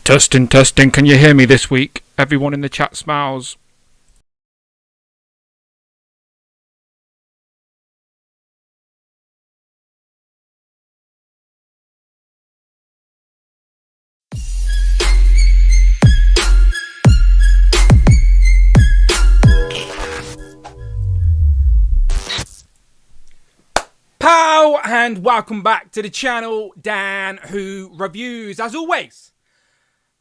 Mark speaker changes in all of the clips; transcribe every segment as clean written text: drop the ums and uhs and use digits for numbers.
Speaker 1: Testing, testing. Can you hear me this week? Everyone in the chat smiles. Pow! And welcome back to the channel, Dan Who Reviews. As always,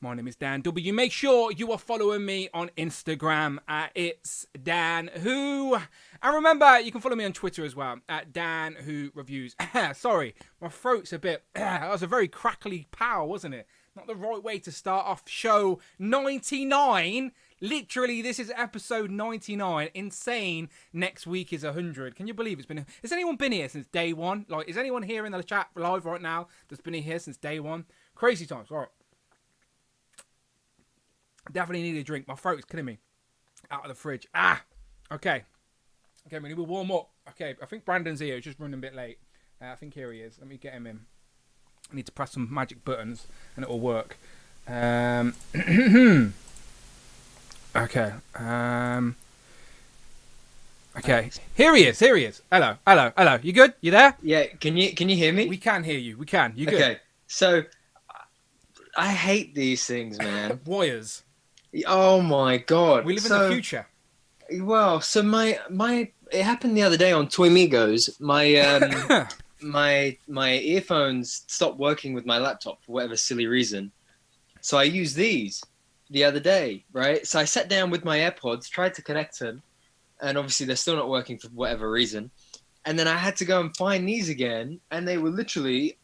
Speaker 1: my name is Dan W. Make sure you are following me on Instagram at It's Dan Who. And remember, you can follow me on Twitter as well at Dan Who Reviews. Sorry, my throat's a bit... that was a very crackly pow, wasn't it? Not the right way to start off show 99. Literally, this is episode 99. Insane. Next week is 100. Can you believe it's been... Has anyone been here since day one? Like, is anyone here in the chat live right now that's been here since day one? Crazy times. All right. Definitely need a drink. My throat is killing me. Out of the fridge. Okay. Okay, we need to warm up. Okay, I think Brandon's here. He's just running a bit late. I think here he is. Let me get him in. I need to press some magic buttons and it'll work. Okay. Okay. Here he is. Here he is. Hello. Hello. Hello. You good? You there?
Speaker 2: Yeah. Can you hear me?
Speaker 1: We can hear you. We can. You good?
Speaker 2: Okay. So I hate these things, man.
Speaker 1: Wires.
Speaker 2: Oh my god.
Speaker 1: We live in the future.
Speaker 2: Well, so my it happened the other day on Toy Migos. My my earphones stopped working with my laptop for whatever silly reason. So I used these the other day, right? So I sat down with my AirPods, tried to connect them, and obviously they're still not working for whatever reason. And then I had to go and find these again, and they were literally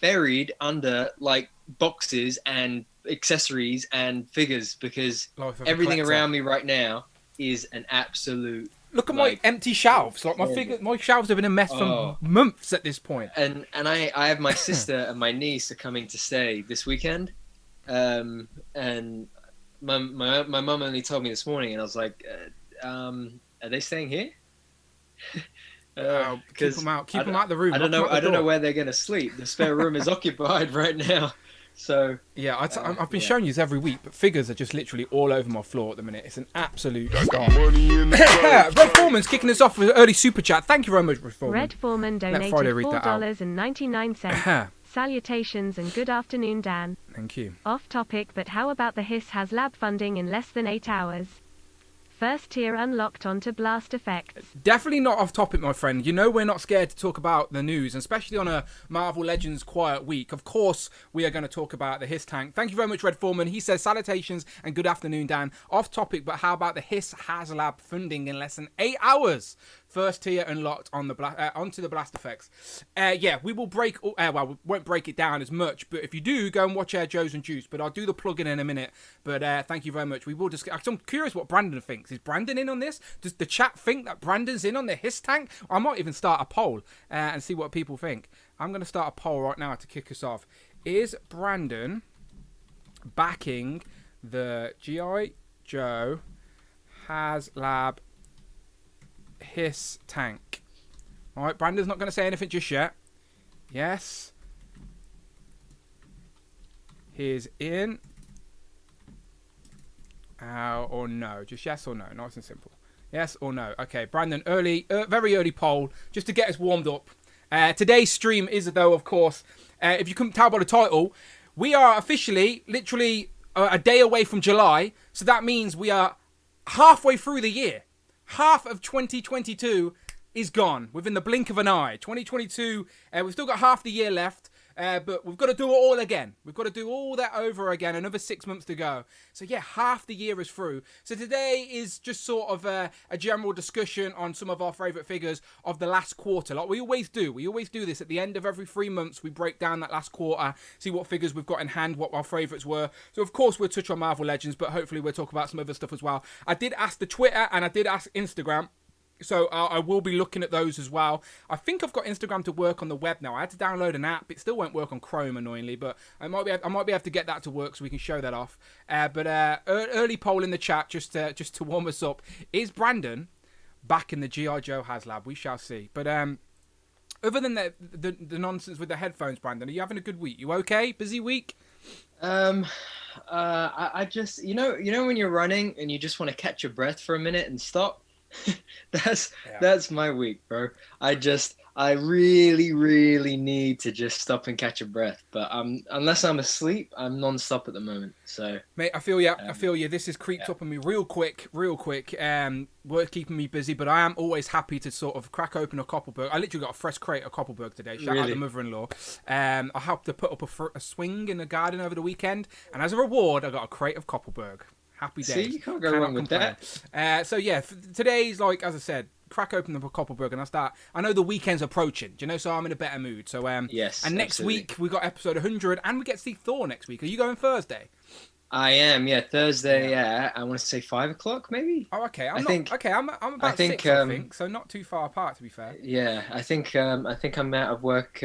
Speaker 2: buried under like boxes and accessories and figures because everything around me right now is an absolute...
Speaker 1: Look at my empty shelves. Like my shelves have been a mess for months at this point.
Speaker 2: And I have my sister and my niece are coming to stay this weekend. And my mum only told me this morning, and I was like, are they staying here?
Speaker 1: Keep them out. Keep them out the room.
Speaker 2: I don't know where they're gonna sleep. The spare room is occupied right now. So
Speaker 1: yeah, I've been showing you this every week, but figures are just literally all over my floor at the minute. It's an absolute Red Foreman's kicking us off with an early super chat. Thank you very much, Red Foreman.
Speaker 3: Red Foreman donated $4.99. Salutations and good afternoon, Dan.
Speaker 1: Thank you.
Speaker 3: Off topic, but how about the HasLab funding in less than 8 hours? First tier unlocked onto blast effects.
Speaker 1: Definitely not off topic, my friend. You know we're not scared to talk about the news, especially on a Marvel Legends quiet week. Of course, we are going to talk about the HISS tank. Thank you very much, Red Foreman. He says, salutations and good afternoon, Dan. Off topic, but how about the HISS HasLab funding in less than 8 hours? First tier unlocked on the onto the blast effects. Yeah, we will we won't break it down as much, but if you do, go and watch Joe's and Juice. But I'll do the plug-in in a minute. But thank you very much. We will discuss. I'm curious what Brandon thinks. Is Brandon in on this? Does the chat think that Brandon's in on the HISS tank? I might even start a poll and see what people think. I'm going to start a poll right now to kick us off. Is Brandon backing the G.I. Joe HasLab HISS tank? All right, Brandon's not going to say anything just yet. Yes. He's in. Or no. Just yes or no. Nice and simple. Yes or no. Okay, Brandon, very early poll, just to get us warmed up. Today's stream is, though, of course, if you couldn't tell by the title, we are officially, literally, a day away from July. So that means we are halfway through the year. Half of 2022 is gone within the blink of an eye. 2022, we've still got half the year left, but we've got to do it all again. We've got to do all that over again. Another 6 months to go. So yeah, half the year is through. So today is just sort of a general discussion on some of our favourite figures of the last quarter. Like we always do. We always do this at the end of every 3 months. We break down that last quarter, see what figures we've got in hand, what our favourites were. So of course we'll touch on Marvel Legends, but hopefully we'll talk about some other stuff as well. I did ask the Twitter and I did ask Instagram. So I will be looking at those as well. I think I've got Instagram to work on the web now. I had to download an app. It still won't work on Chrome, annoyingly, but I might be able to get that to work so we can show that off. But early poll in the chat just to warm us up. Is Brandon back in the G.I. Joe HasLab? We shall see. But other than the nonsense with the headphones, Brandon, are you having a good week? You okay? Busy week?
Speaker 2: I just when you're running and you just want to catch your breath for a minute and stop. that's
Speaker 1: Yeah.
Speaker 2: that's my week, bro. I really, really need to just stop and catch a breath. But unless I'm asleep, I'm non-stop at the moment. So,
Speaker 1: Mate, I feel you. I feel you. This has creeped up on me real quick. Work keeping me busy, but I am always happy to sort of crack open a Koppelberg. I literally got a fresh crate of Koppelberg today. Shout out to mother-in-law. I helped to put up a swing in the garden over the weekend, and as a reward, I got a crate of Koppelberg. Happy days.
Speaker 2: See, you can't go wrong with that.
Speaker 1: So yeah, today's like, as I said, crack open the Koppelberg and I know the weekend's approaching, so I'm in a better mood. So
Speaker 2: yes.
Speaker 1: And next week we got episode 100, and we get to see Thor next week. Are you going Thursday?
Speaker 2: I am, yeah. Thursday, I want to say 5 o'clock, maybe.
Speaker 1: Oh, okay. I'm about
Speaker 2: I think,
Speaker 1: 6, I think, so not too far apart, to be fair.
Speaker 2: Yeah, I think I'm out of work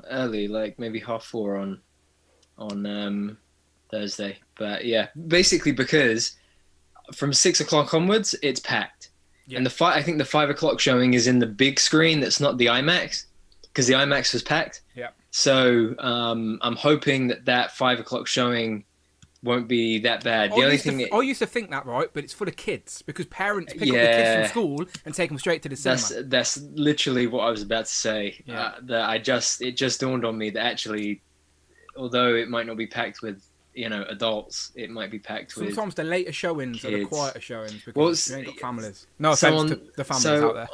Speaker 2: early, like maybe 4:30 on Thursday. But yeah, basically because from 6 o'clock onwards, it's packed. Yeah. And I think the 5 o'clock showing is in the big screen. That's not the IMAX, because the IMAX was packed.
Speaker 1: Yeah.
Speaker 2: So I'm hoping that 5 o'clock showing won't be that bad.
Speaker 1: I used to think that, right? But it's for the kids, because parents pick up the kids from school and take them straight to the cinema.
Speaker 2: That's literally what I was about to say.
Speaker 1: Yeah.
Speaker 2: It just dawned on me that actually, although it might not be packed with adults, it might be packed with.
Speaker 1: Sometimes the later showings
Speaker 2: kids.
Speaker 1: are the quieter showings because you ain't got families. No offense to the families out there.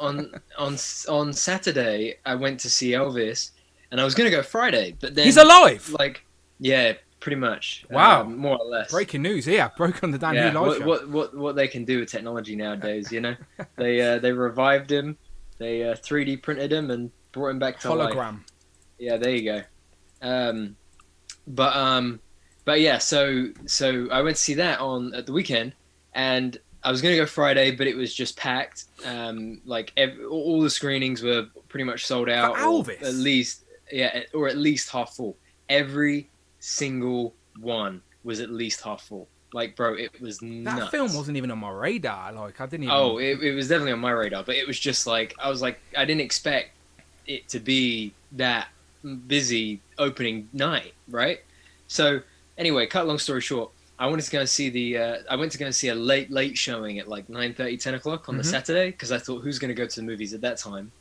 Speaker 2: on Saturday, I went to see Elvis, and I was gonna go Friday, but then
Speaker 1: he's alive.
Speaker 2: Like, yeah, pretty much.
Speaker 1: Wow,
Speaker 2: more or less.
Speaker 1: Breaking news here. Broke on the Dan New Live show.
Speaker 2: What they can do with technology nowadays, they revived him, they 3D printed him and brought him back to life.
Speaker 1: Hologram.
Speaker 2: Yeah, there you go. But yeah, so I went to see that at the weekend, and I was gonna go Friday, but it was just packed. All the screenings were pretty much sold out.
Speaker 1: For Elvis?
Speaker 2: Or at least half full. Every single one was at least half full. Like, bro, it was nuts.
Speaker 1: That film wasn't even on my radar. Like, I didn't even.
Speaker 2: Oh, it was definitely on my radar, but it was just like I didn't expect it to be that busy opening night, right? So. Anyway, cut long story short, I went to go see a late showing at like 9:30, 10 o'clock on the Saturday, because I thought, who's going to go to the movies at that time?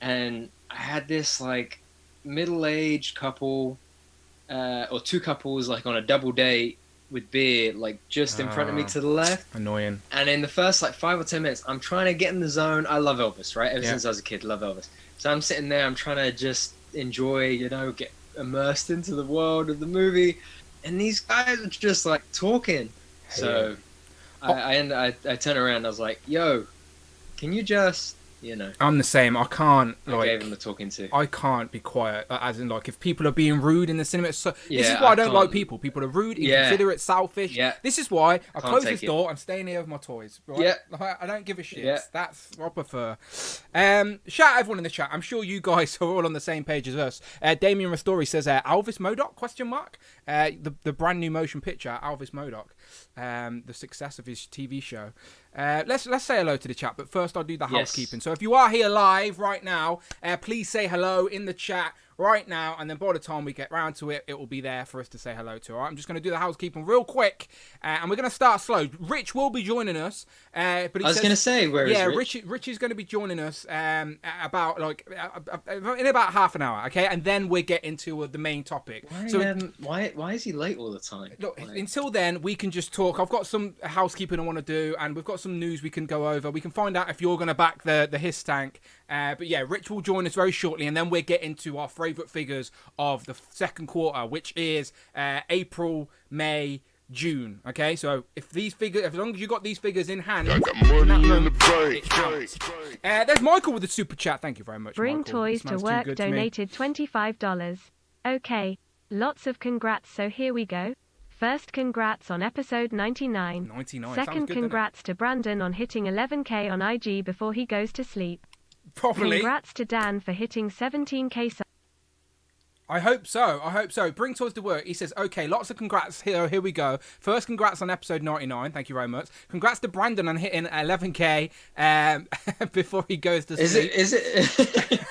Speaker 2: And I had this like middle-aged couple, or two couples, like on a double date with beer, like just in front of me to the left.
Speaker 1: Annoying.
Speaker 2: And in the first like 5 or 10 minutes, I'm trying to get in the zone. I love Elvis, right? Ever since I was a kid, love Elvis. So I'm sitting there, I'm trying to just enjoy, get immersed into the world of the movie. And these guys are just like talking. So I turned around and I was like, yo, can you just,
Speaker 1: I'm the same. I can't,
Speaker 2: I gave him the talking to.
Speaker 1: I can't be quiet. As in, like, if people are being rude in the cinema. This is why I don't like people. People are rude, inconsiderate, selfish.
Speaker 2: Yeah.
Speaker 1: This is why I close this door. I'm staying here with my toys. Right?
Speaker 2: Yeah.
Speaker 1: Like, I don't give a shit.
Speaker 2: Yeah.
Speaker 1: That's what I prefer. Shout out everyone in the chat. I'm sure you guys are all on the same page as us. Damien Ristori says, Alvis Modoc, ? The brand new motion picture, Alvis Modoc. The success of his TV show. Let's say hello to the chat, but first I'll do the housekeeping. So if you are here live right now, please say hello in the chat right now, and then by the time we get round to it, it will be there for us to say hello to. All right, I'm just going to do the housekeeping real quick, and we're going to start slow. Rich will be joining us, but I
Speaker 2: was going to say, where is Rich?
Speaker 1: Rich is going to be joining us about in about half an hour, okay, and then we get into the main topic.
Speaker 2: Why is he late all the time?
Speaker 1: Look, until then, we can just talk. I've got some housekeeping I want to do, and we've got some news we can go over. We can find out if you're going to back the Hiss tank. But yeah, Rich will join us very shortly, and then we'll get into our favourite figures of the second quarter, which is April, May, June. Okay, so if these figures, as long as you got these figures in hand, there's Michael with the super chat. Thank you very much.
Speaker 3: Bring
Speaker 1: Michael.
Speaker 3: toys to work. Donated $25. Okay, lots of congrats. So here we go. First, congrats on episode 99.
Speaker 1: 99.
Speaker 3: Second, congrats to Brandon on hitting 11k on IG before he goes to sleep.
Speaker 1: Properly.
Speaker 3: Congrats to Dan for hitting 17k.
Speaker 1: I hope so. I hope so. Bring toys to work. He says, okay, lots of congrats. Here we go. First, congrats on episode 99. Thank you very much. Congrats to Brandon on hitting 11K before he goes to sleep.
Speaker 2: Is it?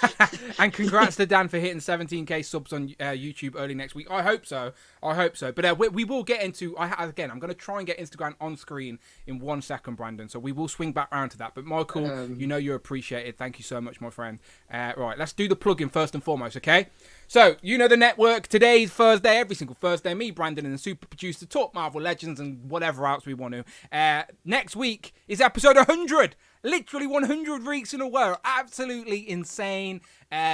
Speaker 1: And congrats to Dan for hitting 17K subs on YouTube early next week. I hope so. But we will get into, again, I'm going to try and get Instagram on screen in 1 second, Brandon. So we will swing back around to that. But Michael, you know you're appreciated. Thank you so much, my friend. Right, let's do the plug-in first and foremost, okay? So, you know the network. Today's Thursday, every single Thursday. Me, Brandon, and the super producer talk Marvel Legends and whatever else we want to. Next week is episode 100. Literally 100 weeks in a row. Absolutely insane.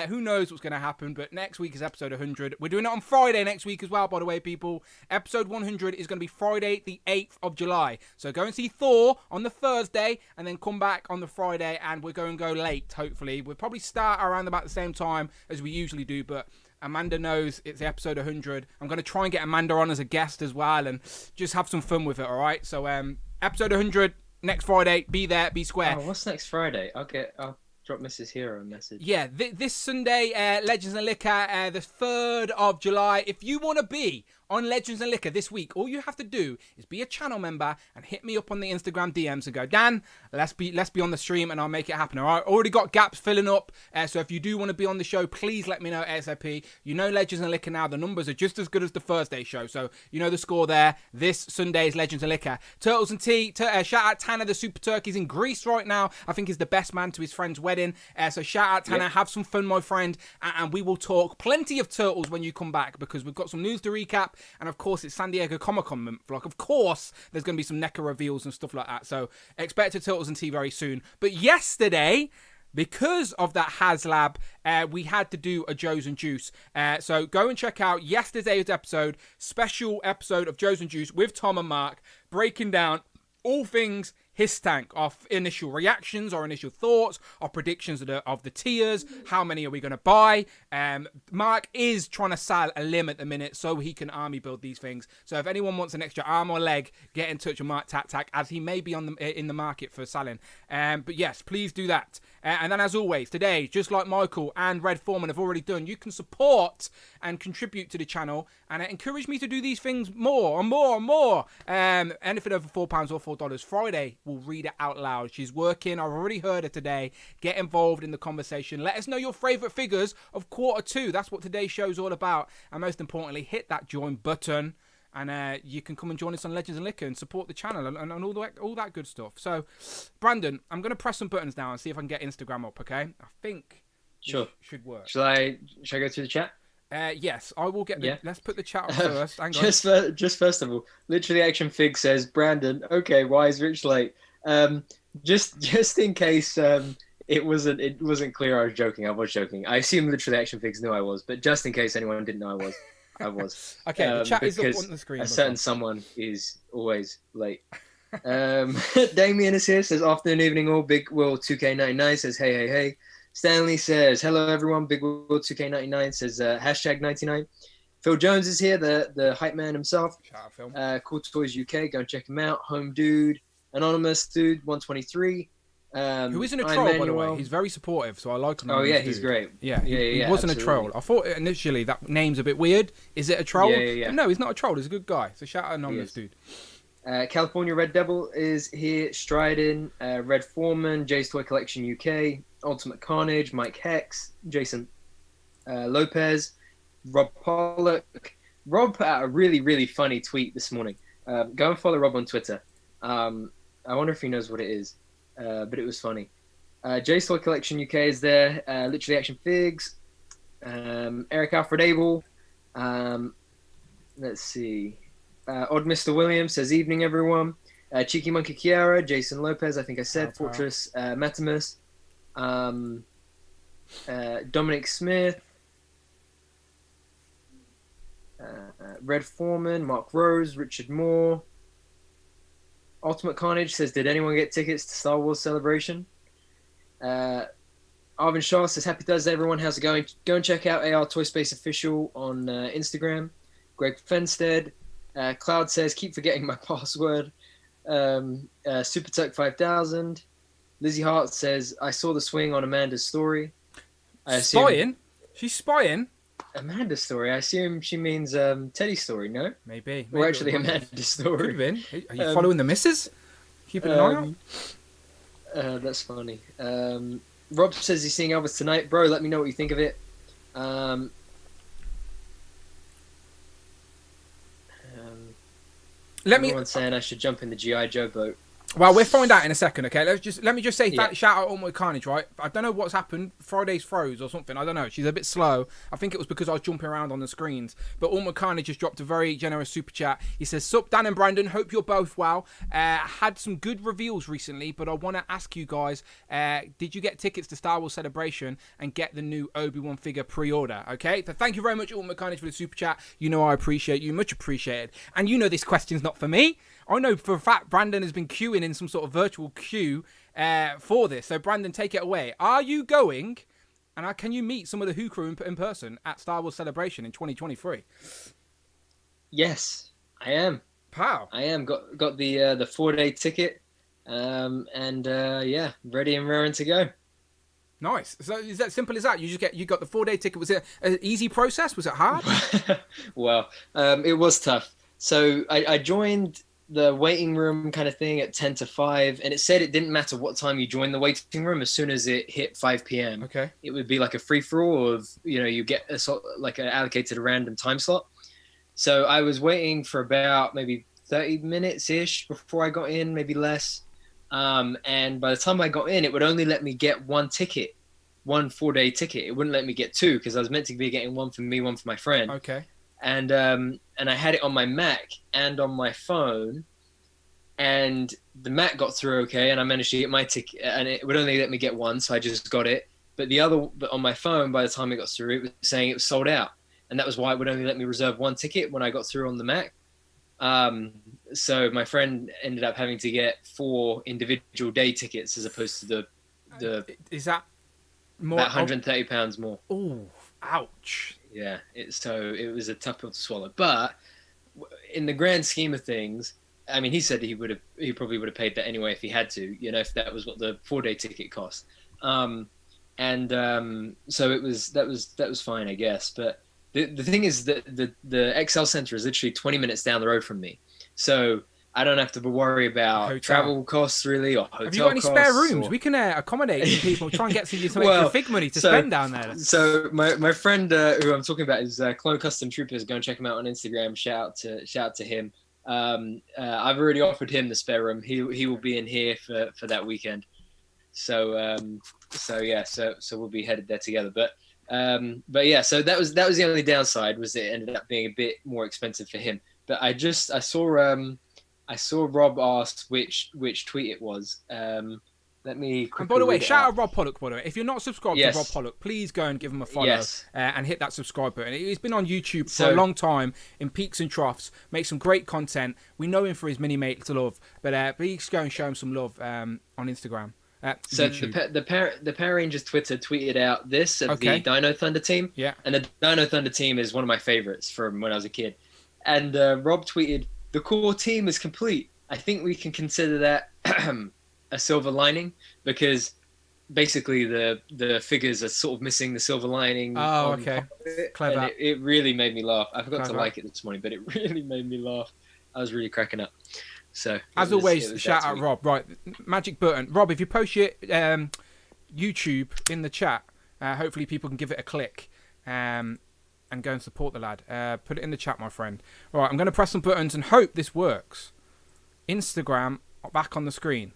Speaker 1: Who knows what's going to happen, but next week is episode 100. We're doing it on Friday next week as well, by the way, people. Episode 100 is going to be Friday, the 8th of July. So go and see Thor on the Thursday, and then come back on the Friday, and we're going to go late, hopefully. We'll probably start around about the same time as we usually do, but Amanda knows it's episode 100. I'm going to try and get Amanda on as a guest as well, and just have some fun with it, all right? So episode 100, next Friday. Be there, be square.
Speaker 2: Oh, what's next Friday? I'll drop Mrs. Hero a message.
Speaker 1: Yeah, this Sunday, Legends and Liquor, the 3rd of July. If you want to be on Legends and Liquor this week, all you have to do is be a channel member and hit me up on the Instagram DMs and go, Dan, let's be on the stream and I'll make it happen. All right, already got gaps filling up. So if you do want to be on the show, please let me know ASAP. You know Legends and Liquor now. The numbers are just as good as the Thursday show. So you know the score there. This Sunday is Legends and Liquor. Turtles and Tea. Shout out Tanner, the Super Turkey's in Greece right now. I think he's the best man to his friend's wedding. So shout out Tanner. Yep. Have some fun, my friend. And we will talk plenty of Turtles when you come back, because we've got some news to recap. And of course, it's San Diego Comic-Con month. Like, of course, there's going to be some NECA reveals and stuff like that. So expect a Turtles and Tea very soon. But yesterday, because of that HasLab, we had to do a Joe's and Juice. So go and check out yesterday's episode, special episode of Joe's and Juice with Tom and Mark, breaking down all things His Tank, our initial reactions, our initial thoughts, our predictions of the tiers, how many are we going to buy. Mark is trying to sell a limb at the minute so he can army build these things. So if anyone wants an extra arm or leg, get in touch with Mark Tac, as he may be in the market for selling. But yes, please do that. And then as always, today, just like Michael and Red Foreman have already done, you can support and contribute to the channel and encourage me to do these things more and more and more. Anything over £4 or $4. Friday, we'll read it out loud. She's working. I've already heard her today. Get involved in the conversation. Let us know your favourite figures of Q2. That's what today's show is all about. And most importantly, hit that join button. And you can come and join us on Legends and Liquor and support the channel and all that good stuff. So, Brandon, I'm going to press some buttons now and see if I can get Instagram up, okay? I think
Speaker 2: sure.
Speaker 1: Should work.
Speaker 2: Should I go through the chat?
Speaker 1: Yes, I will get let's put the chat up first. Hang
Speaker 2: on. Just first of all, Literally Action Fig says, Brandon, okay, why is Rich late? Just in case it wasn't clear I was joking. I was joking. I assume Literally Action Figs knew I was, but just in case anyone didn't know I was.
Speaker 1: Okay, the chat is up on the screen.
Speaker 2: A certain someone is always late. Damien is here, says afternoon, evening all. Big Will 2K99 says hey. Stanley says hello everyone. Big Will 2K99 says hashtag 99. Phil Jones is here, the hype man himself.
Speaker 1: Shout out, Phil.
Speaker 2: Cool Toys UK, go and check him out. Home Dude, Anonymous Dude 123.
Speaker 1: Who isn't a troll, by the way. He's very supportive, so I like him.
Speaker 2: Oh yeah, he's great.
Speaker 1: Yeah, he wasn't absolutely a troll. I thought initially that name's a bit weird. Is it a troll?
Speaker 2: Yeah.
Speaker 1: But no, he's not a troll. He's a good guy. So shout out Anonymous Dude.
Speaker 2: California Red Devil is here. Striding, Red Foreman, Jay's Toy Collection UK, Ultimate Carnage, Mike Hex, Jason Lopez, Rob Pollock. Rob put out a really, really funny tweet this morning. Go and follow Rob on Twitter. I wonder if he knows what it is, but it was funny. Jay's Toy Collection UK is there. Literally Action Figs, Eric Alfred Abel. Let's see. Odd Mr. Williams says, evening, everyone. Cheeky Monkey Kiara, Jason Lopez, I think I said, Fortress Matimus, Dominic Smith, Red Foreman, Mark Rose, Richard Moore. Ultimate Carnage says, did anyone get tickets to Star Wars Celebration? Arvin Shaw says, happy Thursday, everyone. How's it going? Go and check out AR Toy Space Official on Instagram. Greg Fenstead. Cloud says, keep forgetting my password. Super Tuck 5000. Lizzie Hart says, I saw the swing on Amanda's story.
Speaker 1: Spying? She's spying?
Speaker 2: Amanda story. I assume she means Teddy's story. No,
Speaker 1: Maybe.
Speaker 2: or
Speaker 1: it was
Speaker 2: actually
Speaker 1: Brendan.
Speaker 2: Amanda's
Speaker 1: Could
Speaker 2: story.
Speaker 1: have been. Are you following the missus? Keeping an eye out?
Speaker 2: That's funny. Rob says he's seeing Elvis tonight, bro. Let me know what you think of it. Everyone's saying I should jump in the GI Joe boat.
Speaker 1: Well, we'll find out in a second, okay? Let me just say
Speaker 2: Yeah.
Speaker 1: shout out Almost Carnage, right? I don't know what's happened. Friday's froze or something. I don't know. She's a bit slow. I think it was because I was jumping around on the screens. But Almost Carnage just dropped a very generous super chat. He says, "Sup, Dan and Brandon. Hope you're both well. Had some good reveals recently, but I want to ask you guys, did you get tickets to Star Wars Celebration and get the new Obi-Wan figure pre-order? Okay? So thank you very much, Almost Carnage, for the super chat. You know I appreciate you. Much appreciated. And you know this question's not for me. I know for a fact Brandon has been queuing in some sort of virtual queue for this. So, Brandon, take it away. Are you going, and can you meet some of the Who crew in person at Star Wars Celebration in 2023?
Speaker 2: Yes, I am.
Speaker 1: Pow.
Speaker 2: I am. Got the 4-day ticket, and ready and raring to go.
Speaker 1: Nice. So is that simple as that? You got the 4-day ticket. Was it an easy process? Was it hard?
Speaker 2: Well, it was tough. So I joined the waiting room kind of thing at 10 to 5, and it said it didn't matter what time you joined the waiting room. As soon as it hit 5 p.m.
Speaker 1: Okay.
Speaker 2: It would be like a free-for-all of, you get allocated a random time slot. So I was waiting for about maybe 30 minutes-ish before I got in, maybe less. And by the time I got in, it would only let me get one 4-day ticket. It wouldn't let me get two because I was meant to be getting one for me, one for my friend.
Speaker 1: Okay.
Speaker 2: And I had it on my Mac and on my phone, and the Mac got through okay, and I managed to get my ticket, and it would only let me get one, so I just got it. But on my phone, by the time it got through, it was saying it was sold out, and that was why it would only let me reserve one ticket when I got through on the Mac. So my friend ended up having to get 4 individual day tickets as opposed to the
Speaker 1: is that more?
Speaker 2: about £130 more.
Speaker 1: Oh, ouch.
Speaker 2: Yeah, it was a tough pill to swallow. But in the grand scheme of things, I mean, he said he probably would have paid that anyway if he had to, if that was what the 4-day ticket cost. So that was fine, I guess. But the thing is that the XL Center is literally 20 minutes down the road from me, so I don't have to worry about travel costs really or hotel.
Speaker 1: Have you got any spare rooms?
Speaker 2: Or...
Speaker 1: We can accommodate some people. Try and get some extra fig money to spend down there.
Speaker 2: So my friend who I'm talking about is Clone Custom Troopers. Go and check him out on Instagram. Shout out to him. I've already offered him the spare room. He will be in here for that weekend. So we'll be headed there together. But yeah, so that was the only downside, was it ended up being a bit more expensive for him. But I saw Rob ask which tweet it was. Let me.
Speaker 1: And by the way, shout out Rob Pollock. By the way, if you're not subscribed to Rob Pollock, please go and give him a follow and hit that subscribe button. He's been on YouTube for a long time, in peaks and troughs. Makes some great content. We know him for his mini mates love, but please go and show him some love on Instagram.
Speaker 2: So the Power Rangers Twitter tweeted out this of the Dino Thunder team. Yeah. And the Dino Thunder team is one of my favorites from when I was a kid. And Rob tweeted, "The core team is complete. I think we can consider that a silver lining, because basically the figures are sort of missing the silver lining."
Speaker 1: Oh, okay. Clever.
Speaker 2: And it really made me laugh. I forgot to like it this morning, but it really made me laugh. I was really cracking up. So
Speaker 1: as always, shout out Rob. Right, magic button. Rob, if you post your YouTube in the chat, hopefully people can give it a click. And go and support the lad. Put it in the chat, my friend. All right, I'm going to press some buttons and hope this works. Instagram back on the screen.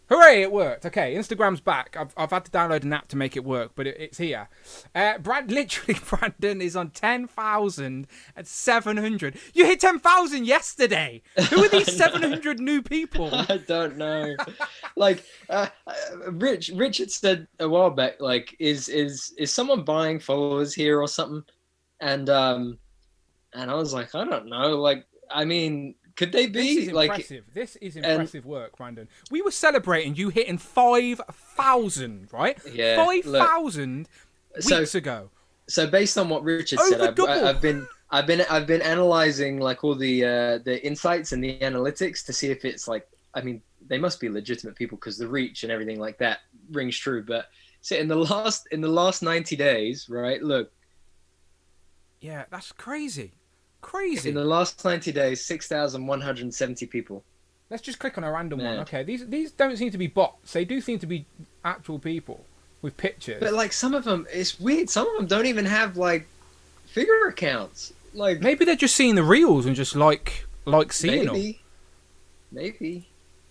Speaker 1: Hooray, it worked. Okay, Instagram's back. I've had to download an app to make it work, but it's here. Brandon is on 10,700. You hit 10,000 yesterday. Who are these 700 new people?
Speaker 2: I don't know. Richard said a while back, is someone buying followers here or something? And I was like, I don't know. I mean, could they be?
Speaker 1: This is impressive. This is impressive work, Brandon. We were celebrating you hitting 5,000, right?
Speaker 2: Yeah.
Speaker 1: 5,000 weeks ago.
Speaker 2: So based on what Richard said, I've been analyzing all the insights and the analytics to see if it's they must be legitimate people because the reach and everything like that rings true. But so in the last 90 days, right? Look.
Speaker 1: Yeah, that's crazy.
Speaker 2: In
Speaker 1: Crazy.
Speaker 2: the last 90 days, 6,170 people.
Speaker 1: Let's just click on a random one.
Speaker 2: Man.
Speaker 1: Okay, these don't seem to be bots. They do seem to be actual people with pictures.
Speaker 2: But like some of them, it's weird. Some of them don't even have like figure accounts. Like
Speaker 1: Maybe they're just seeing the reels and just like seeing them.
Speaker 2: Maybe.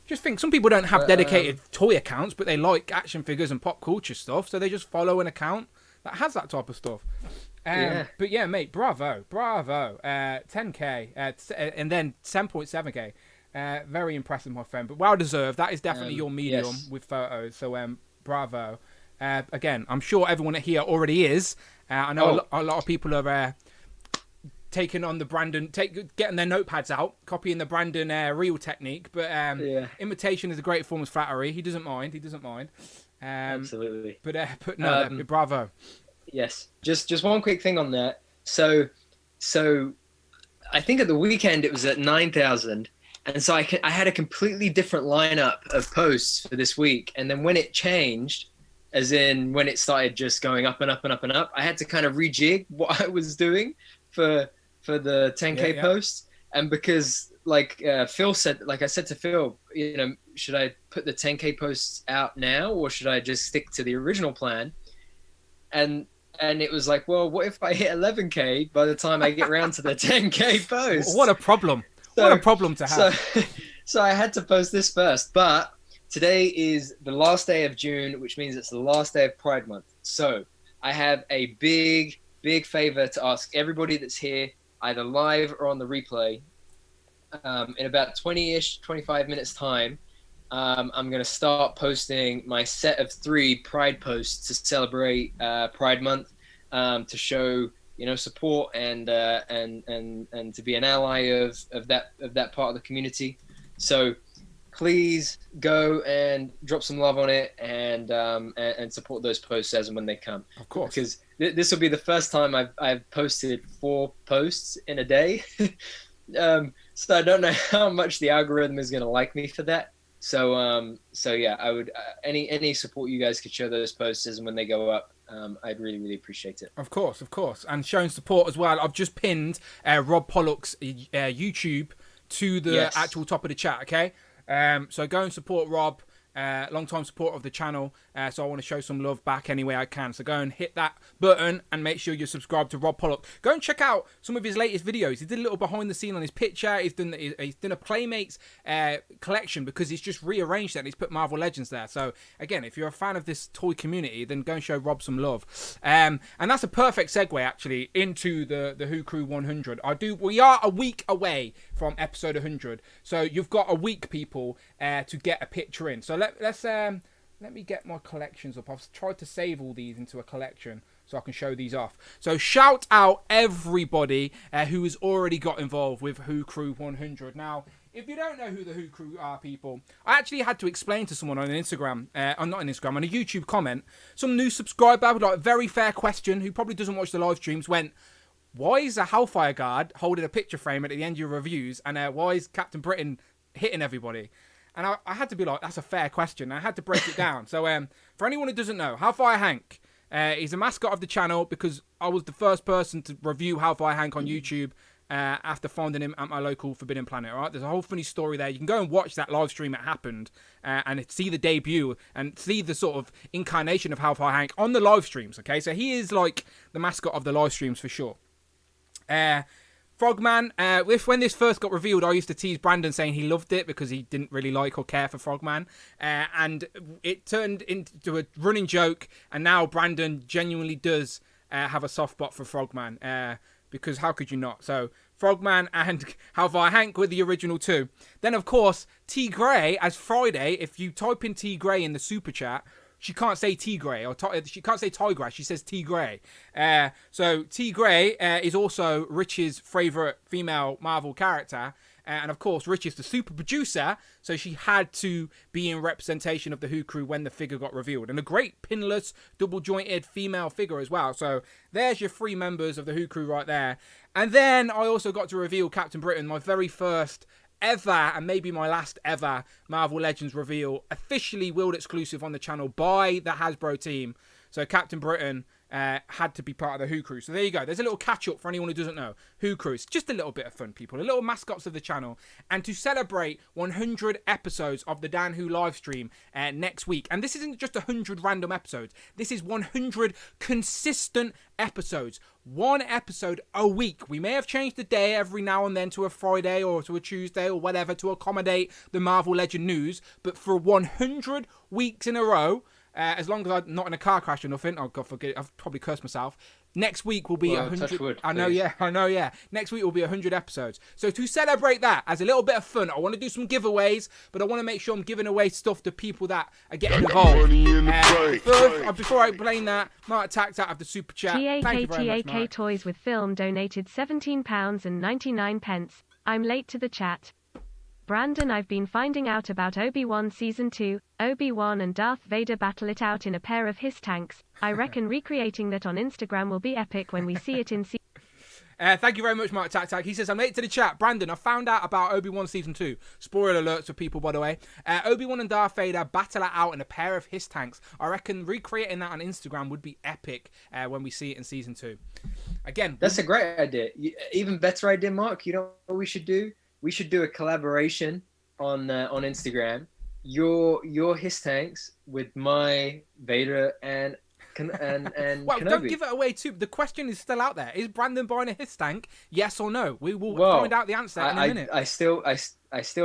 Speaker 1: Just think some people don't have dedicated toy accounts, but they like action figures and pop culture stuff, so they just follow an account that has that type of stuff.
Speaker 2: Yeah.
Speaker 1: But yeah, mate, bravo. 10k, and then 10.7k. Very impressive, my friend. But well deserved. That is definitely your medium with photos. So bravo. Again, I'm sure everyone here already is. I know a lot of people are taking on the Brandon, getting their notepads out, copying the Brandon reel technique. But imitation is a great form of flattery. He doesn't mind.
Speaker 2: Absolutely.
Speaker 1: But no, bravo.
Speaker 2: Yes. Just one quick thing on that. So I think at the weekend it was at 9,000. And so I had a completely different lineup of posts for this week. And then when it changed, as in when it started just going up and up and up and up, I had to kind of rejig what I was doing for the 10K posts. And because Phil said, like I said to Phil, should I put the 10K posts out now or should I just stick to the original plan? And it was like, well, what if I hit 11K by the time I get around to the 10K post?
Speaker 1: What a problem. What a problem to have.
Speaker 2: So I had to post this first. But today is the last day of June, which means it's the last day of Pride Month. So I have a big favor to ask everybody that's here, either live or on the replay. In about 25 minutes time, I'm going to start posting my set of 3 Pride posts to celebrate Pride Month, to show support and to be an ally of that part of the community. So please go and drop some love on it and support those posts as and when they come.
Speaker 1: Of course,
Speaker 2: because this will be the first time I've posted 4 posts in a day. So I don't know how much the algorithm is going to like me for that. So yeah, I would any support you guys could show those posts as and when they go up. I'd really appreciate it.
Speaker 1: Of course, and showing support as well. I've just pinned Rob Pollock's YouTube to the actual top of the chat. Okay, so go and support Rob. Long-time supporter of the channel, so I want to show some love back any way I can. So go and hit that button and make sure you're subscribed to Rob Pollock. Go and check out some of his latest videos. He did a little behind the scene on his picture. He's done a Playmates collection because he's just rearranged it and he's put Marvel Legends there. So again, if you're a fan of this toy community, then go and show Rob some love. And that's a perfect segue actually into the Who Crew 100. We are a week away from episode 100, so you've got a week, people, to get a picture in. So let me get my collections up. I've tried to save all these into a collection so I can show these off. So shout out everybody who has already got involved with Who Crew 100. Now, if you don't know who the Who Crew are, people, I actually had to explain to someone on Instagram, on a YouTube comment, some new subscriber with like a very fair question who probably doesn't watch the live streams went, why is a Hellfire Guard holding a picture frame at the end of your reviews and why is Captain Britain hitting everybody? And I had to be like, that's a fair question. I had to break it down. So for anyone who doesn't know, Hellfire Hank, he's a mascot of the channel because I was the first person to review Hellfire Hank on YouTube after finding him at my local Forbidden Planet. All right, there's a whole funny story there. You can go and watch that live stream that happened and see the debut and see the sort of incarnation of Hellfire Hank on the live streams. Okay, so he is like the mascot of the live streams for sure. Frogman, when this first got revealed, I used to tease Brandon saying he loved it because he didn't really like or care for Frogman. And it turned into a running joke. And now Brandon genuinely does have a soft spot for Frogman. Because how could you not? So Frogman and Hellfire Hank were the original 2. Then, of course, T Grey as Friday. If you type in T Grey in the super chat, she can't say T Grey or she can't say Tigress. She says T Grey. So T Grey is also Rich's favourite female Marvel character. And of course, Rich is the super producer. So she had to be in representation of the Who Crew when the figure got revealed. And a great pinless, double jointed female figure as well. So there's your 3 members of the Who Crew right there. And then I also got to reveal Captain Britain, my very first ever and maybe my last ever Marvel Legends reveal, officially world exclusive on the channel by the Hasbro team. So Captain Britain had to be part of the Who Crew. So there you go. There's a little catch up for anyone who doesn't know. Who Crew. It's just a little bit of fun, people. A little mascots of the channel. And to celebrate 100 episodes of the Dan Who live stream next week. And this isn't just 100 random episodes. This is 100 consistent episodes. One episode a week. We may have changed the day every now and then to a Friday or to a Tuesday or whatever to accommodate the Marvel Legend news. But for 100 weeks in a row, as long as I'm not in a car crash or nothing, oh God forbid, I've probably cursed myself. Next week will be 100.
Speaker 2: Wood,
Speaker 1: I know, yeah. Next week will be 100 episodes. So to celebrate that, as a little bit of fun, I want to do some giveaways, but I want to make sure I'm giving away stuff to people that are getting involved. First, before I explain that, Mark Tax out of the super chat. Thank you very much, Mark.
Speaker 3: Toys with Film donated £17.99. I'm late to the chat. Brandon, I've been finding out about Obi-Wan Season 2. Obi-Wan and Darth Vader battle it out in a pair of his tanks. I reckon recreating that on Instagram will be epic when we see it in season.
Speaker 1: Thank you very much, Mark Tac. He says, I'm late to the chat. Brandon, I found out about Obi-Wan Season 2. Spoiler alerts for people, by the way. Obi-Wan and Darth Vader battle it out in a pair of his tanks. I reckon recreating that on Instagram would be epic when we see it in Season 2. Again,
Speaker 2: that's a great idea. Even better idea, Mark. You know what we should do? We should do a collaboration on Instagram. Your his tanks with my Vader and well, Kenobi.
Speaker 1: Don't give it away too. The question is still out there. Is Brandon buying a his tank? Yes or no? We will find out the answer in a minute.
Speaker 2: I still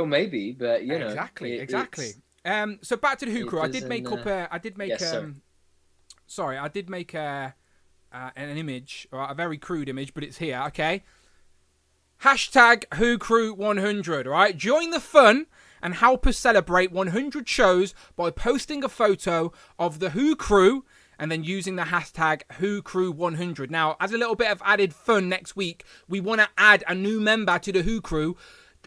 Speaker 2: maybe, but you know.
Speaker 1: Exactly. So back to the Who Crew. I did make an image, or a very crude image, but it's here. Okay. Hashtag Who Crew 100, right? Join the fun and help us celebrate 100 shows by posting a photo of the Who Crew and then using the hashtag Who Crew 100. Now, as a little bit of added fun next week, we want to add a new member to the Who Crew.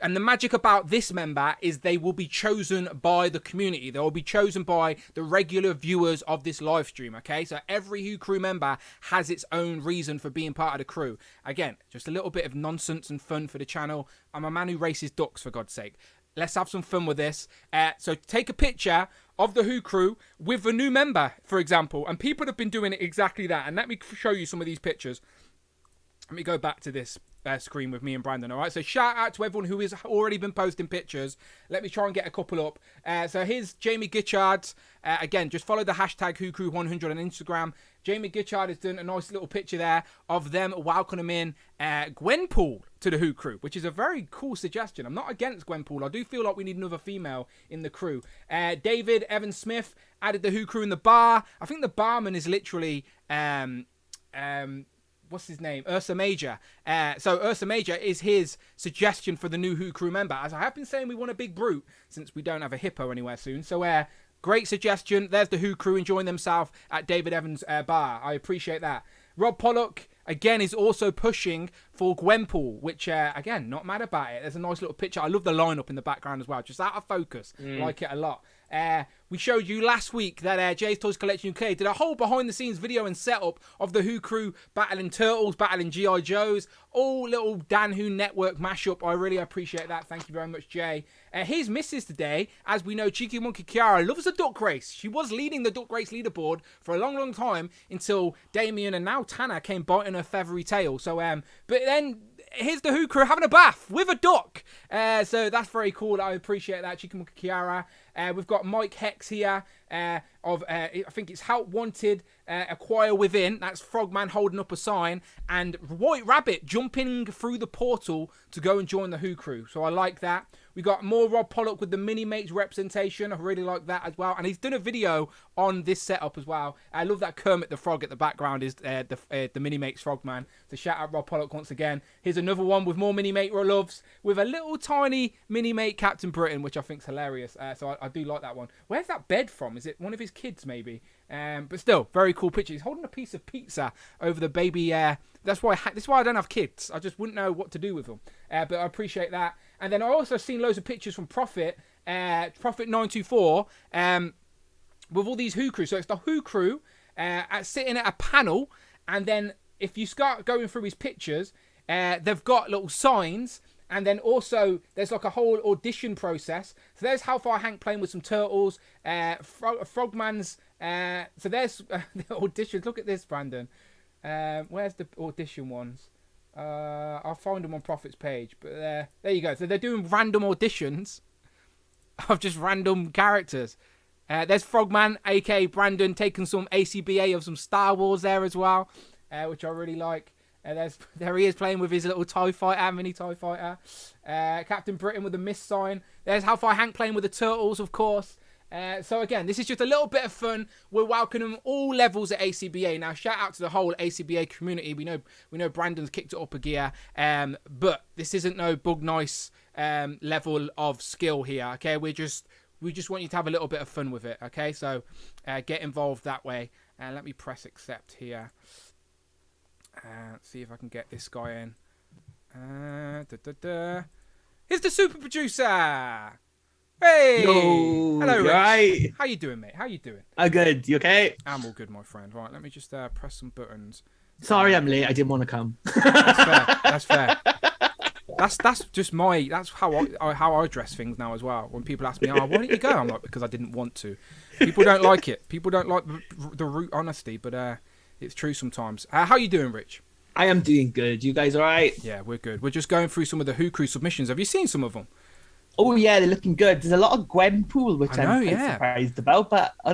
Speaker 1: And the magic about this member is they will be chosen by the community. They will be chosen by the regular viewers of this live stream, okay? So every Who Crew member has its own reason for being part of the crew. Again, just a little bit of nonsense and fun for the channel. I'm a man who races ducks, for God's sake. Let's have some fun with this. So take a picture of the Who Crew with a new member, for example. And people have been doing exactly that. And let me show you some of these pictures. Let me go back to this screen with me and Brandon, all right? So shout out to everyone who has already been posting pictures. Let me try and get a couple up. So here's Jamie Gitchard. Again, just follow the hashtag WhoCrew100 on Instagram. Jamie Gitchard has done a nice little picture there of them welcoming in Gwenpool to the Who Crew, which is a very cool suggestion. I'm not against Gwenpool. I do feel like we need another female in the crew. David Evan Smith added the Who Crew in the bar. I think the barman is literally... what's his name? Ursa Major. So Ursa Major is his suggestion for the new Who Crew member. As I have been saying, we want a big brute since we don't have a hippo anywhere soon. So great suggestion. There's the Who Crew enjoying themselves at David Evans' bar. I appreciate that. Rob Pollock, again, is also pushing for Gwenpool, which, again, not mad about it. There's a nice little picture. I love the lineup in the background as well. Just out of focus. Like it a lot. We showed you last week that Jay's Toys Collection UK did a whole behind-the-scenes video and setup of the Who Crew battling Turtles, battling G.I. Joes, all little Dan Who Network mashup. I really appreciate that. Thank you very much, Jay. His missus today, as we know, Cheeky Monkey Kiara, loves a duck race. She was leading the duck race leaderboard for a long, long time until Damien and now Tanner came biting her feathery tail. So, but then... here's the Who Crew having a bath with a duck. So that's very cool. I appreciate that. Chicken Kiara. We've got Mike Hex here of, I think it's Help Wanted, Acquire Within. That's Frogman holding up a sign. And White Rabbit jumping through the portal to go and join the Who Crew. So I like that. We got more Rob Pollock with the Mini-Mates representation. I really like that as well. And he's done a video on this setup as well. I love that Kermit the Frog at the background is the Mini-Mates Frogman. So shout out Rob Pollock once again. Here's another one with more Mini-Mate loves with a little tiny Mini-Mate Captain Britain, which I think's hilarious. So I do like that one. Where's that bed from? Is it one of his kids maybe? But still, very cool picture. He's holding a piece of pizza over the baby. That's why I don't have kids. I just wouldn't know what to do with them. But I appreciate that. And then I also seen loads of pictures from Prophet 924, with all these Who Crew. So it's the Who Crew sitting at a panel, and then if you start going through his pictures, they've got little signs. And then also, there's like a whole audition process. So there's How Far Hank playing with some turtles. Frogman's So there's the auditions. Look at this, Brandon. Where's the audition ones? I'll find them on Profit's page. But there you go. So they're doing random auditions of just random characters. There's Frogman, aka Brandon, taking some ACBA of some Star Wars there as well, which I really like. There he is playing with his little TIE fighter, mini TIE fighter. Captain Britain with the mist sign. There's Hellfire Hank playing with the turtles, of course. So again, this is just a little bit of fun. We're welcoming all levels at ACBA. Now, shout out to the whole ACBA community. We know Brandon's kicked it up a gear, but this isn't no bug nice level of skill here. Okay, we just want you to have a little bit of fun with it. Okay, so get involved that way. Let me press accept here. See if I can get this guy in. Here's the super producer. Hey!
Speaker 4: Yo,
Speaker 1: Hello, Rich.
Speaker 4: right?
Speaker 1: How you doing, mate? How you doing?
Speaker 4: I'm good. You okay?
Speaker 1: I'm all good, my friend. Right, let me just press some buttons.
Speaker 4: Sorry, I'm late. I didn't want to come.
Speaker 1: That's fair. That's just that's how I dress things now as well. When people ask me, "Oh, why didn't you go?" I'm like, because I didn't want to. People don't like it. People don't like the root honesty, but it's true sometimes. How you doing, Rich?
Speaker 4: I am doing good. You guys all right?
Speaker 1: Yeah, we're good. We're just going through some of the Who Crew submissions. Have you seen some of them?
Speaker 4: Oh yeah, they're looking good. There's a lot of Gwenpool, which
Speaker 1: I know,
Speaker 4: I'm quite surprised about, but I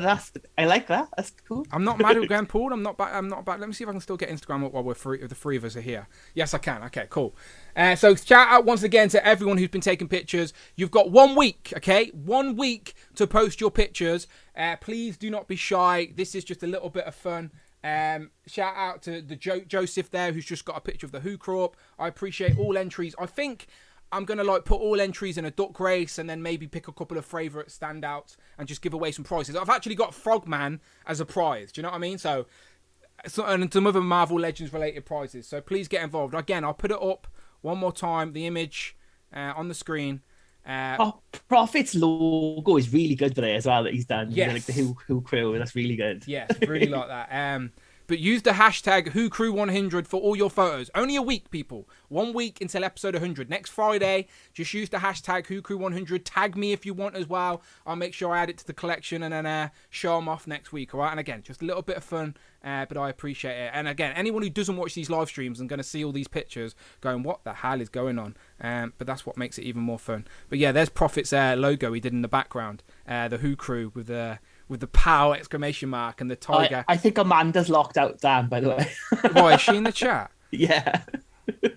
Speaker 4: like that. That's cool.
Speaker 1: I'm not mad at Graham Paul. I'm not back. Let me see if I can still get Instagram up while the three of us are here. Yes, I can. Okay, cool. So shout out once again to everyone who's been taking pictures. You've got 1 week, okay? 1 week to post your pictures. Please do not be shy. This is just a little bit of fun. Shout out to the Joseph there, who's just got a picture of the Who Crew up. I appreciate all entries. I think I'm going to put all entries in a duck race and then maybe pick a couple of favourite standouts and just give away some prizes. I've actually got Frogman as a prize. Do you know what I mean? So and some other Marvel Legends related prizes. So please get involved. Again, I'll put it up one more time, the image on the screen.
Speaker 4: Profit's logo is really good for it as well that he's done.
Speaker 1: Yes.
Speaker 4: Like the Who Crew, that's really good.
Speaker 1: Yes, really like that. But use the hashtag WhoCrew100 for all your photos. Only a week, people. 1 week until episode 100. Next Friday, just use the hashtag WhoCrew100. Tag me if you want as well. I'll make sure I add it to the collection and then show them off next week, all right? And again, just a little bit of fun, but I appreciate it. And again, anyone who doesn't watch these live streams and going to see all these pictures going, what the hell is going on? But that's what makes it even more fun. But yeah, there's Profit's logo he did in the background. The Who Crew with the POW exclamation mark and the tiger.
Speaker 4: I think Amanda's locked out, Dan, by the way.
Speaker 1: Why, is she in the chat?
Speaker 4: Yeah.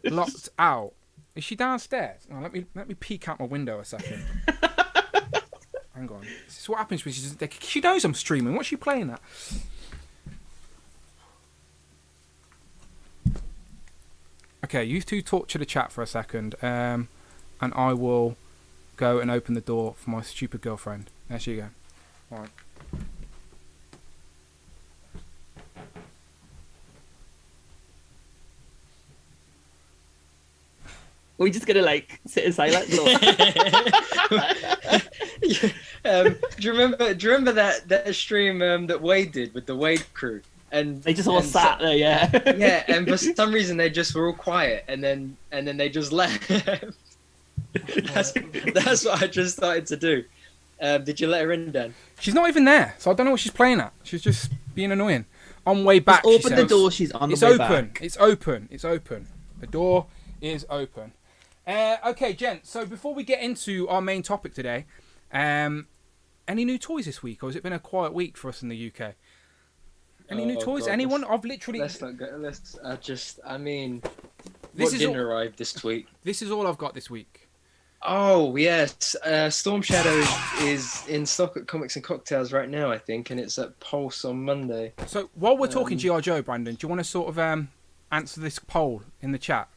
Speaker 1: Locked out. Is she downstairs? Oh, let me peek out my window a second. Hang on. This is what happens when she knows I'm streaming. What's she playing at? Okay, you two talk to the chat for a second, and I will go and open the door for my stupid girlfriend. There she go. All right.
Speaker 4: We're just gonna sit in silence.
Speaker 2: Do you remember that stream that Wade did with the Wade crew? And
Speaker 4: they just all sat there, yeah.
Speaker 2: Yeah, and for some reason they just were all quiet, and then they just left. That's what I just started to do. Did you let her in, Dan?
Speaker 1: She's not even there, so I don't know what she's playing at. She's just being annoying. On way back,
Speaker 4: just open the door. She's on the way back.
Speaker 1: It's open. It's open. The door is open. Okay, gents. So before we get into our main topic today, any new toys this week, or has it been a quiet week for us in the UK? Any new toys?
Speaker 2: God,
Speaker 1: Anyone? I've literally.
Speaker 2: Let's not go.
Speaker 1: This
Speaker 2: what didn't arrive this week?
Speaker 1: This is all I've got this week.
Speaker 2: Oh yes, Storm Shadow is in stock at Comics and Cocktails right now, I think, and it's at Pulse on Monday.
Speaker 1: So while we're talking G.I. Joe, Brandon, do you want to sort of answer this poll in the chat?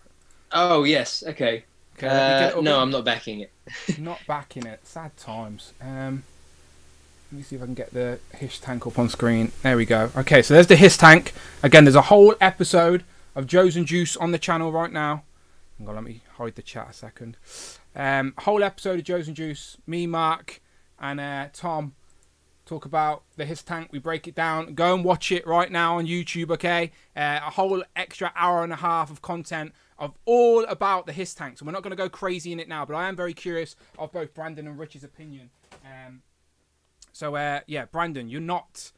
Speaker 2: Oh yes, okay. No, I'm not backing it.
Speaker 1: Not backing it. Sad times. Let me see if I can get the Hish tank up on screen. There we go. Okay, so there's the Hish tank. Again, there's a whole episode of Joe's and Juice on the channel right now. Hang on, let me hide the chat a second. Whole episode of Joe's and Juice. Me, Mark, and Tom talk about the Hish tank. We break it down. Go and watch it right now on YouTube, okay? A whole extra hour and a half of content of all about the Hiss tank. So we're not going to go crazy in it now, but I am very curious of both Brandon and Rich's opinion. So yeah, Brandon, you're not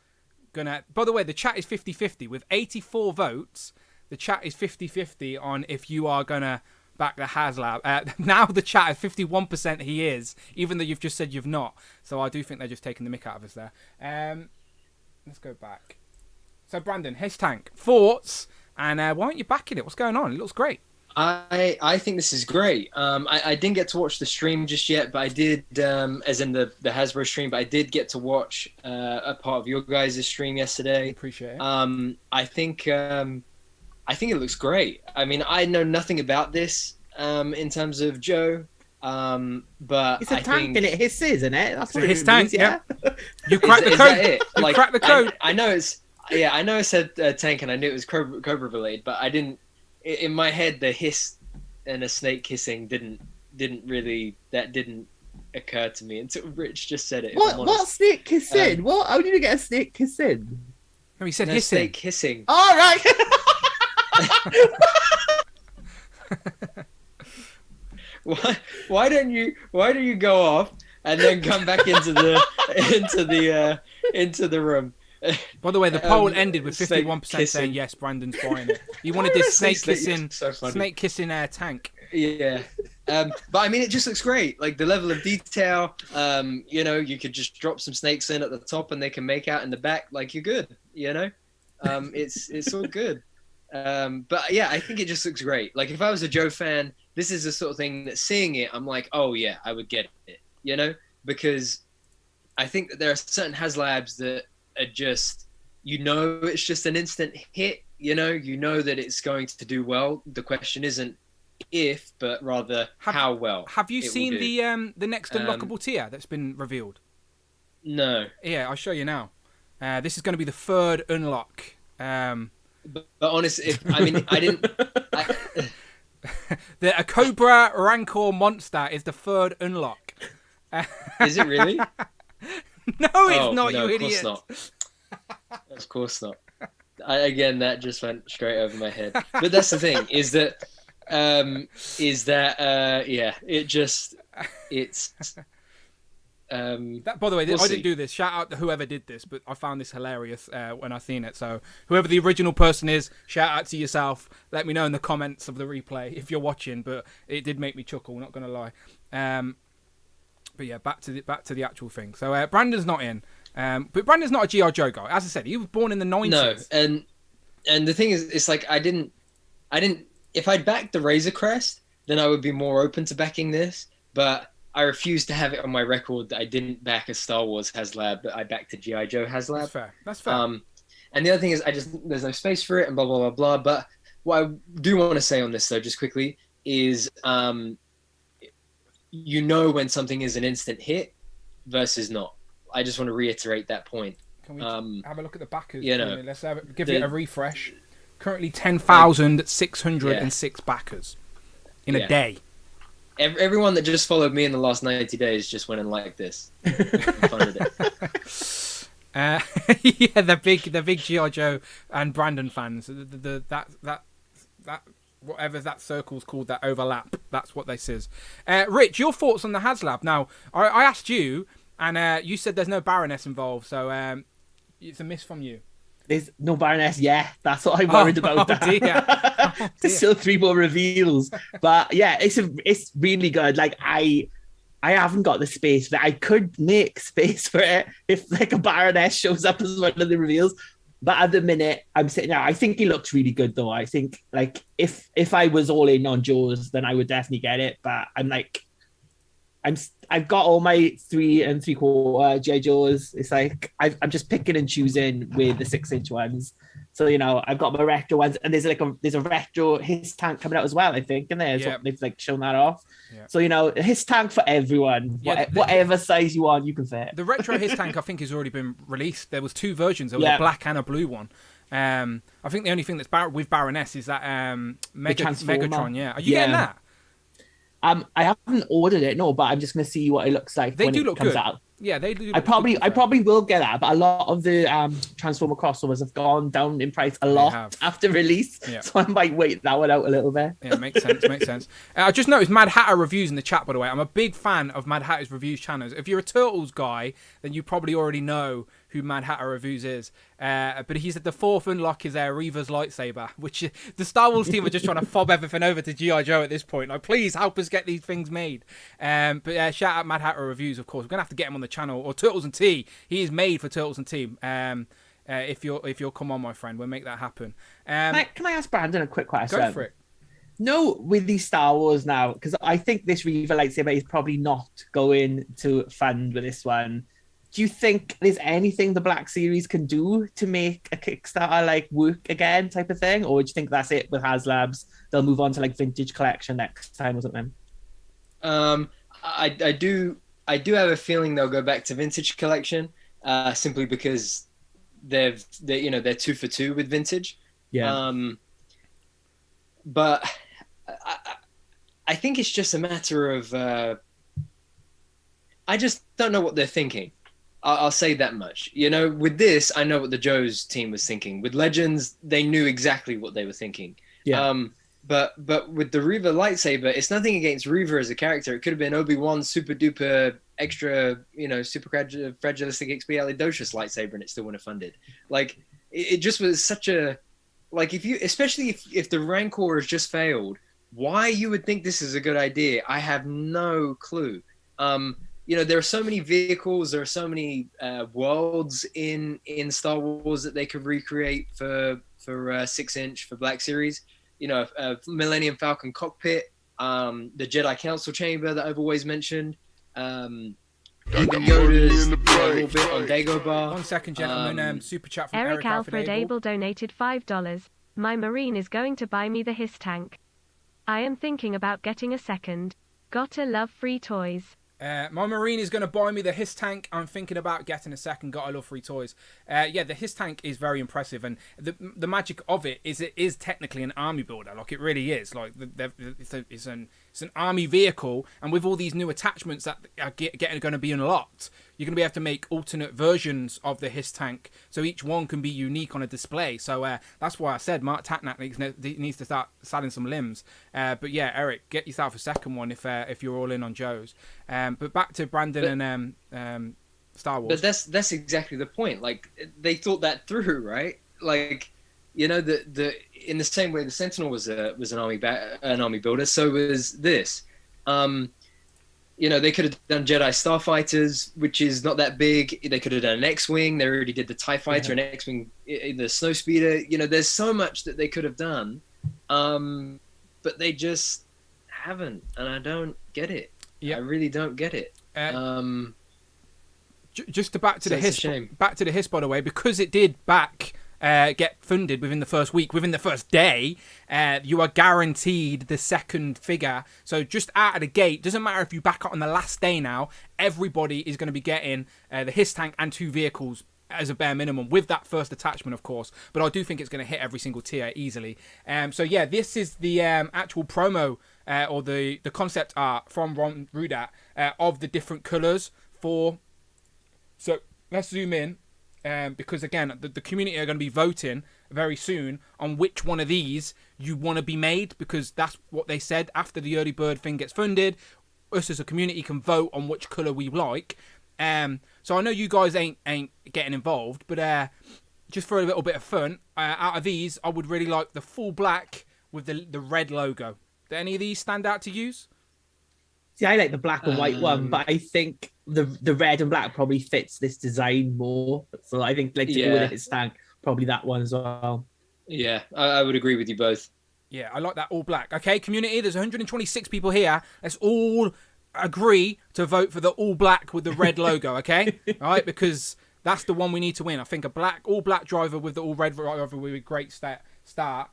Speaker 1: gonna. By the way, the chat is 50-50 with 84 votes. The chat is 50-50 on if you are gonna back the HasLab. Now the chat is 51% he is, even though you've just said you've not. So I do think they're just taking the mick out of us there. Let's go back. So Brandon, his tank thoughts, and why aren't you backing it? What's going on? It looks great.
Speaker 2: I think this is great. I didn't get to watch the stream just yet, but I did, as in the Hasbro stream, but I did get to watch a part of your guys' stream yesterday.
Speaker 1: Appreciate it.
Speaker 2: I think it looks great. I mean, I know nothing about this in terms of Joe, but
Speaker 4: It's a tank and it hisses, isn't it? That's what
Speaker 1: his
Speaker 4: it
Speaker 1: tank,
Speaker 4: means, yeah.
Speaker 1: You cracked the code.
Speaker 2: It?
Speaker 1: You cracked the code.
Speaker 2: I know it's. Yeah, I know it said tank, and I knew it was Cobra related, but I didn't. In my head, the hiss and a snake kissing didn't occur to me until Rich just said it.
Speaker 4: What snake kissing? What? How did you get a snake kissing?
Speaker 1: No, he said
Speaker 2: No,
Speaker 1: hissing.
Speaker 2: snake hissing.
Speaker 4: All right.
Speaker 2: Why don't you go off and then come back into the room?
Speaker 1: By the way, the poll ended with
Speaker 2: snake
Speaker 1: 51% saying
Speaker 2: kissing.
Speaker 1: yes, Brandon's buying it. He wanted this snake kissing,
Speaker 2: So funny.
Speaker 1: snake kissing tank.
Speaker 2: Yeah. But I mean, it just looks great. Like the level of detail, you could just drop some snakes in at the top and they can make out in the back. Like you're good, it's all good. But yeah, I think it just looks great. Like if I was a Joe fan, this is the sort of thing that seeing it, I'm like, oh yeah, I would get it, because I think that there are certain HasLabs that are just, it's just an instant hit, you know that it's going to do well. The question isn't if, but rather how well.
Speaker 1: Have you seen the next unlockable tier that's been revealed?
Speaker 2: No.
Speaker 1: Yeah, I'll show you now. This is going to be the third unlock.
Speaker 2: But honestly, I didn't.
Speaker 1: A Cobra Rancor monster is the third unlock.
Speaker 2: Is it really?
Speaker 1: No, it's not, you
Speaker 2: of
Speaker 1: idiot.
Speaker 2: Course not. Of course not. Again, that just went straight over my head. But that's the thing, is that
Speaker 1: By the way,
Speaker 2: we'll
Speaker 1: I didn't do this. Shout out to whoever did this, but I found this hilarious when I seen it. So whoever the original person is, shout out to yourself. Let me know in the comments of the replay if you're watching. But it did make me chuckle. Not gonna lie. But yeah, back to the actual thing. So Brandon's not in. But Brandon's not a G.I. Joe guy. As I said, he was born in the 90s.
Speaker 2: No, and the thing is, it's like I didn't. If I'd backed the Razor Crest, then I would be more open to backing this. But I refuse to have it on my record that I didn't back a Star Wars HasLab, but I backed a G.I. Joe HasLab.
Speaker 1: That's fair.
Speaker 2: And the other thing is, there's no space for it, and blah blah blah blah. But what I do want to say on this, though, just quickly, is when something is an instant hit versus not. I just want to reiterate that point.
Speaker 1: Can we have a look at the backers? Let's give
Speaker 2: it
Speaker 1: a refresh. Currently 10,606 backers in a day.
Speaker 2: Everyone that just followed me in the last 90 days just went and liked this. Funded it.
Speaker 1: Yeah, the big G.I. Joe and Brandon fans. That whatever that circle's called, that overlap. That's what this is. Rich, your thoughts on the HasLab? Now, I asked you, and you said there's no Baroness involved, so it's a miss from you.
Speaker 4: There's no Baroness. Yeah, that's what I'm worried about.
Speaker 1: Dear.
Speaker 4: There's still 3 more reveals, but yeah, it's really good. Like I haven't got the space that I could make space for it if like a Baroness shows up as one of the reveals. But at the minute, I'm sitting there. I think he looks really good, though. I think like if I was all in on Joe's, then I would definitely get it. But I've got all my 3 3/4 G.I. Joes. It's like I'm just picking and choosing with the 6-inch ones. So I've got my retro ones, and there's a retro his tank coming out as well. I think, and they've like shown that off. Yeah. So his tank for everyone, whatever size you want, you can fit.
Speaker 1: The retro his tank, I think, has already been released. There was 2 versions. There was a black and a blue one. I think the only thing that's with Baroness is that Megatron. Yeah, are you getting that?
Speaker 4: I haven't ordered it, no, but I'm just going to see what it looks like when it comes out.
Speaker 1: Yeah, they do.
Speaker 4: I probably will get that, but a lot of the Transformer crossovers have gone down in price a lot after release, so I might wait that one out a little bit.
Speaker 1: Yeah, makes sense. I just noticed Mad Hatter reviews in the chat, by the way. I'm a big fan of Mad Hatter's reviews channels. If you're a Turtles guy, then you probably already know who Mad Hatter Reviews is. But he said the fourth unlock is Reaver's lightsaber, which the Star Wars team are just trying to fob everything over to G.I. Joe at this point. Like, please help us get these things made. But shout out Mad Hatter Reviews, of course. We're going to have to get him on the channel. Or Turtles and Tea. He is made for Turtles and Tea. If you'll come on, my friend, we'll make that happen.
Speaker 4: Can I ask Brandon a quick question?
Speaker 1: Go for it.
Speaker 4: No, with these Star Wars now, because I think this Reaver lightsaber is probably not going to fund with this one. Do you think there's anything the Black Series can do to make a Kickstarter like work again, type of thing, or do you think that's it with HasLabs? They'll move on to like Vintage Collection next time or something.
Speaker 2: I do have a feeling they'll go back to Vintage Collection, simply because they're 2 for 2 with Vintage.
Speaker 4: Yeah.
Speaker 2: But I think it's just a matter of I just don't know what they're thinking. I'll say that much. With this, I know what the Joe's team was thinking. With Legends, they knew exactly what they were thinking.
Speaker 4: Yeah.
Speaker 2: But with the Reaver lightsaber, it's nothing against Reaver as a character. It could have been Obi-Wan's super duper extra, super fragilistic expialidocious lightsaber, and it still wouldn't have funded. Like, it just was such a, like, especially if the Rancor has just failed, why you would think this is a good idea, I have no clue. There are so many vehicles, there are so many worlds in Star Wars that they could recreate for 6-inch for Black Series. A Millennium Falcon cockpit, the Jedi Council chamber that I've always mentioned, even Yoda's little bit on Dagobah.
Speaker 1: 1 second, gentlemen. Super chat from
Speaker 3: Eric Alfred
Speaker 1: Abel
Speaker 3: Abel donated $5. My Marine is going to buy me the Hiss tank. I am thinking about getting a second. Gotta love free toys.
Speaker 1: My Marine is going to buy me the Hiss tank. I'm thinking about getting a second. Gotta love free toys. The Hiss tank is very impressive, and the magic of it is technically an army builder. Like, it really is. Like, it's an army vehicle, and with all these new attachments that are going to be unlocked, you're going to be able to make alternate versions of the Hiss tank, so each one can be unique on a display. So that's why I said Mark Tatnak needs to start selling some limbs. But yeah, Eric, get yourself a second one if you're all in on Joe's. But back to Brandon and Star Wars.
Speaker 2: But that's exactly the point. Like, they thought that through, right? Like, the in the same way the Sentinel was an army builder, so was this. They could have done Jedi Starfighters, which is not that big. They could have done an X-Wing. They already did the TIE Fighter and X-Wing, the Snowspeeder. There's so much that they could have done, but they just haven't, and I don't get it. I really don't get it.
Speaker 1: Just back to the Hiss, by the way, because it did get funded within the first week, within the first day, you are guaranteed the second figure. So just out of the gate, doesn't matter if you back up on the last day now, everybody is going to be getting the Hiss tank and 2 vehicles as a bare minimum, with that first attachment, of course. But I do think it's going to hit every single tier easily. This is the actual promo or the concept art from Ron Rudat of the different colours for. So let's zoom in. Because again, the community are going to be voting very soon on which one of these you want to be made, because that's what they said after the early bird thing gets funded. Us as a community can vote on which colour we like. So I know you guys ain't getting involved, but just for a little bit of fun, out of these, I would really like the full black with the red logo. Do any of these stand out to you?
Speaker 4: See, I like the black and white one, but I think the red and black probably fits this design more. So I think to go with his tank, probably that one as well.
Speaker 2: Yeah, I would agree with you both.
Speaker 1: Yeah, I like that all black. Okay, community, there's 126 people here. Let's all agree to vote for the all black with the red logo, okay? All right, because that's the one we need to win. I think all black driver with the all red driver would be a great start.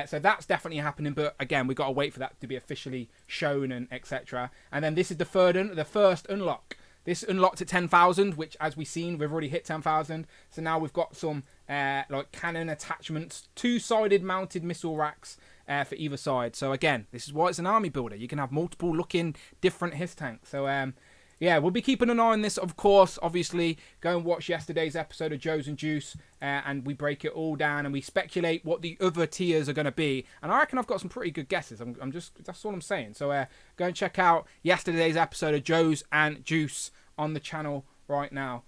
Speaker 1: So that's definitely happening, but again, we've got to wait for that to be officially shown and etc. And then this is the first unlock. This unlocked at 10,000, which, as we've seen, we've already hit 10,000. So now we've got some like cannon attachments, 2-sided mounted missile racks for either side. So again, this is why it's an army builder. You can have multiple looking different Hiss tanks. So we'll be keeping an eye on this, of course. Obviously, go and watch yesterday's episode of Joe's and Juice, and we break it all down and we speculate what the other tiers are going to be. And I reckon I've got some pretty good guesses. That's all I'm saying. So go and check out yesterday's episode of Joe's and Juice on the channel right now.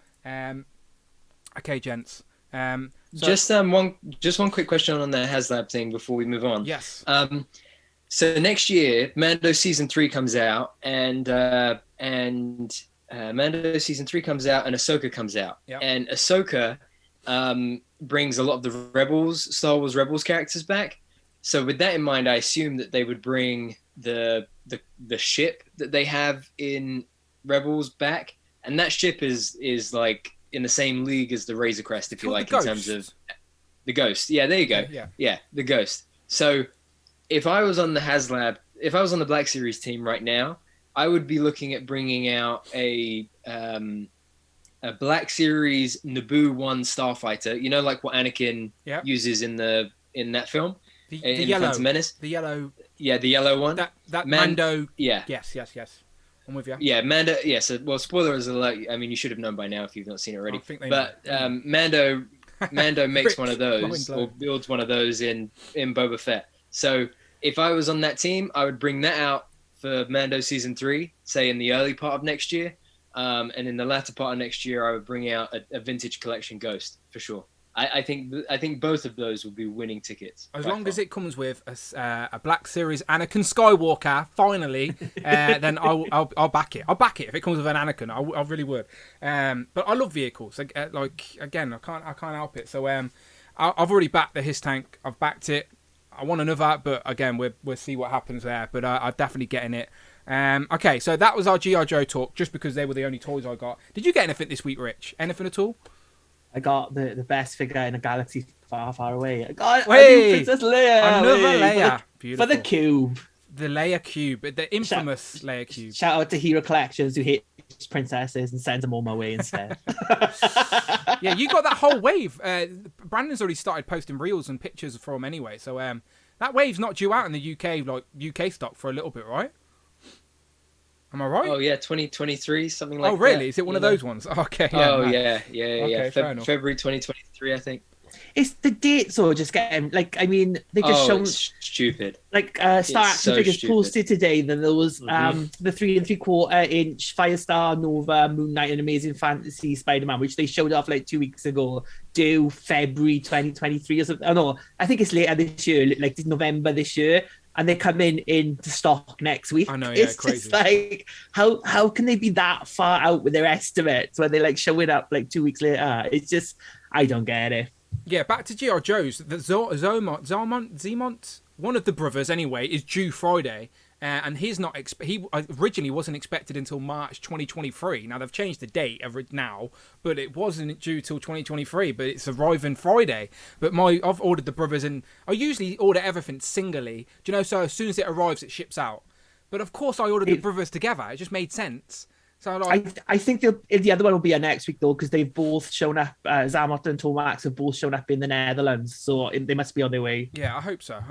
Speaker 1: Okay, gents. So,
Speaker 2: Just one quick question on the HasLab thing before we move on.
Speaker 1: yes.
Speaker 2: So next year, Mando season 3 comes out, and Mando season 3 comes out, and Ahsoka comes out,
Speaker 1: Yep.
Speaker 2: and Ahsoka brings a lot of the Star Wars Rebels characters back. So with that in mind, I assume that they would bring the ship that they have in Rebels back, and that ship is like in the same league as the Razor Crest, if you like, in terms of the Ghost. Yeah, there you go.
Speaker 1: Okay,
Speaker 2: yeah, the Ghost. So if I was on the HasLab, if I was on the Black Series team right now, I would be looking at bringing out a Black Series Naboo 1 starfighter. You know, like what Anakin uses in that film,
Speaker 1: the
Speaker 2: in
Speaker 1: yellow,
Speaker 2: Phantom Menace.
Speaker 1: the yellow.
Speaker 2: Yeah, the yellow one.
Speaker 1: That Mando.
Speaker 2: Yeah.
Speaker 1: Yes. I'm with you.
Speaker 2: Yeah, Mando. Yeah. So, well, spoilers alert. I mean, you should have known by now if you've not seen it already.
Speaker 1: I think they
Speaker 2: but
Speaker 1: know.
Speaker 2: Mando makes one of those,
Speaker 1: mind blown.
Speaker 2: or builds one of those in Boba Fett. So if I was on that team, I would bring that out for Mando season 3, say in the early part of next year, and in the latter part of next year, I would bring out a vintage collection Ghost for sure. I think both of those would be winning tickets.
Speaker 1: As long as it comes with a Black Series Anakin Skywalker, finally, then I'll back it. I'll back it if it comes with an Anakin. I really would. But I love vehicles. Like again, I can't help it. So I've already backed the His Tank. I've backed it. I want another, but again, we'll see what happens there. But I'm definitely getting it. Okay, so that was our G.I. Joe talk, just because they were the only toys I got. Did you get anything this week, Rich? Anything at all?
Speaker 4: I got the best figure in a galaxy far, far away. I got
Speaker 1: Wait,
Speaker 4: a new Princess Leia.
Speaker 1: another
Speaker 4: Wait,
Speaker 1: Leia.
Speaker 4: for the cube.
Speaker 1: The Leia cube, the infamous Leia cube.
Speaker 4: Shout out to Hero Collections who hate princesses and sends them all my way instead.
Speaker 1: Yeah, you got that whole wave. Brandon's already started posting reels and pictures from anyway, so that wave's not due out in the UK, like UK stock, for a little bit, right? Am I right?
Speaker 2: Oh yeah, 2023, something like that.
Speaker 1: Oh really? Is it one of those ones? Okay.
Speaker 2: Yeah,
Speaker 1: Okay, fair enough.
Speaker 2: February 2023, I think.
Speaker 4: It's the dates or just getting like, I mean, they just shown
Speaker 2: it's stupid.
Speaker 4: like Star Action
Speaker 2: so
Speaker 4: figures
Speaker 2: stupid.
Speaker 4: posted today. Then there was the 3 3/4 inch Firestar, Nova, Moon Knight, and Amazing Fantasy Spider-Man, which they showed off like 2 weeks ago, due February 2023 or something. Oh no, I think it's later this year, like November this year. And they come into stock next week.
Speaker 1: I know, yeah,
Speaker 4: it's
Speaker 1: crazy.
Speaker 4: Just like how can they be that far out with their estimates when they like show it up like 2 weeks later? It's just, I don't get it.
Speaker 1: Yeah, back to G.I. Joe's. The Zemont, one of the brothers anyway, is due Friday, and he's not. He originally wasn't expected until March 2023. Now they've changed the date now, but it wasn't due till 2023. But it's arriving Friday. But I've ordered the brothers, and I usually order everything singly. Do you know? So as soon as it arrives, it ships out. But of course, I ordered the brothers together. It just made sense. So like,
Speaker 4: I think the other one will be next week though, because they've both shown up. Zamot and Tomax have both shown up in the Netherlands, so they must be on their way.
Speaker 1: Yeah, I hope so.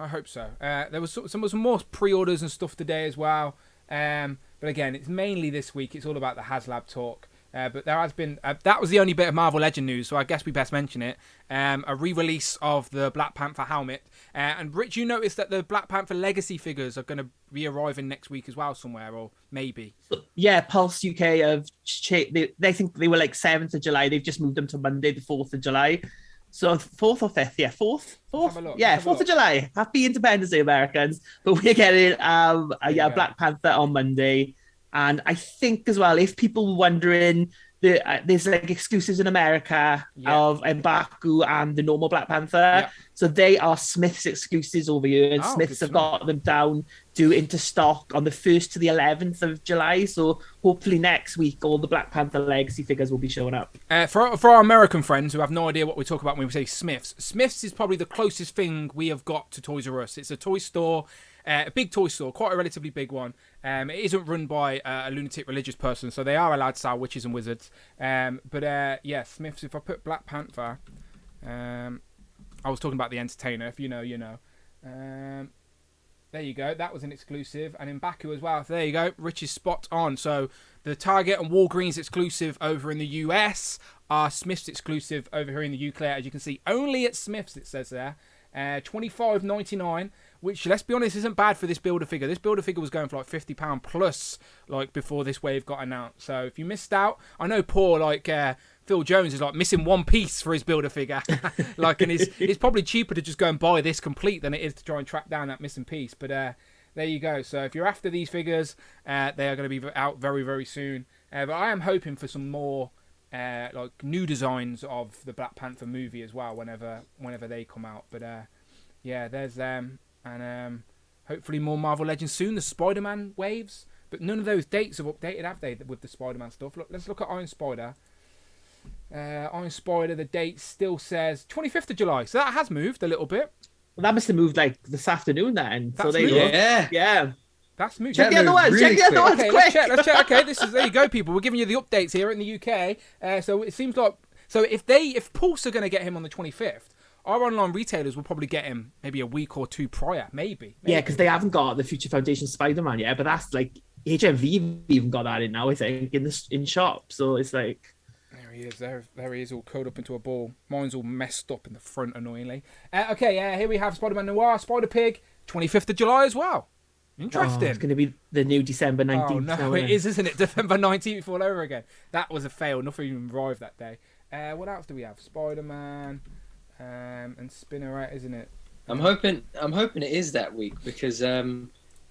Speaker 1: There was some more pre-orders and stuff today as well. But again, it's mainly this week. It's all about the HasLab talk. But there has been that was the only bit of Marvel Legend news, so I guess we best mention it. A re-release of the Black Panther helmet. And Rich, you noticed that the Black Panther Legacy figures are going to be arriving next week as well, somewhere, or maybe.
Speaker 4: Yeah, Pulse UK have they think they were like 7th of July. They've just moved them to Monday, the 4th of July. So 4th or 5th, yeah, 4th, yeah, 4th of July. Happy Independence Day, Americans! But we're getting Black Panther on Monday. And I think as well, if people were wondering, there's like exclusives in America of M'Baku and the normal Black Panther. Yeah. So they are Smith's exclusives over here, and Smith's have got them down into stock on the 1st to the 11th of July. So hopefully next week, all the Black Panther Legacy figures will be showing up.
Speaker 1: For our American friends who have no idea what we talk about when we say Smith's, Smith's is probably the closest thing we have got to Toys R Us. It's a toy store. A big toy store, quite a relatively big one. It isn't run by a lunatic religious person, so they are allowed to sell witches and wizards. Yeah, Smiths, if I put Black Panther, I was talking about the Entertainer, if you know, you know. There you go, that was an exclusive. And in M'Baku as well, so there you go, Rich is spot on. So the Target and Walgreens exclusive over in the US are Smiths exclusive over here in the UK, as you can see. Only at Smiths, it says there. $25.99. which, let's be honest, isn't bad for this builder figure. This builder figure was going for like £50 plus, like before this wave got announced. So if you missed out, I know poor like Phil Jones is like missing one piece for his builder figure. Like, and it's probably cheaper to just go and buy this complete than it is to try and track down that missing piece. But there you go. So if you're after these figures, they are going to be out very, very soon. But I am hoping for some more like new designs of the Black Panther movie as well whenever they come out. But yeah, there's them. And hopefully more Marvel Legends soon. The Spider-Man waves. But none of those dates have updated, have they, with the Spider-Man stuff? Look, let's look at Iron Spider. Iron Spider, the date still says 25th of July. So that has moved a little bit.
Speaker 4: Well, that must have moved like this afternoon then.
Speaker 1: That's
Speaker 4: so there you
Speaker 1: moved.
Speaker 4: go.
Speaker 2: Yeah.
Speaker 1: That's moved.
Speaker 4: Check the other ones. Check the other ones.
Speaker 1: Okay,
Speaker 4: Quick.
Speaker 1: let's check. Okay, there you go, people. We're giving you the updates here in the UK. So it seems like, so if Pulse are going to get him on the 25th, our online retailers will probably get him maybe a week or two prior, maybe.
Speaker 4: Yeah, because they haven't got the Future Foundation Spider-Man yet, but that's like HMV even got that in now, I think, in shop. So it's like,
Speaker 1: there he is. There he is, all curled up into a ball. Mine's all messed up in the front, annoyingly. Okay, here we have Spider-Man Noir, Spider-Pig, 25th of July as well. Interesting.
Speaker 4: it's going to be the new December 19th.
Speaker 1: Oh, no,
Speaker 4: now,
Speaker 1: it is, isn't it? December 19th all over again. That was a fail. Nothing even arrived that day. What else do we have? Spider-Man and Spinneret, isn't it?
Speaker 2: I'm hoping it is that week because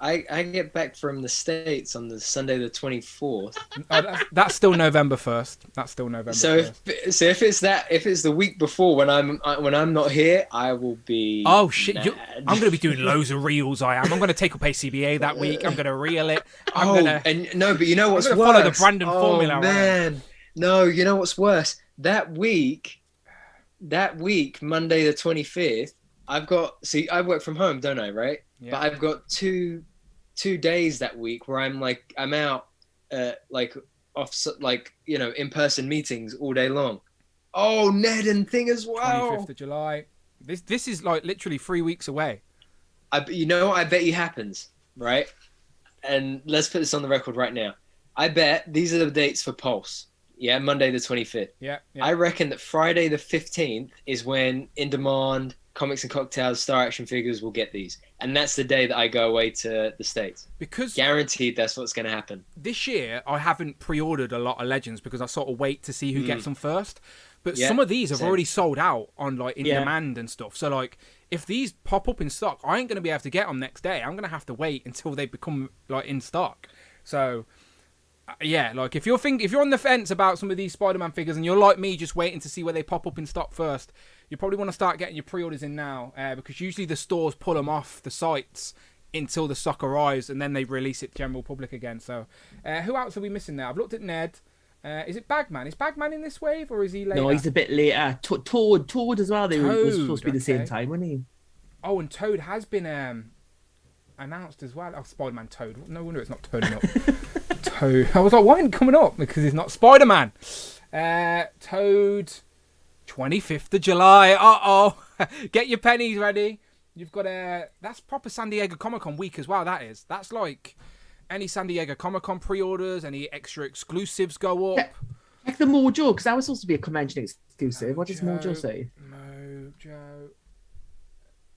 Speaker 2: I get back from the States on the Sunday the 24th.
Speaker 1: Oh, that's still November 1st. That's still November 1st.
Speaker 2: So if it's the week before when I'm not here, I will be.
Speaker 1: Oh shit!
Speaker 2: Mad.
Speaker 1: I'm going to be doing loads of reels. I'm going to take up ACBA that week. I'm going to reel it.
Speaker 2: But you know what's worse?
Speaker 1: Follow the Brandon formula.
Speaker 2: Oh man, no, you know what's worse? That week, Monday the 25th, I work from home, don't I? Right?
Speaker 1: Yeah.
Speaker 2: But I've got two days that week where I'm out in-person meetings all day long. Oh, Ned and thing as well.
Speaker 1: 25th of July. This is like literally 3 weeks away.
Speaker 2: I bet you happens, right? And let's put this on the record right now. I bet these are the dates for Pulse. Yeah, Monday the 25th.
Speaker 1: Yeah.
Speaker 2: I reckon that Friday the 15th is when In Demand, Comics and Cocktails, Star Action Figures will get these. And that's the day that I go away to the States.
Speaker 1: Because
Speaker 2: guaranteed that's what's going to happen.
Speaker 1: This year, I haven't pre-ordered a lot of Legends because I sort of wait to see who gets them first. But some of these have already sold out on like in demand and stuff. So like if these pop up in stock, I ain't going to be able to get them next day. I'm going to have to wait until they become like in stock. So yeah, like if you're on the fence about some of these Spider-Man figures and you're like me just waiting to see where they pop up in stock first, you probably want to start getting your pre-orders in now because usually the stores pull them off the sites until the stock arrives and then they release it to general public again. So who else are we missing now? I've looked at Ned. Is it Bagman? Is Bagman in this wave or is he later?
Speaker 4: No, he's a bit later. Toad as well. They were supposed to be the same time, weren't he?
Speaker 1: Oh, and Toad has been announced as well. Oh, Spider-Man Toad. No wonder it's not turning up. Toad. I was like, why isn't it coming up? Because he's not Spider-Man. Toad, 25th of July. Uh-oh. Get your pennies ready. You've got that's proper San Diego Comic-Con week as well, that is. That's like any San Diego Comic-Con pre-orders, any extra exclusives go up.
Speaker 4: Like the Mojo, because that was supposed to be a convention exclusive. What does Mojo say?
Speaker 1: Mojo.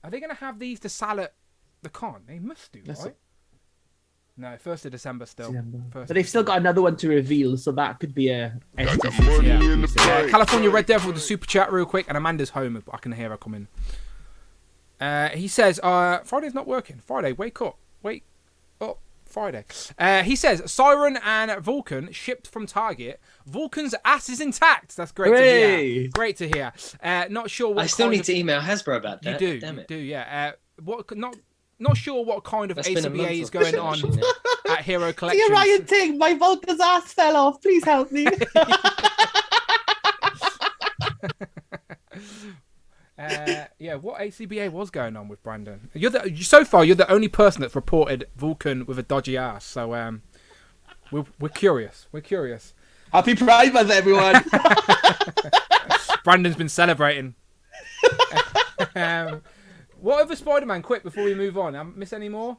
Speaker 1: Are they going to have these to sell at the con? They must do, right? No, 1st of December still.
Speaker 4: But they've still got another one to reveal, so that could be a...
Speaker 1: California Red Devil with the super chat real quick, and Amanda's home. I can hear her coming. He says, Friday's not working. Friday, wake up. Wake up. Friday. He says, Siren and Vulcan shipped from Target. Vulcan's ass is intact. That's great to hear. Great to hear. Not sure what
Speaker 2: I still need to email Hasbro about that.
Speaker 1: You do.
Speaker 2: Damn
Speaker 1: you do, yeah. Not sure what kind of ACBA is going on at Hero Collections.
Speaker 4: See, Ryan Ting, my Vulcan's ass fell off. Please help me.
Speaker 1: What ACBA was going on with Brandon? So far, you're the only person that's reported Vulcan with a dodgy ass. So we're curious. We're curious.
Speaker 4: Happy Pride Month, everyone.
Speaker 1: Brandon's been celebrating. What other Spider-Man? Quick before we move on. I miss any more?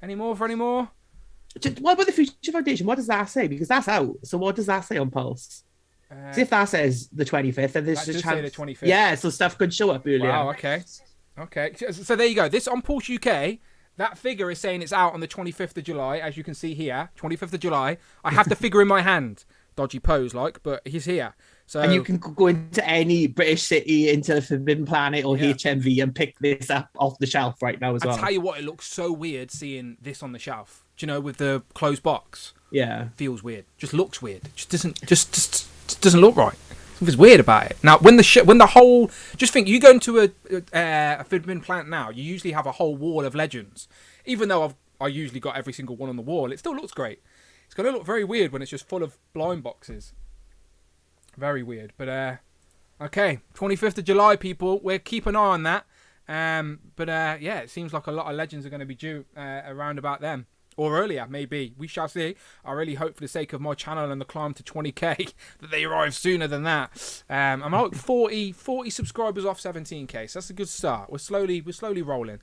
Speaker 1: Any more?
Speaker 4: What about the Future Foundation? What does that say? Because that's out. So what does that say on Pulse? So if that says the 25th, then there's just
Speaker 1: say the 25th.
Speaker 4: Yeah, so stuff could show up earlier.
Speaker 1: Wow. Okay. Okay, so there you go. This on Pulse UK, that figure is saying it's out on the 25th of July, as you can see here. 25th of July. I have the figure in my hand. Dodgy pose, but he's here. So
Speaker 4: And you can go into any British city, into the Forbidden Planet or HMV and pick this up off the shelf right now as well.
Speaker 1: I tell you what, it looks so weird seeing this on the shelf. Do you know, with the closed box?
Speaker 4: Yeah.
Speaker 1: Feels weird. Just looks weird. Just doesn't look right. Something's weird about it. Now, when the whole, just think, you go into a Forbidden Planet now, you usually have a whole wall of legends. Even though I usually got every single one on the wall, it still looks great. It's going to look very weird when it's just full of blind boxes. Very weird. But, okay. 25th of July, people. We'll keep an eye on that. Yeah, it seems like a lot of legends are going to be due around about then. Or earlier, maybe. We shall see. I really hope, for the sake of my channel and the climb to 20k, that they arrive sooner than that. I'm like 40 subscribers off 17k, so that's a good start. We're slowly rolling.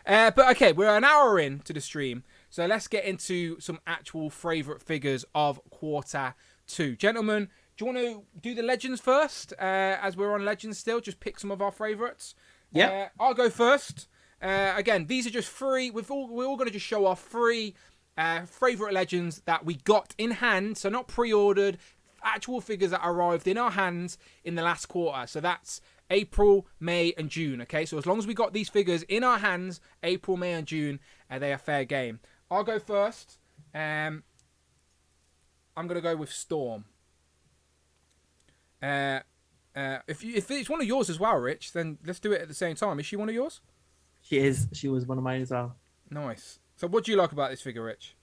Speaker 1: But okay, we're an hour into the stream, so let's get into some actual favourite figures of quarter 2. Gentlemen, do you want to do the legends first? As we're on legends still, just pick some of our favourites.
Speaker 4: Yeah.
Speaker 1: I'll go first. Again, these are just free. We're all going to just show off free favourite legends that we got in hand. So not pre-ordered, actual figures that arrived in our hands in the last quarter. So that's April, May and June. Okay, so as long as we got these figures in our hands, April, May and June, they are fair game. I'll go first. I'm going to go with Storm. If it's one of yours as well, Rich, then let's do it at the same time. Is she one of yours?
Speaker 4: She is. She was one of mine as well.
Speaker 1: Nice. So what do you like about this figure, Rich?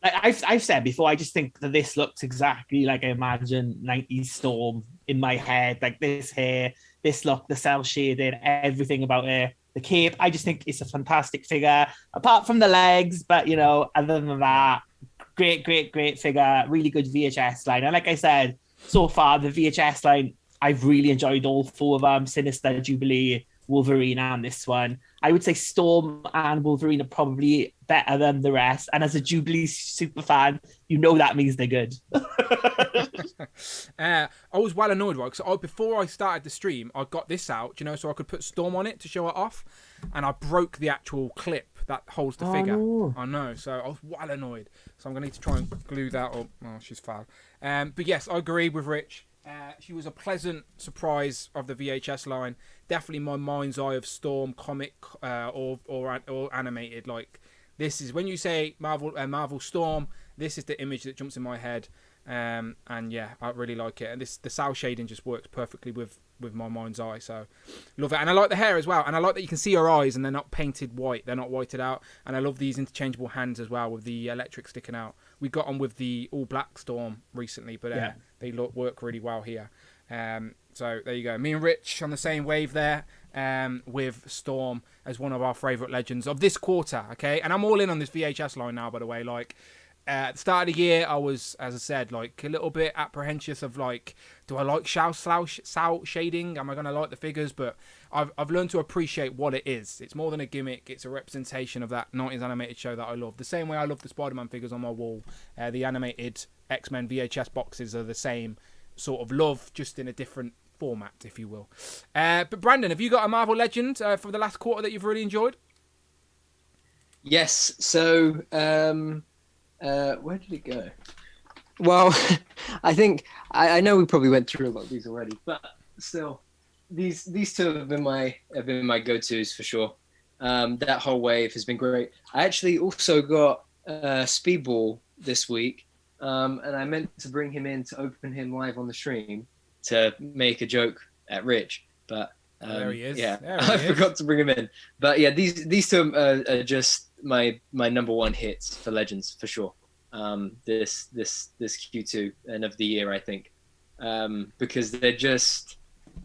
Speaker 4: I've said before, I just think that this looks exactly like I imagine 90s Storm in my head. Like this hair, this look, the cell shading, everything about it. The cape, I just think it's a fantastic figure. Apart from the legs, but, other than that, great figure. Really good VHS line. And like I said, so far, the VHS line, I've really enjoyed all 4 of them. Sinister, Jubilee, Wolverine and this one. I would say Storm and Wolverine are probably better than the rest. And as a Jubilee super fan, that means they're good.
Speaker 1: I was well annoyed, right? Because before I started the stream, I got this out, so I could put Storm on it to show it off. And I broke the actual clip that holds the figure.
Speaker 4: No.
Speaker 1: I know, so I was well annoyed. So I'm going to need to try and glue that up. Oh, she's foul. But yes, I agree with Rich. She was a pleasant surprise of the VHS line. Definitely my mind's eye of Storm comic or animated. Like, this is when you say Marvel Storm, this is the image that jumps in my head. And yeah, I really like it. And the cell shading just works perfectly with my mind's eye. So love it. And I like the hair as well. And I like that you can see her eyes and they're not painted white. They're not whited out. And I love these interchangeable hands as well with the electric sticking out. We got on with the all black Storm recently, but they work really well here. So there you go. Me and Rich on the same wave there with Storm as one of our favourite legends of this quarter. Okay, and I'm all in on this VHS line now, by the way. Like, at the start of the year, I was, as I said, like a little bit apprehensive of like, do I like cell shading? Am I going to like the figures? But I've learned to appreciate what it is. It's more than a gimmick. It's a representation of that 90s animated show that I love. The same way I love the Spider-Man figures on my wall. The animated X-Men VHS boxes are the same sort of love, just in a different format, if you will. But Brandon, have you got a Marvel Legend for the last quarter that you've really enjoyed?
Speaker 2: Yes. So, where did it go? Well, I think I know we probably went through a lot of these already, but still, these two have been my go-tos for sure. That whole wave has been great. I actually also got Speedball this week, and I meant to bring him in to open him live on the stream to make a joke at Rich, but
Speaker 1: there he is.
Speaker 2: Yeah,
Speaker 1: I
Speaker 2: forgot to bring him in. But yeah, these two are just my number one hits for Legends for sure. This Q2 and of the year, I think, because they're just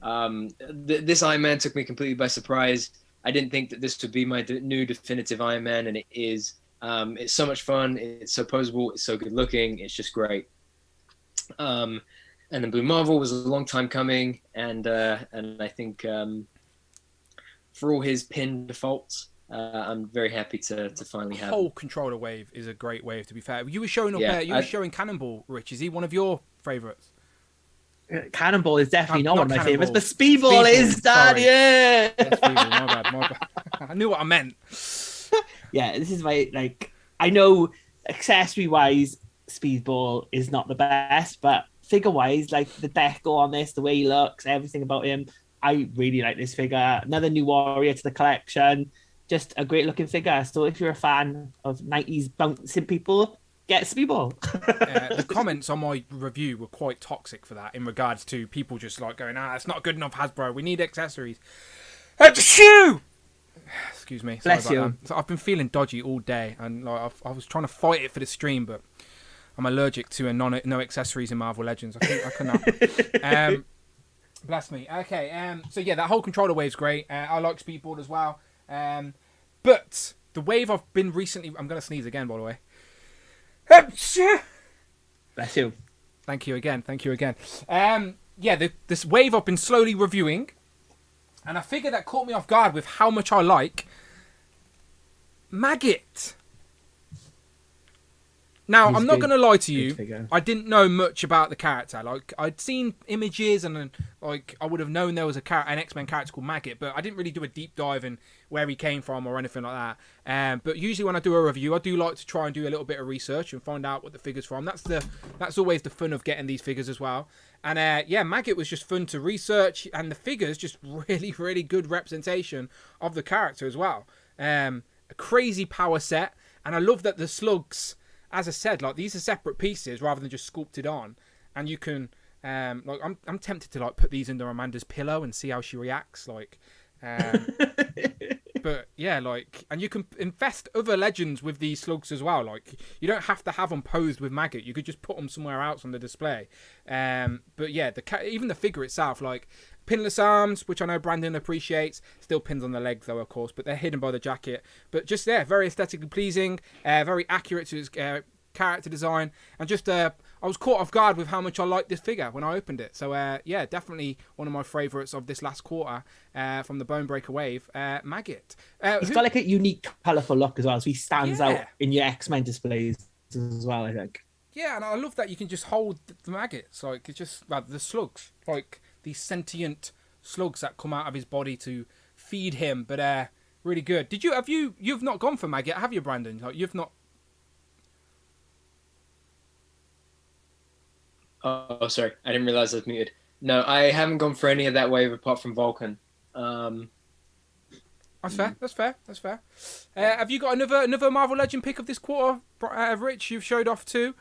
Speaker 2: this Iron Man took me completely by surprise. I didn't think that this would be my new definitive Iron Man, and it is. It's so much fun. It's so posable. It's so good looking. It's just great. And then Blue Marvel was a long time coming, and I think for all his pin defaults, I'm very happy to finally have.
Speaker 1: The whole controller wave is a great wave. To be fair, you were showing up. You were showing Cannonball. Rich, is he one of your favourites?
Speaker 4: Cannonball is definitely not one of my favorites, but
Speaker 1: Speedball,
Speaker 4: Speedball is, Dad.
Speaker 1: sorry.
Speaker 4: Yeah.
Speaker 1: Speedball, my bad. I knew what I meant.
Speaker 4: Yeah, this is my, like, I know accessory wise, Speedball is not the best, but figure wise, like the deco on this, the way he looks, everything about him, I really like this figure. Another new warrior to the collection, just a great looking figure. So if you're a fan of 90s bouncing people, get Speedball.
Speaker 1: The comments on my review were quite toxic for that, in regards to people just like going, it's not good enough, Hasbro. We need accessories. Achoo! Excuse me. Sorry
Speaker 4: Bless
Speaker 1: about
Speaker 4: you.
Speaker 1: that. So I've been feeling dodgy all day, and like I was trying to fight it for the stream, but I'm allergic to no accessories in Marvel Legends. I couldn't. Bless me. Okay. So yeah, that whole controller wave's great. I like Speedball as well. But the wave I've been recently, I'm gonna sneeze again, by the way.
Speaker 4: Bless you.
Speaker 1: Thank you again. This wave I've been slowly reviewing, and a figure that caught me off guard with how much I like Maggot. Now, I'm not going to lie to you. I didn't know much about the character. Like, I'd seen images and like I would have known there was an X-Men character called Maggot, but I didn't really do a deep dive in where he came from or anything like that. But usually when I do a review, I do like to try and do a little bit of research and find out what the figure's from. That's always the fun of getting these figures as well. And Maggot was just fun to research, and the figure's just really, really good representation of the character as well. A crazy power set, and I love that the slugs, as I said, like these are separate pieces rather than just sculpted on, and you can like I'm tempted to like put these under Amanda's pillow and see how she reacts, like but yeah, like, and you can infest other legends with these slugs as well. Like, you don't have to have them posed with Maggot, you could just put them somewhere else on the display. But yeah, even the figure itself, like pinless arms, which I know Brandon appreciates, still pins on the legs though, of course, but they're hidden by the jacket. But just very aesthetically pleasing, very accurate to his character design, and just I was caught off guard with how much I liked this figure when I opened it. So definitely one of my favourites of this last quarter from the Bonebreaker wave, Maggot.
Speaker 4: He's got like a unique, colourful look as well, so he stands out in your X-Men displays as well, I think. Yeah, and I love that you can just hold the maggots, like it's just the slugs, like these sentient slugs that come out of his body to feed him. But really good. You've not gone for Maggot, have you, Brandon? Like, you've not.
Speaker 2: Oh, sorry. I didn't realize I was muted. No, I haven't gone for any of that wave apart from Vulcan.
Speaker 1: That's fair. Have you got another Marvel Legend pick of this quarter, Rich? You've showed off too.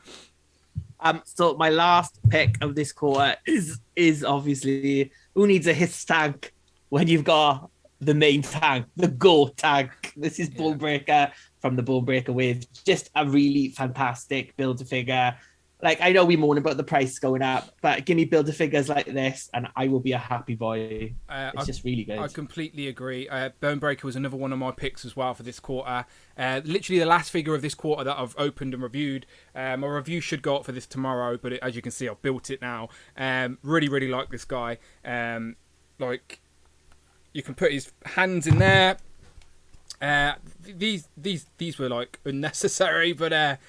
Speaker 4: So my last pick of this quarter is obviously, who needs a his tank when you've got the main tank, the GOAT tank. This is Bonebreaker from the Bonebreaker wave. Just a really fantastic Build-A-Figure. Like, I know we moan about the price going up, but give me Build-A-Figures like this and I will be a happy boy. It's just really good.
Speaker 1: I completely agree. Bonebreaker was another one of my picks as well for this quarter. Literally the last figure of this quarter that I've opened and reviewed. My review should go up for this tomorrow, but as you can see, I've built it now. Really, really like this guy. Like, you can put his hands in there. These were like unnecessary, but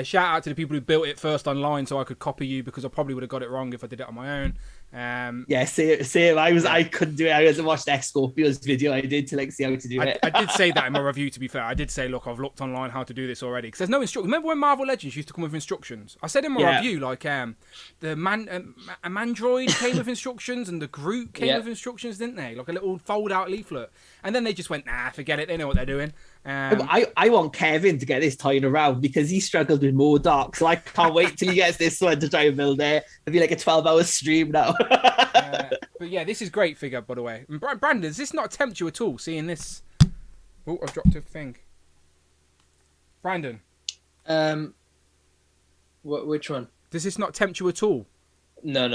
Speaker 1: shout out to the people who built it first online so I could copy you, because I probably would have got it wrong if I did it on my own. Same. I couldn't do it. I hasn't watched Scorpio's video I did to like see how to do it. I did say that in my review, to be fair. I did say, look, I've looked online how to do this already, because there's no instructions. Remember when Marvel Legends used to come with instructions? I said in my review, like a Mandroid came with instructions and the Groot came with instructions, didn't they? Like a little fold out leaflet. And then they just went, forget it, they know what they're doing. I want Kevin to get this tying around, because he struggled with MODOK, so I can't wait till he gets this one to try and build it. It'll be like a 12-hour stream now. But yeah, this is great figure, by the way. And Brandon, does this not tempt you at all, seeing this? Oh, I've dropped a thing. Brandon.
Speaker 2: Which one?
Speaker 1: Does this not tempt you at all?
Speaker 2: No.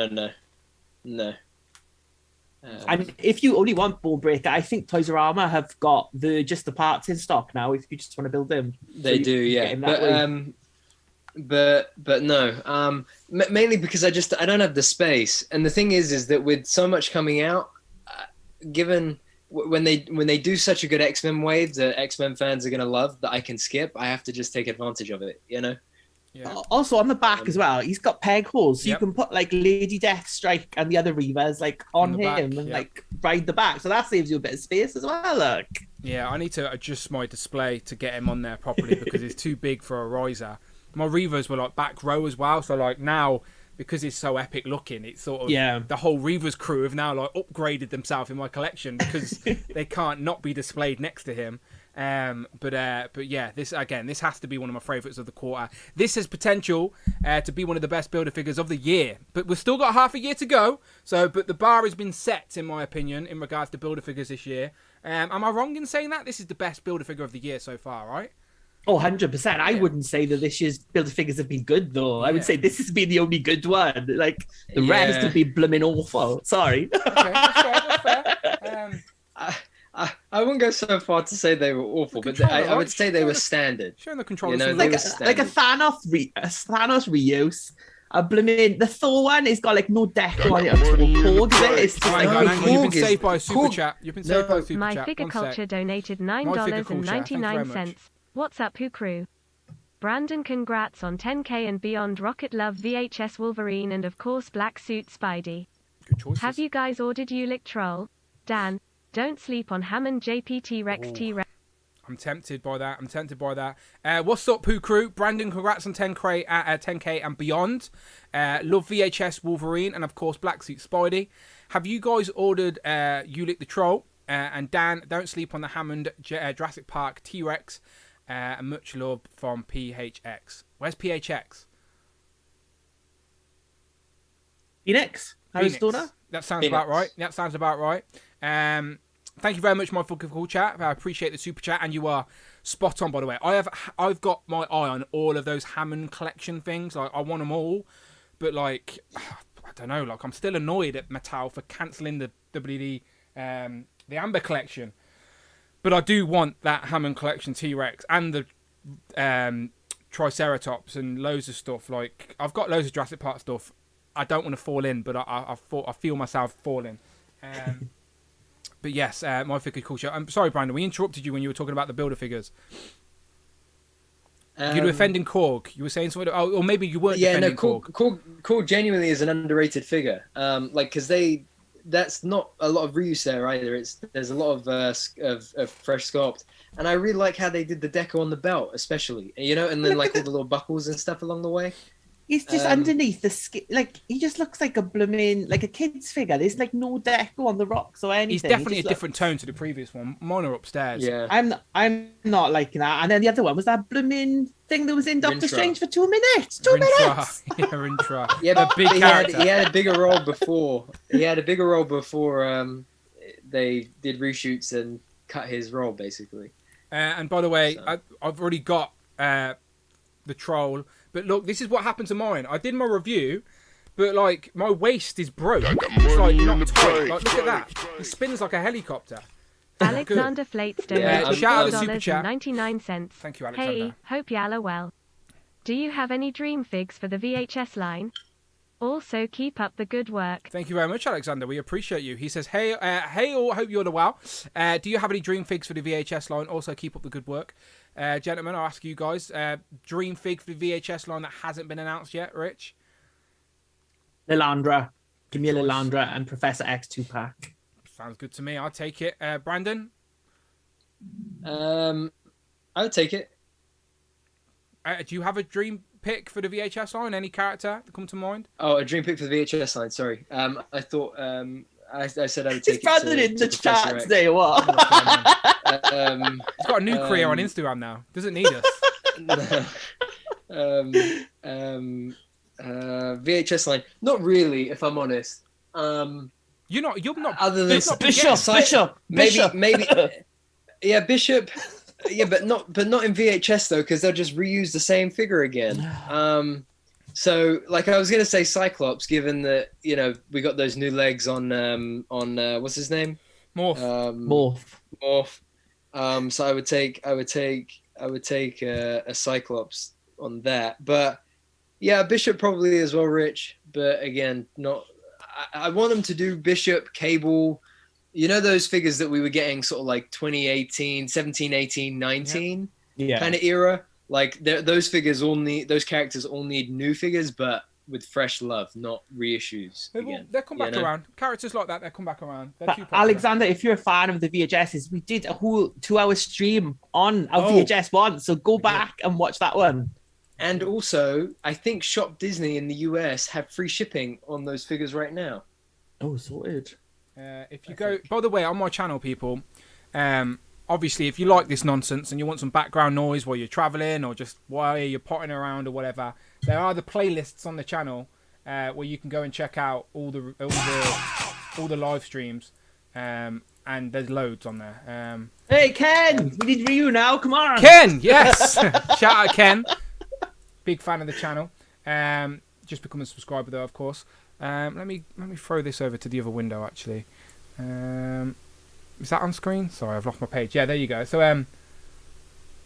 Speaker 4: And if you only want Bonebreaker, I think Toys R Us have got just the parts in stock now, if you just want to build them.
Speaker 2: They do, yeah. But no. Mainly because I don't have the space. And the thing is that with so much coming out, given when they do such a good X-Men wave that X-Men fans are going to love, that I can skip, I have to just take advantage of it, you know?
Speaker 1: Yeah.
Speaker 4: Also on the back as well, he's got peg holes, so
Speaker 1: Yep.
Speaker 4: you can put like Lady Deathstrike and the other Reavers like on
Speaker 1: the
Speaker 4: him
Speaker 1: back,
Speaker 4: and
Speaker 1: yep.
Speaker 4: like ride the back. So that saves you a bit of space as well. Look.
Speaker 1: Yeah, I need to adjust my display to get him on there properly because it's too big for a riser. My Reavers were like back row as well, so like now because it's so epic looking, it's sort of the whole Reavers crew have now like upgraded themselves in my collection because they can't not be displayed next to him. But yeah, this has to be one of my favourites of the quarter. This has potential to be one of the best Build-A-Figures of the year, but we've still got half a year to go. But the bar has been set, in my opinion, in regards to Build-A-Figures this year. Am I wrong in saying that this is the best Build-A-Figure of the year so far? Right?
Speaker 4: Oh, 100%. I wouldn't say that this year's Build-A-Figures have been good, though. I would say this has been the only good one. Like, the rest have been blooming awful. Sorry.
Speaker 1: Okay, that's fair.
Speaker 2: I wouldn't go so far to say they were awful, but I would say they were standard.
Speaker 1: Showing the controllers.
Speaker 2: You know,
Speaker 4: like a Thanos reuse. A blooming the Thor one has got like no deco on it at all. Korg, it's just
Speaker 1: Hang
Speaker 4: like
Speaker 1: on. You've been saved by a super chat. You've been saved by a super
Speaker 3: My
Speaker 1: chat.
Speaker 3: Figure
Speaker 1: One
Speaker 3: Culture
Speaker 1: sec.
Speaker 3: donated
Speaker 1: My Figure Culture, thank you very
Speaker 3: $9.99.
Speaker 1: much.
Speaker 3: What's up, Who Crew? Brandon, congrats on 10K and beyond. Rocket Love, VHS Wolverine, and of course Black Suit Spidey.
Speaker 1: Good choices.
Speaker 3: Have you guys ordered Ulick Troll? Dan, don't sleep on Hammond JPT Rex T-Rex.
Speaker 1: I'm tempted by that. What's up, Pooh Crew? Brandon, congrats on 10K and beyond. Love VHS Wolverine and, of course, Black Suit Spidey. Have you guys ordered Ulick the Troll? And Dan, don't sleep on the Hammond Jurassic Park T-Rex. And much love from PHX. Where's PHX?
Speaker 4: Phoenix. Arizona.
Speaker 1: That sounds about right. Thank you very much, my fucking cool chat. I appreciate the super chat, and you are spot on, by the way. I've got my eye on all of those Hammond collection things. Like, I want them all, but like, I don't know. Like, I'm still annoyed at Mattel for cancelling the WD the Amber collection, but I do want that Hammond collection T-Rex and the Triceratops and loads of stuff. Like, I've got loads of Jurassic Park stuff. I don't want to fall in, but I feel myself falling. But yes, my figure culture. I'm sorry, Brandon, we interrupted you when you were talking about the Build-A-Figures. You were defending Korg. You were saying something. Oh, or maybe you weren't defending Korg.
Speaker 2: Korg genuinely is an underrated figure. Because that's not a lot of reuse there either. There's a lot of fresh sculpt, and I really like how they did the deco on the belt, especially. You know, and then like all the little buckles and stuff along the way.
Speaker 4: He's just underneath the skin. Like, he just looks like a blooming, like a kid's figure. There's like no deco on the rocks or anything.
Speaker 1: He's definitely a different tone to the previous one. Mine are upstairs.
Speaker 2: Yeah.
Speaker 4: I'm not liking that. And then the other one was that blooming thing that was in Doctor
Speaker 2: Rintra.
Speaker 4: Strange for 2 minutes. 2 minutes.
Speaker 1: Yeah, Rintra.
Speaker 2: Yeah, but
Speaker 1: big
Speaker 2: he
Speaker 1: character.
Speaker 2: had a bigger role before. He had a bigger role before they did reshoots and cut his role, basically.
Speaker 1: And by the way,
Speaker 2: So.
Speaker 1: I've already got the Troll. But look, this is what happened to mine. I did my review, but like my waist is broke. It's like not tight. Like, look at that. It spins like a helicopter.
Speaker 3: Alexander Flates donated
Speaker 1: shout out to Super Chat.
Speaker 3: $4.99.
Speaker 1: Thank you, Alexander.
Speaker 3: Hey, hope y'all are well. Do you have any dream figs for the VHS line? Also, keep up the good work.
Speaker 1: Thank you very much, Alexander. We appreciate you. He says, hey, all, hope you're well. Do you have any dream figs for the VHS line? Also, keep up the good work. Gentlemen, I'll ask you guys, dream fig for the VHS line that hasn't been announced yet, Rich?
Speaker 4: Lilandra. Give me a Lilandra and Professor X 2-pack.
Speaker 1: Sounds good to me. I'll take it. Brandon?
Speaker 2: I would take it.
Speaker 1: Do you have a dream pick for the VHS line? Any character that come to mind?
Speaker 2: Oh, a dream pick for the VHS line. Sorry. I thought I said I would take
Speaker 4: Is Brandon
Speaker 2: it
Speaker 4: in the
Speaker 2: Professor
Speaker 4: chat
Speaker 2: X.
Speaker 4: today or what?
Speaker 1: He's got a new career on Instagram now. Doesn't need us.
Speaker 2: VHS line. Not really, if I'm honest.
Speaker 1: You're not.
Speaker 2: Other than
Speaker 4: Bishop.
Speaker 2: Maybe. Yeah, Bishop. Yeah, but not in VHS though, because they'll just reuse the same figure again. So, like, I was gonna say Cyclops, given that we got those new legs on what's his name?
Speaker 1: Morph.
Speaker 2: Morph. So I would take a Cyclops on that, but yeah, Bishop probably as well, Rich. But again, not. I want them to do Bishop, Cable. You know those figures that we were getting sort of like 2018, 17, 18, 19 kind of era. Like those characters all need new figures, but with fresh love, not reissues.
Speaker 1: They'll come back around. Characters like that, they'll come back around.
Speaker 4: But Alexander, if you're a fan of the VHSs, we did a whole 2-hour stream on our VHS one, so go back and watch that one.
Speaker 2: And also, I think Shop Disney in the US have free shipping on those figures right now.
Speaker 4: Oh, sorted.
Speaker 1: If you go, by the way, on my channel, people, obviously, if you like this nonsense and you want some background noise while you're traveling or just while you're potting around or whatever, there are the playlists on the channel where you can go and check out all the live streams, and there's loads on there.
Speaker 4: Hey, Ken, we need Ryu now. Come on,
Speaker 1: Ken. Yes, shout out Ken. Big fan of the channel. Just become a subscriber though, of course. Let me throw this over to the other window actually. Is that on screen? Sorry, I've lost my page. Yeah, there you go. So,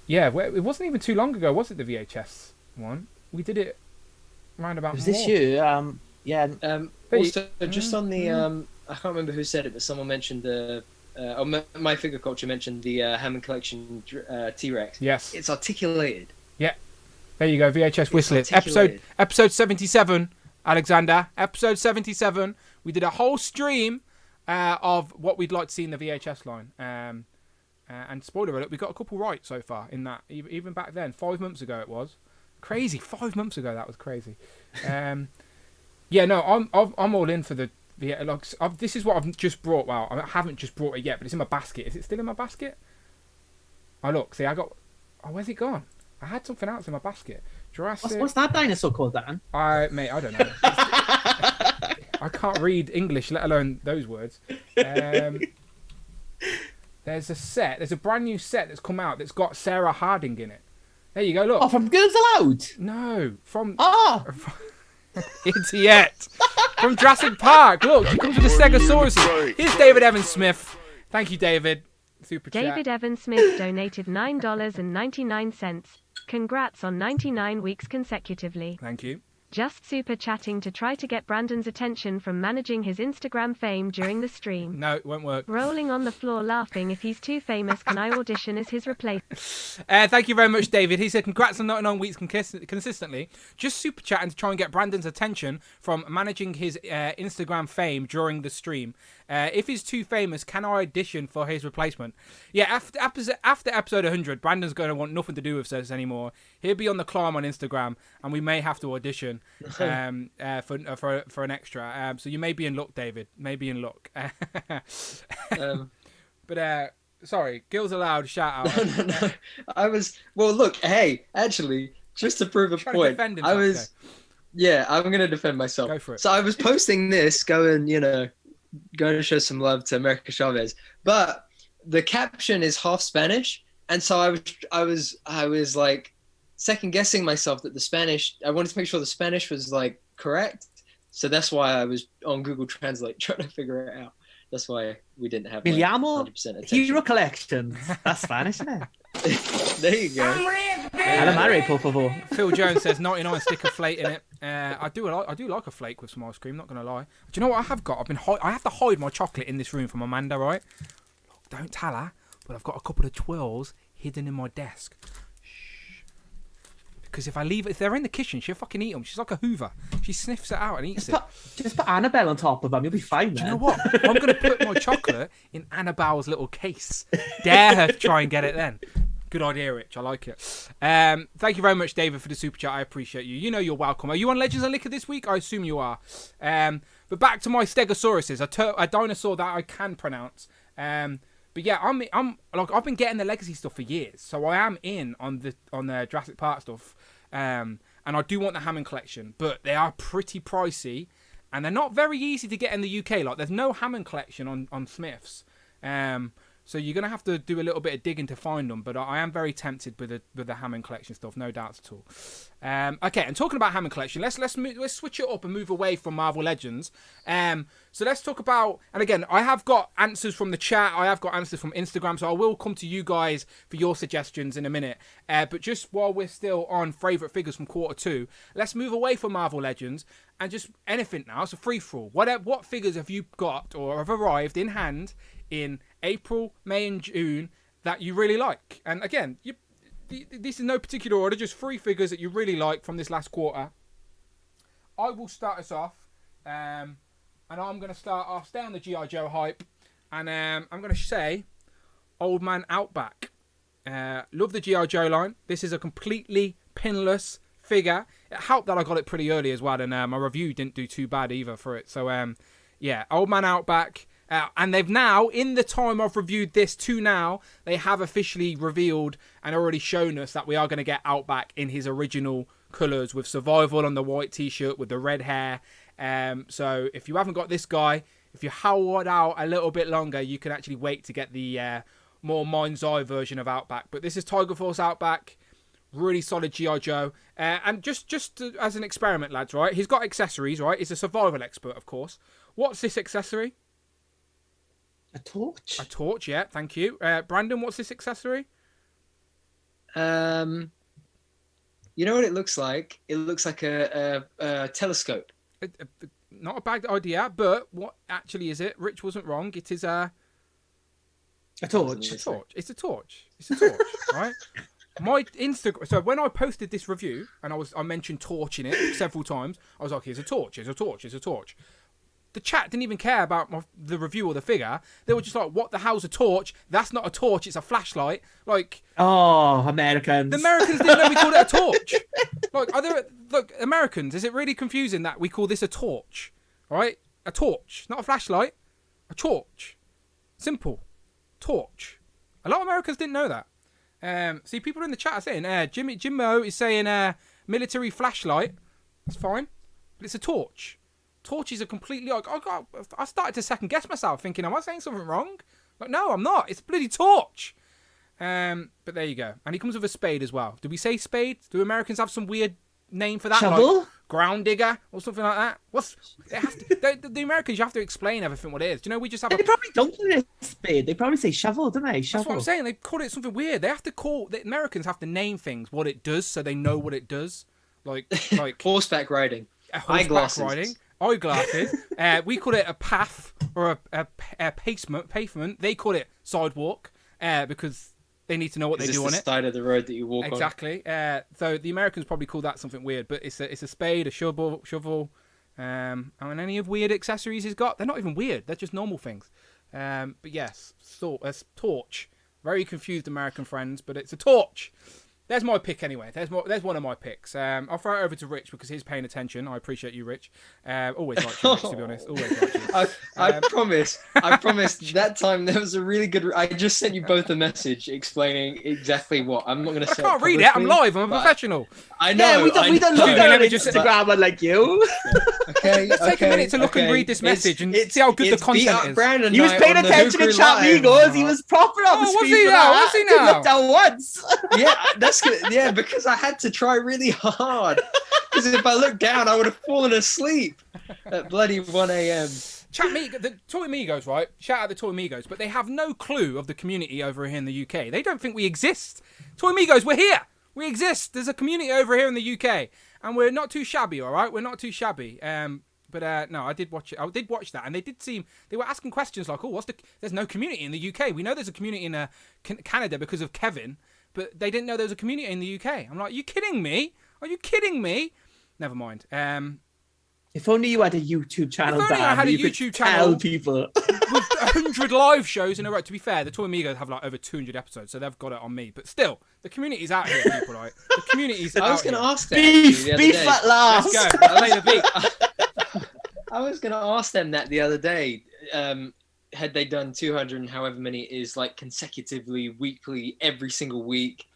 Speaker 1: it wasn't even too long ago, was it? The VHS one. We did it round about.
Speaker 4: It was this year.
Speaker 2: Also, just on the, I can't remember who said it, but someone mentioned the. My Figure Culture mentioned the Hammond Collection T-Rex.
Speaker 1: Yes.
Speaker 2: It's articulated.
Speaker 1: Yeah. There you go. VHS Whistlets. Episode 77. Alexander. Episode 77. We did a whole stream of what we'd like to see in the VHS line. And spoiler alert, we got a couple right so far in that. Even back then, 5 months ago it was. Crazy. 5 months ago, that was crazy. I'm all in for the this is what I've just brought. Well, I haven't just brought it yet, but it's in my basket. Is it still in my basket? Oh, look. See, I got... Oh, where's it gone? I had something else in my basket. Jurassic...
Speaker 4: What's that dinosaur called, Dan?
Speaker 1: Mate, I don't know. I can't read English, let alone those words. There's a brand new set that's come out that's got Sarah Harding in it. There you go, look.
Speaker 4: Oh, from Girls Aloud?
Speaker 1: No, from...
Speaker 4: Oh!
Speaker 1: Idiot! From Jurassic Park. Look, she comes with the Stegosaurus. Here's David Evans Smith. Thank you, David. Super chat.
Speaker 3: David Evans Smith donated $9.99. Congrats on 99 weeks consecutively.
Speaker 1: Thank you.
Speaker 3: Just super chatting to try to get Brandon's attention from managing his Instagram fame during the stream.
Speaker 1: No, it won't work.
Speaker 3: Rolling on the floor laughing. If he's too famous, can I audition as his replacement?
Speaker 1: Thank you very much, David. He said, congrats on 99 weeks consistently. Just super chatting to try and get Brandon's attention from managing his Instagram fame during the stream. If he's too famous, can I audition for his replacement? Yeah, after episode 100, Brandon's going to want nothing to do with us anymore. He'll be on the climb on Instagram, and we may have to audition for an extra. So you may be in luck, David. Maybe in luck. But sorry, Girls Aloud. Shout out.
Speaker 2: No. I was look. Hey, actually, just to prove a point, I'm going to defend myself.
Speaker 1: Go for it.
Speaker 2: So I was posting this, going to show some love to America Chavez, but the caption is half Spanish, and so I was like second guessing myself that the Spanish. I wanted to make sure the Spanish was like correct, so that's why I was on Google Translate trying to figure it out. That's why we didn't have
Speaker 4: like 100% attention. Hero Collections. That's Spanish, isn't it?
Speaker 2: There you go.
Speaker 4: Calamari, por favor.
Speaker 1: Phil Jones says 99 stick of flake in it. I do like a flake with some ice cream. Not gonna lie. Do you know what I have got? I have to hide my chocolate in this room from Amanda, right? Look, don't tell her, but I've got a couple of twirls hidden in my desk. Because if they're in the kitchen, she'll fucking eat them. She's like a Hoover. She sniffs it out and eats it.
Speaker 4: Just put Annabelle on top of them. You'll be fine, man.
Speaker 1: Do you know what? I'm going to put my chocolate in Annabelle's little case. Dare her to try and get it then. Good idea, Rich. I like it. Thank you very much, David, for the super chat. I appreciate you. You know you're welcome. Are you on Legends of Liquor this week? I assume you are. But back to my Stegosauruses, a dinosaur that I can pronounce. But yeah, I've been getting the legacy stuff for years, so I am in on the Jurassic Park stuff, and I do want the Hammond collection, but they are pretty pricey, and they're not very easy to get in the UK. Like, there's no Hammond collection on Smiths, so you're gonna have to do a little bit of digging to find them. But I am very tempted with the Hammond collection stuff, no doubts at all. Okay, and talking about Hammond collection, let's switch it up and move away from Marvel Legends. So let's talk about, and again, I have got answers from the chat, I have got answers from Instagram, so I will come to you guys for your suggestions in a minute. But just while we're still on favourite figures from Q2, let's move away from Marvel Legends and just anything now. So free for all. What figures have you got or have arrived in hand in April, May, and June that you really like? And again, this is no particular order, just 3 figures that you really like from this last quarter. I will start us off, and I'm going to start off, stay on the G.I. Joe hype, and I'm going to say Old Man Outback. Love the G.I. Joe line. This is a completely pinless figure. It helped that I got it pretty early as well, and my review didn't do too bad either for it. So, yeah, Old Man Outback. And they've now, in the time I've reviewed this to now, they have officially revealed and already shown us that we are going to get Outback in his original colours, with Survival on the white t-shirt with the red hair. So if you haven't got this guy, if you hold out a little bit longer, you can actually wait to get the more mind's eye version of Outback. But this is Tiger Force Outback. Really solid G.I. Joe. And just as an experiment, lads, right? He's got accessories, right? He's a survival expert, of course. What's this accessory?
Speaker 4: A torch.
Speaker 1: A torch, yeah. Thank you. Brandon, what's this accessory?
Speaker 2: You know what it looks like? It looks like a telescope.
Speaker 1: Not a bad idea, but what actually is it? Rich wasn't wrong. It is a
Speaker 4: torch.
Speaker 1: A torch. It's a torch. It's a torch, right? My Instagram. So when I posted this review and I mentioned torch in it several times, I was like, "Here's a torch. Here's a torch. Here's a torch." The chat didn't even care about the review or the figure. They were just like, "What the hell's a torch? That's not a torch. It's a flashlight." Like,
Speaker 4: oh, Americans.
Speaker 1: The Americans didn't know we called it a torch. Look, Americans, is it really confusing that we call this a torch? Right? A torch, not a flashlight. A torch. Simple. Torch. A lot of Americans didn't know that. See, people in the chat are saying, Jimmo is saying military flashlight. That's fine. But it's a torch. Torches are completely like, I started to second guess myself, thinking, am I saying something wrong? Like, no, I'm not. It's a bloody torch. But there you go. And he comes with a spade as well. Do we say spade? Do Americans have some weird name for that?
Speaker 4: Shovel?
Speaker 1: Like ground digger or something like that? The Americans, you have to explain everything what it is. Do you know, we just have
Speaker 4: They probably don't call it a spade. They probably say shovel, don't they? Shovel.
Speaker 1: That's what I'm saying. They call it something weird. The Americans have to name things what it does so they know what it does. Like
Speaker 2: horseback riding.
Speaker 1: Eyeglasses. Eyeglasses. We call it a path or a pavement. They call it sidewalk because they need to know what they do on it.
Speaker 2: Side of the road that you walk on.
Speaker 1: Exactly. So the Americans probably call that something weird, but it's a spade, a shovel. And any of weird accessories he's got, they're not even weird. They're just normal things. But yes, a torch. Very confused American friends, but it's a torch. There's my pick anyway. There's one of my picks. I'll throw it over to Rich because he's paying attention. I appreciate you, Rich. Always liked you, Rich, to be honest. Always liked you.
Speaker 2: I promise. That time there was a really good. I just sent you both a message explaining exactly what. I'm not going to say.
Speaker 1: I can't read it. I'm live. I'm a professional.
Speaker 2: I know.
Speaker 4: Yeah, we don't
Speaker 1: Let me
Speaker 4: just
Speaker 1: just
Speaker 4: Instagram like you.
Speaker 2: Okay.
Speaker 1: Let's take a minute to look and read this message and see how good the content is.
Speaker 2: Brandon
Speaker 4: He was paying attention to chat Migos. He was proper on the
Speaker 1: was
Speaker 4: screen.
Speaker 1: he now? Was he now?
Speaker 4: He looked down once.
Speaker 2: Yeah, that's good. Yeah, because I had to try really hard. Because if I looked down, I would have fallen asleep at bloody 1 a.m.
Speaker 1: The Toy Amigos, right? Shout out the Toy Amigos, but they have no clue of the community over here in the UK. They don't think we exist. Toy Amigos, we're here. We exist. There's a community over here in the UK, and we're not too shabby, all right? We're not too shabby. But no, I did watch it. I did watch that, and they were asking questions like, "Oh, there's no community in the UK. We know there's a community in Canada because of Kevin." But they didn't know there was a community in the UK. I'm like, are you kidding me? Are you kidding me? Never mind.
Speaker 4: If only you had a YouTube channel,
Speaker 1: if only I had a YouTube channel
Speaker 4: tell people.
Speaker 1: with 100 live shows in a row. To be fair, the Toy Amigos have like over 200 episodes, so they've got it on me. But still, the community's out here, people. Right? The community's out here.
Speaker 2: I was going to ask them.
Speaker 4: Beef at last.
Speaker 1: Let's go. I'll lay the beat.
Speaker 2: I was going to ask them that the other day. Had they done 200 and however many it is, like consecutively, weekly, every single week,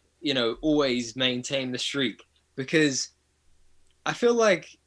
Speaker 2: always maintain the streak? Because I feel like,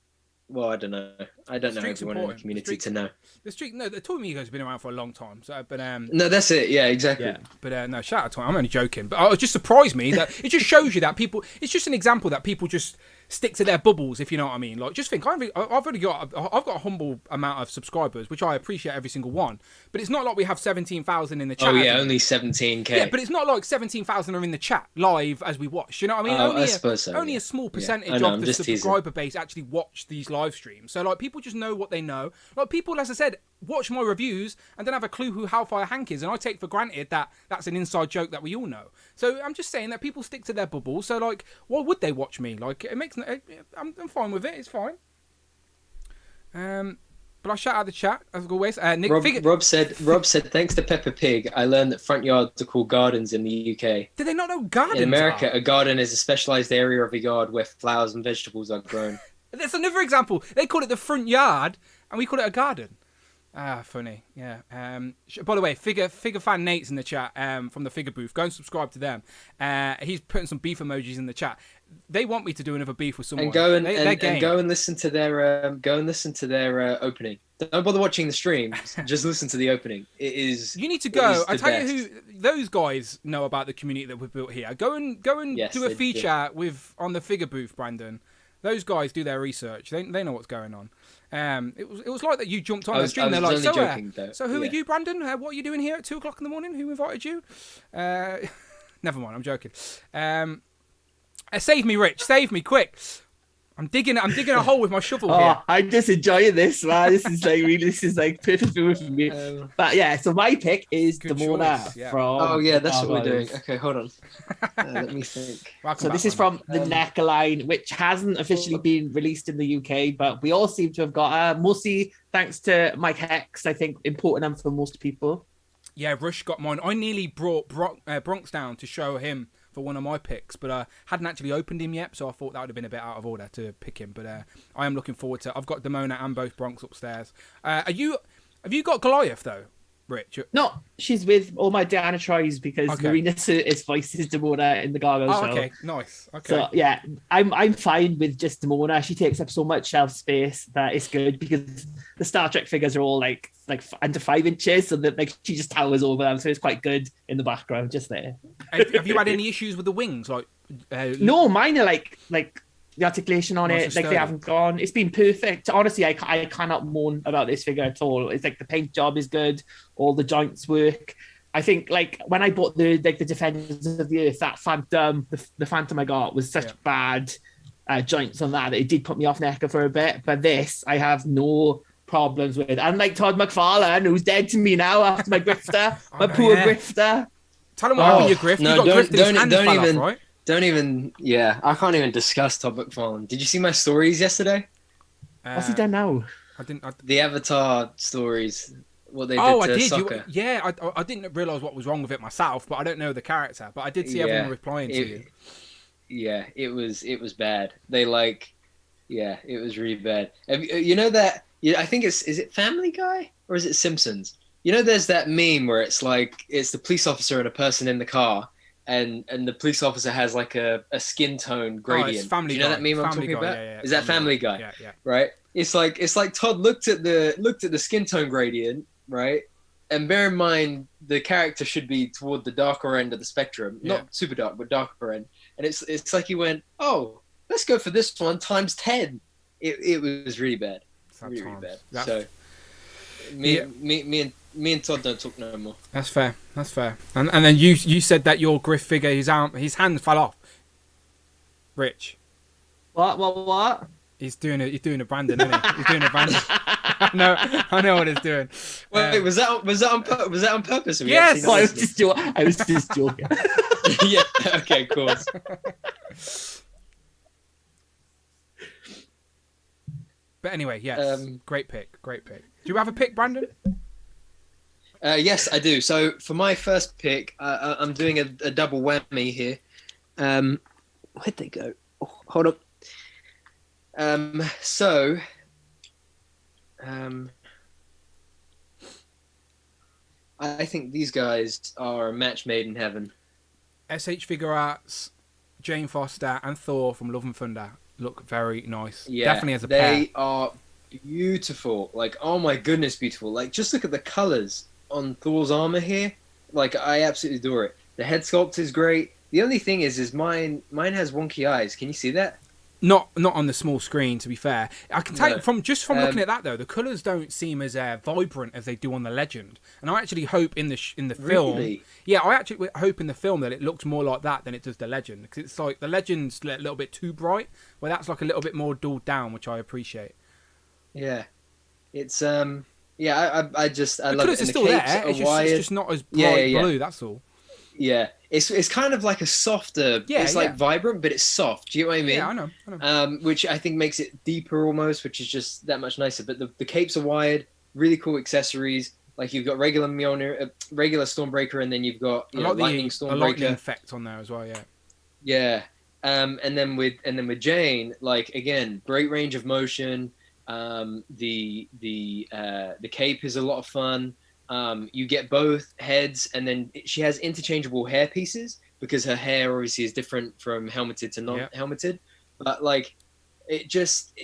Speaker 2: well, I don't know. I don't know everyone in the community to know.
Speaker 1: The Toy Amigos have been around for a long time. So, but
Speaker 2: no, that's it. Yeah, exactly. Yeah.
Speaker 1: But no, shout out to him. I'm only joking. But it just surprised me that it just shows you that people. It's just an example that people just stick to their bubbles, if you know what I mean. Like, just think, I've got a humble amount of subscribers, which I appreciate every single one. But it's not like we have 17,000 in the chat.
Speaker 2: Oh yeah, only 17k.
Speaker 1: Yeah, but it's not like 17,000 are in the chat live as we watch. You know what I mean?
Speaker 2: I suppose so.
Speaker 1: Only a small percentage of the subscriber base actually watch these live streams. So like, people just know what they know. Like, people, as I said, watch my reviews and don't have a clue who Hellfire Hank is, and I take for granted that that's an inside joke that we all know. So I'm just saying that people stick to their bubble. So like, why would they watch me? Like, it makes I'm fine with it. It's fine. But I shout out the chat as always. Nick,
Speaker 2: Rob said, thanks to Peppa Pig, I learned that front yards are called gardens in the UK.
Speaker 1: Did they not know gardens?
Speaker 2: In America, a garden is a specialised area of a yard where flowers and vegetables are grown.
Speaker 1: That's another example. They call it the front yard, and we call it a garden. Ah, funny. Yeah. By the way, figure fan Nate's in the chat from the figure booth. Go and subscribe to them. He's putting some beef emojis in the chat. They want me to do another beef with someone.
Speaker 2: And go and listen to their opening. Don't bother watching the stream. Just listen to the opening. It is. You
Speaker 1: need to go. I tell you who those guys know about the community that we've built here. Go and do a feature on the figure booth, Brandon. Those guys do their research. They know what's going on. It was like that you jumped on the stream. They're like, so who are you, Brandon? What are you doing here at 2:00 in the morning? Who invited you? Never mind. I'm joking. Save me, Rich. Save me, quick. I'm digging a hole with my shovel here.
Speaker 4: I'm just enjoying this, man. This is like perfect for me. But yeah, so my pick is Demona from.
Speaker 2: Oh yeah, that's what we're doing. Okay, hold on. Let me think.
Speaker 4: So this is from the neckline, which hasn't officially been released in the UK, but we all seem to have got mostly thanks to Mike Hex. I think important them for most people.
Speaker 1: Yeah, Rush got mine. I nearly brought Bronx down to show him for one of my picks, but hadn't actually opened him yet, so I thought that would have been a bit out of order to pick him. But I am looking forward to. I've got Demona and both Bronx upstairs. Have you got Goliath though, Rich?
Speaker 4: No, she's with all my Diana tries because Marina is voices Demona in the Gargoyle show.
Speaker 1: Okay, nice. Okay.
Speaker 4: So yeah, I'm fine with just Demona. She takes up so much shelf space that it's good because the Star Trek figures are all like under 5 inches, so that like she just towers over them, so it's quite good in the background, just there.
Speaker 1: Have you had any issues with the wings?
Speaker 4: No, mine are like the articulation on it, like they haven't gone. It's been perfect. Honestly, I cannot moan about this figure at all. It's like the paint job is good, all the joints work. I think like when I bought the Defenders of the Earth, that Phantom, the Phantom I got was such bad joints on that it did put me off NECA for a bit. But this, I have no problems with. Unlike Todd McFarlane, who's dead to me now after my grifter, poor grifter.
Speaker 1: Tell him what happened, your grift.
Speaker 2: No,
Speaker 1: you got grifted, his hand fell off, right?
Speaker 2: Don't even. Yeah, I can't even discuss Todd McFarlane. Did you see my stories yesterday?
Speaker 4: What's he done now?
Speaker 1: I didn't.
Speaker 2: The Avatar stories. What they did to Sokka.
Speaker 1: I didn't realise what was wrong with it myself, but I don't know the character. But I did see everyone replying to you.
Speaker 2: Yeah, it was bad. They it was really bad. You know that? I think is it Family Guy or is it Simpsons? You know, there's that meme where it's like it's the police officer and a person in the car, and the police officer has like a skin tone gradient.
Speaker 1: It's Family
Speaker 2: Do you know
Speaker 1: Guy.
Speaker 2: that meme I'm talking about?
Speaker 1: Yeah,
Speaker 2: is that Family Guy?
Speaker 1: Yeah.
Speaker 2: Right. It's like Todd looked at the skin tone gradient, right? And bear in mind the character should be toward the darker end of the spectrum, not super dark, but darker end. And it's like he went, oh, let's go for this one times 10. It was really bad. Really bad. So me and Todd don't talk no more.
Speaker 1: That's fair. And then you said that your Griff figure, his hand fell off. Rich.
Speaker 4: What?
Speaker 1: He's doing a Brandon, isn't he? He's doing a Brandon. I know what he's doing.
Speaker 2: Wait, was that on purpose?
Speaker 1: Yes.
Speaker 4: I was just joking.
Speaker 2: Yeah. Okay. Cool.
Speaker 1: But anyway, yes, great pick. Do you have a pick, Brandon?
Speaker 2: Yes, I do. So for my first pick, I'm doing a double whammy here. Where'd they go? Oh, hold up. I think these guys are a match made in heaven.
Speaker 1: SH Figure Arts, Jane Foster, and Thor from Love and Thunder look very nice.
Speaker 2: Yeah,
Speaker 1: definitely as a pair.
Speaker 2: They are beautiful. Like, oh my goodness, beautiful. Like, just look at the colors on Thor's armor here. Like, I absolutely adore it. The head sculpt is great. The only thing is mine has wonky eyes. Can you see that?
Speaker 1: Not on the small screen, to be fair. I can tell you from looking at that though, the colours don't seem as vibrant as they do on the Legend. And I actually hope in the film,
Speaker 2: really?
Speaker 1: Yeah, I actually hope in the film that it looks more like that than it does the Legend, because it's like the Legend's a little bit too bright, where that's like a little bit more dulled down, which I appreciate.
Speaker 2: Yeah, it's Yeah, I just I
Speaker 1: The
Speaker 2: love
Speaker 1: colours
Speaker 2: it.
Speaker 1: are
Speaker 2: And the
Speaker 1: still
Speaker 2: capes
Speaker 1: there.
Speaker 2: are
Speaker 1: It's
Speaker 2: wired.
Speaker 1: just not as bright blue. That's all.
Speaker 2: Yeah, it's kind of like a softer.
Speaker 1: Yeah,
Speaker 2: It's like vibrant, but it's soft. Do you know what I mean?
Speaker 1: Yeah, I know.
Speaker 2: Which I think makes it deeper almost, which is just that much nicer. But the capes are wired, really cool accessories. Like you've got regular Mjolnir, regular Stormbreaker, and then you've got lightning Stormbreaker.
Speaker 1: A lightning effect on there as well. Yeah.
Speaker 2: Yeah. And then with Jane, like again, great range of motion. The cape is a lot of fun. You get both heads, and then she has interchangeable hair pieces because her hair obviously is different from helmeted to non-helmeted. But like, they're just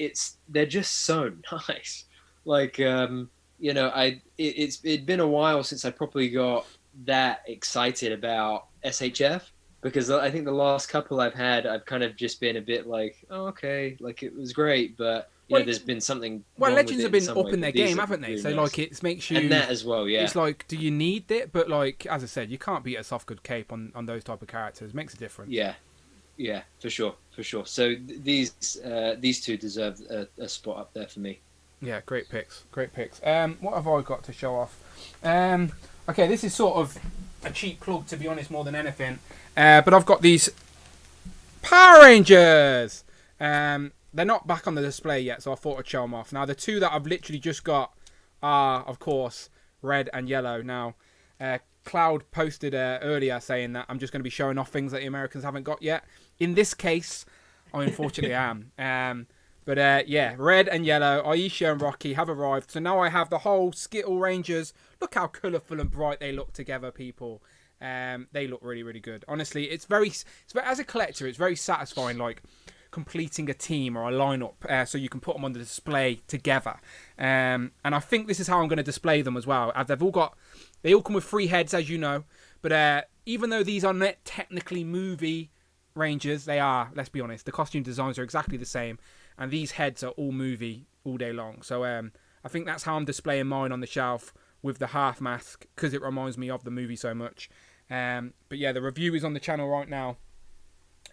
Speaker 2: so nice. Like, it's been a while since I probably got that excited about SHF, because I think the last couple I've had, I've kind of just been a bit like, oh, okay, like it was great, but there's been something.
Speaker 1: Well,
Speaker 2: wrong
Speaker 1: Legends
Speaker 2: with
Speaker 1: have
Speaker 2: it
Speaker 1: been
Speaker 2: some
Speaker 1: up
Speaker 2: way,
Speaker 1: in their
Speaker 2: but these
Speaker 1: game,
Speaker 2: are
Speaker 1: haven't they?
Speaker 2: really
Speaker 1: So
Speaker 2: nice.
Speaker 1: like it makes you.
Speaker 2: And that as well, yeah.
Speaker 1: It's like, do you need it? But like, as I said, you can't beat a soft good cape on those type of characters. It makes a difference.
Speaker 2: Yeah, for sure. So these two deserve a spot up there for me.
Speaker 1: Yeah, great picks. What have I got to show off? Okay, this is sort of a cheap plug, to be honest, more than anything. But I've got these Power Rangers. They're not back on the display yet, so I thought I'd show them off. Now, the two that I've literally just got are, of course, red and yellow. Now, Cloud posted earlier saying that I'm just going to be showing off things that the Americans haven't got yet. In this case, I unfortunately am. But red and yellow, Aisha and Rocky have arrived. So now I have the whole Skittle Rangers. Look how colourful and bright they look together, people. They look really, really good. Honestly, it's very, as a collector, it's very satisfying, like completing a team or a lineup, so you can put them on the display together. And I think this is how I'm going to display them as well. As they all come with 3 heads, as you know. But even though these are not technically movie Rangers, they are. Let's be honest, the costume designs are exactly the same, and these heads are all movie all day long. So I think that's how I'm displaying mine on the shelf with the half mask, because it reminds me of the movie so much. But yeah, the review is on the channel right now.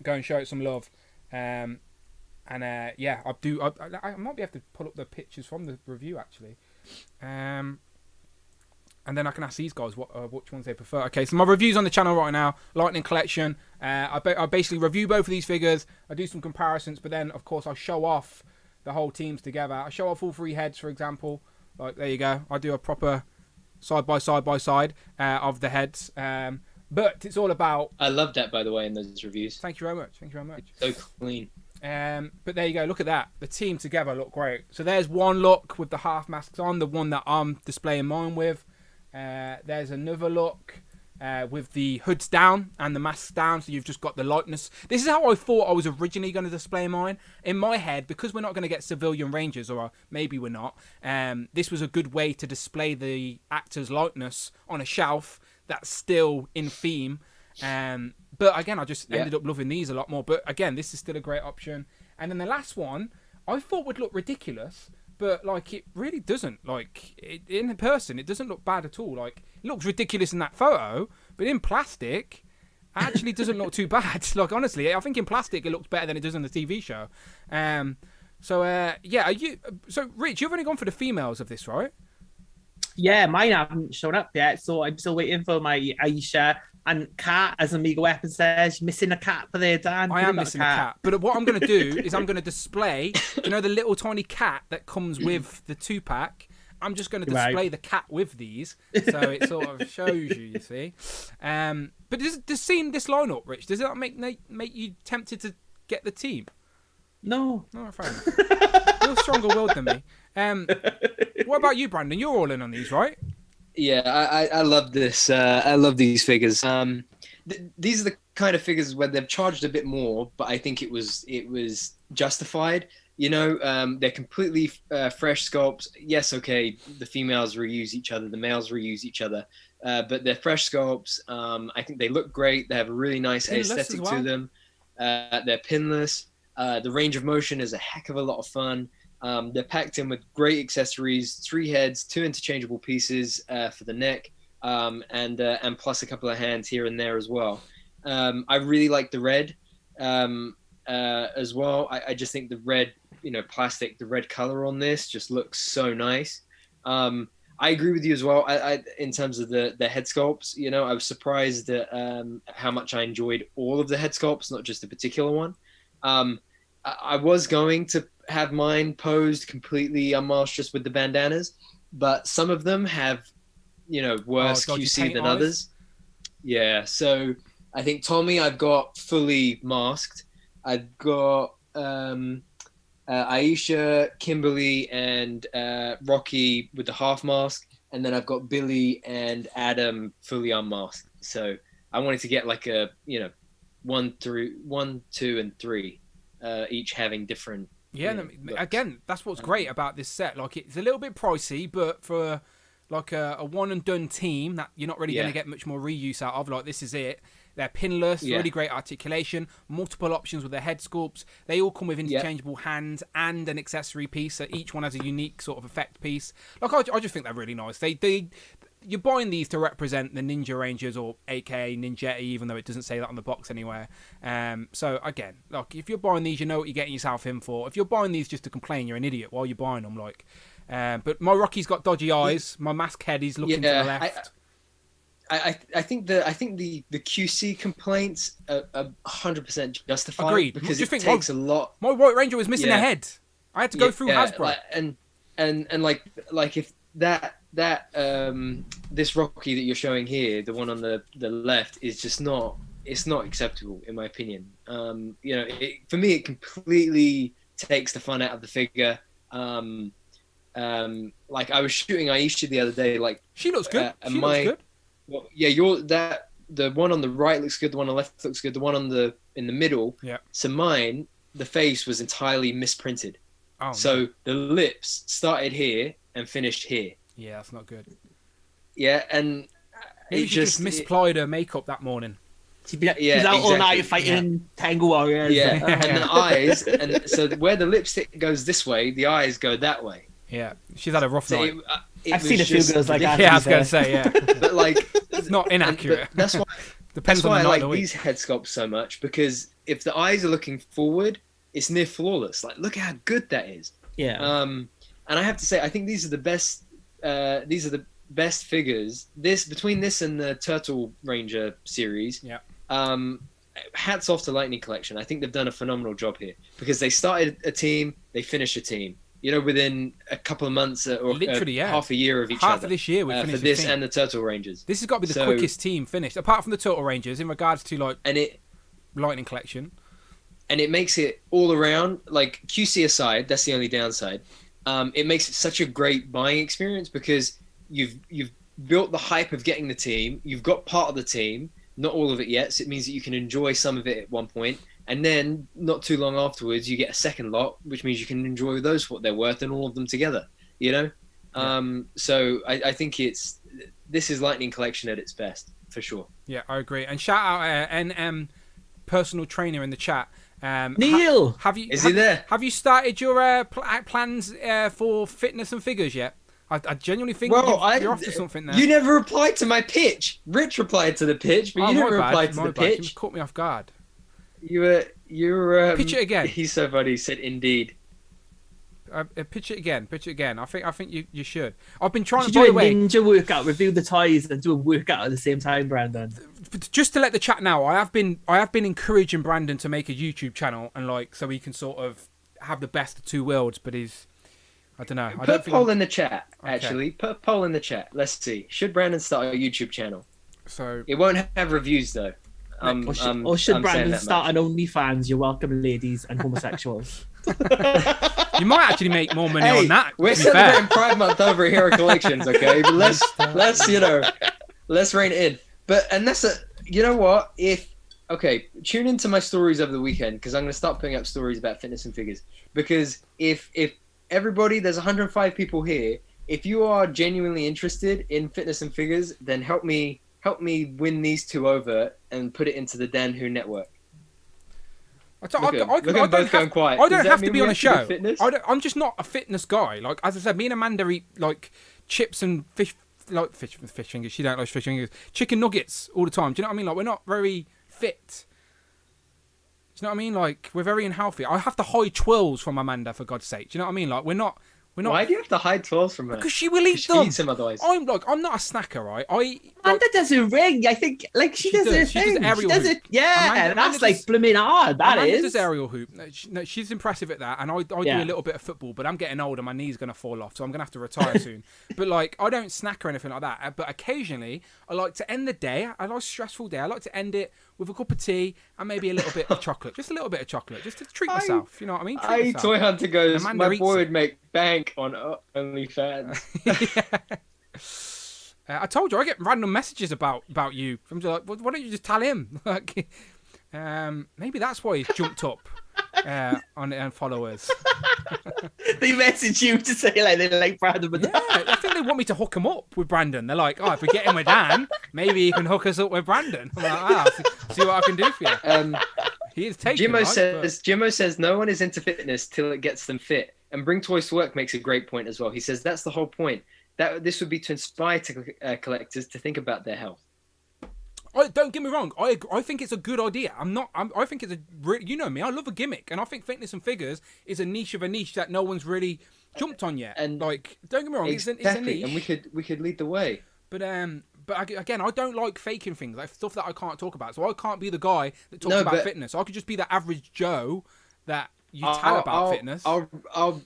Speaker 1: Go and show it some love. I might be able to pull up the pictures from the review actually. And then I can ask these guys which ones they prefer. Okay, so my review's on the channel right now. Lightning Collection. I basically review both of these figures. I do some comparisons, but then, of course, I show off the whole teams together. I show off all 3 heads, for example. Like, there you go. I do a proper side-by-side of the heads. But it's all about...
Speaker 2: I love that, by the way, in those reviews.
Speaker 1: Thank you very much.
Speaker 2: So clean.
Speaker 1: But there you go. Look at that. The team together look great. So there's one look with the half masks on, the one that I'm displaying mine with. There's another look with the hoods down and the masks down, so you've just got the likeness. This is how I thought I was originally going to display mine. In my head, because we're not going to get civilian Rangers, or maybe we're not, this was a good way to display the actor's likeness on a shelf that's still in theme. But again, I just ended up loving these a lot more. But again, this is still a great option. And then the last one, I thought would look ridiculous, but like it really doesn't. Like in person, it doesn't look bad at all. Like it looks ridiculous in that photo, but in plastic, actually doesn't look too bad. Like honestly, I think in plastic it looks better than it does on the TV show. So Rich, you've only gone for the females of this, right?
Speaker 4: Yeah, mine haven't shown up yet, so I'm still waiting for my Aisha and Cat, as Amigo Weapon says. Missing a cat for there, Dan.
Speaker 1: I am missing a cat. But what I'm going to do is I'm going to display, the little tiny cat that comes with the 2-pack. I'm just going to display the cat with these, so it sort of shows you see. But does seeing this lineup, Rich, does that make you tempted to get the team?
Speaker 4: No.
Speaker 1: No, fair enough. You're stronger-willed than me. What about you, Brandon? You're all in on these, right?
Speaker 2: Yeah, I love this. I love these figures. These are the kind of figures where they've charged a bit more, but I think it was justified. They're completely fresh sculpts. Yes, okay, the females reuse each other, the males reuse each other, but they're fresh sculpts. I think they look great. They have a really nice aesthetic to them. They're pinless. The range of motion is a heck of a lot of fun. They're packed in with great accessories, 3 heads, 2 interchangeable pieces for the neck, and plus a couple of hands here and there as well. I really like the red as well. I just think the red, plastic, the red color on this just looks so nice. I agree with you as well. I in terms of the head sculpts, you know, I was surprised at how much I enjoyed all of the head sculpts, not just a particular one. I was going to have mine posed completely unmasked just with the bandanas, but some of them have, you know, worse QC than others. Yeah, so I think Tommy, I've got fully masked. I've got Aisha, Kimberly, and Rocky with the half mask, and then I've got Billy and Adam fully unmasked. So I wanted to get like a, you know, 1, 2, and 3, each having different.
Speaker 1: Yeah, again, that's what's great about this set. Like, it's a little bit pricey, but for like a one and done team that you're not really going to get much more reuse out of, like, this is it. They're pinless, really great articulation, multiple options with their head sculpts. They all come with interchangeable hands and an accessory piece, so each one has a unique sort of effect piece. Like, I just think they're really nice. You're buying these to represent the Ninja Rangers, or aka Ninjetti, even though it doesn't say that on the box anywhere. So again, like, if you're buying these, you know what you're getting yourself in for. If you're buying these just to complain, you're an idiot while you're buying them. Like, but my Rocky's got dodgy eyes. My mask head is looking to the left.
Speaker 2: I think the QC complaints are 100% justified.
Speaker 1: Agreed.
Speaker 2: Because it takes a lot.
Speaker 1: My White Ranger was missing a head. I had to go through Hasbro.
Speaker 2: And like if that this Rocky that you're showing here, the one on the left, is just not. It's not acceptable in my opinion. You know, for me, it completely takes the fun out of the figure. Like, I was shooting Aisha the other day. Like,
Speaker 1: she looks good. She looks good.
Speaker 2: Well, yeah, the one on the right looks good. The one on the left looks good. The one in the middle. Yeah. So mine, the face was entirely misprinted. Oh. So the lips started here and finished here.
Speaker 1: Yeah, that's not good.
Speaker 2: Yeah, and
Speaker 1: maybe she just misapplied her makeup that morning.
Speaker 4: She's out all night fighting Tango Warriors.
Speaker 2: Yeah, and the eyes, and so where the lipstick goes this way, the eyes go that way.
Speaker 1: Yeah, she's had a rough night.
Speaker 4: I've seen a few girls like that.
Speaker 1: Yeah, I was going to say, yeah.
Speaker 2: But like,
Speaker 1: it's not inaccurate.
Speaker 2: That's why.
Speaker 1: Depends
Speaker 2: that's why
Speaker 1: on the
Speaker 2: I
Speaker 1: night
Speaker 2: like these head sculpts so much, because if the eyes are looking forward, it's near flawless. Like, look how good that is.
Speaker 4: Yeah.
Speaker 2: And I have to say, I think these are the best. These are the best figures. Between this and the Turtle Ranger series.
Speaker 1: Yeah.
Speaker 2: Hats off to Lightning Collection. I think they've done a phenomenal job here, because they started a team, they finish a team. You know, within a couple of months or literally half a year of each other.
Speaker 1: Half of this year we finished
Speaker 2: for this and the Turtle Rangers.
Speaker 1: This has got to be the quickest team finished, apart from the Turtle Rangers, in regards to like Lightning Collection.
Speaker 2: And it makes it all around, like, QC aside, that's the only downside. It makes it such a great buying experience, because you've built the hype of getting the team, you've got part of the team, not all of it yet, so it means that you can enjoy some of it at one point. And then, not too long afterwards, you get a second lot, which means you can enjoy those for what they're worth and all of them together. You know, so I think this is Lightning Collection at its best for sure.
Speaker 1: Yeah, I agree. And shout out NM personal trainer in the chat.
Speaker 4: Neil,
Speaker 2: is he there?
Speaker 1: Have you started your plans for fitness and figures yet? I genuinely think you're off to something there.
Speaker 2: You never replied to my pitch. Rich replied to the pitch, but you never replied to the pitch.
Speaker 1: You caught me off guard.
Speaker 2: You were
Speaker 1: pitch it again.
Speaker 2: He's so funny. He said, "Indeed."
Speaker 1: Pitch it again. I think you should. I've been trying to
Speaker 4: do a ninja workout, review the toys, and do a workout at the same time, Brandon.
Speaker 1: Just to let the chat know, I have been encouraging Brandon to make a YouTube channel, and like, so he can sort of have the best of two worlds. But I don't know.
Speaker 2: Put a poll in the chat. Actually, put a poll in the chat. Let's see. Should Brandon start a YouTube channel?
Speaker 1: So
Speaker 2: it won't have reviews though.
Speaker 4: Or should Brandon start an OnlyFans? You're welcome, ladies and homosexuals.
Speaker 1: You might actually make more money on that.
Speaker 2: We're celebrating Pride Month over at Hero Collections, okay? But let's rein it in. And that's you know what? Tune into my stories over the weekend, because I'm going to start putting up stories about fitness and figures. Because if everybody, there's 105 people here. If you are genuinely interested in fitness and figures, then help me win these two over and put it into the Dan Who network.
Speaker 1: I don't have to be on a show. I'm just not a fitness guy. Like, as I said, me and Amanda eat like chips and fish fingers. She don't like fish fingers. Chicken nuggets all the time. Do you know what I mean? Like, we're not very fit. Do you know what I mean? Like, we're very unhealthy. I have to hide twirls from Amanda, for God's sake. Do you know what I mean? Like, we're not We're not.
Speaker 2: Why do you have to hide 12s from her?
Speaker 1: Because she will eat
Speaker 2: She
Speaker 1: them.
Speaker 2: eats them otherwise.
Speaker 1: I'm not a snacker, right?
Speaker 4: Amanda does a ring. I think like she does her
Speaker 1: She
Speaker 4: thing.
Speaker 1: does aerial
Speaker 4: She does
Speaker 1: hoop.
Speaker 4: it. Yeah,
Speaker 1: Amanda
Speaker 4: that's like
Speaker 1: does-
Speaker 4: blooming hard. That
Speaker 1: Amanda
Speaker 4: is.
Speaker 1: does aerial hoop. No, she's impressive at that, and I do a little bit of football, but I'm getting older. My knee's gonna fall off, so I'm gonna have to retire soon. But like, I don't snack or anything like that. But occasionally, I like to end the day. I like a stressful day. I like to end it with a cup of tea and maybe a little bit of chocolate, just a little bit of chocolate, just to treat myself. You know what I mean? Treat myself.
Speaker 2: Toy Hunter goes,
Speaker 1: Amanda
Speaker 2: my
Speaker 1: eats
Speaker 2: boy
Speaker 1: it.
Speaker 2: would make bank on OnlyFans.
Speaker 1: I told you I get random messages about you. I'm just like, why don't you just tell him? Like, maybe that's why he's jumped up on followers.
Speaker 4: They message you to say like they like Brandon, but
Speaker 1: Yeah, I think they want me to hook him up with Brandon. They're like, oh, if we get him with Dan, maybe he can hook us up with Brandon. I'm like, see what I can do for you. He is taking.
Speaker 2: Jimmo says no one is into fitness till it gets them fit. And Bring Toys to Work makes a great point as well. He says that's the whole point. That this would be to inspire collectors to think about their health.
Speaker 1: Don't get me wrong. I think it's a good idea. I think it's you know me. I love a gimmick, and I think fitness and figures is a niche of a niche that no one's really jumped on yet. And like, don't get me wrong,
Speaker 2: exactly.
Speaker 1: it's a niche.
Speaker 2: And we could lead the way.
Speaker 1: But again, I don't like faking things, like stuff that I can't talk about. So I can't be the guy that talks about fitness. I could just be the average Joe that you tell about fitness.
Speaker 2: I'll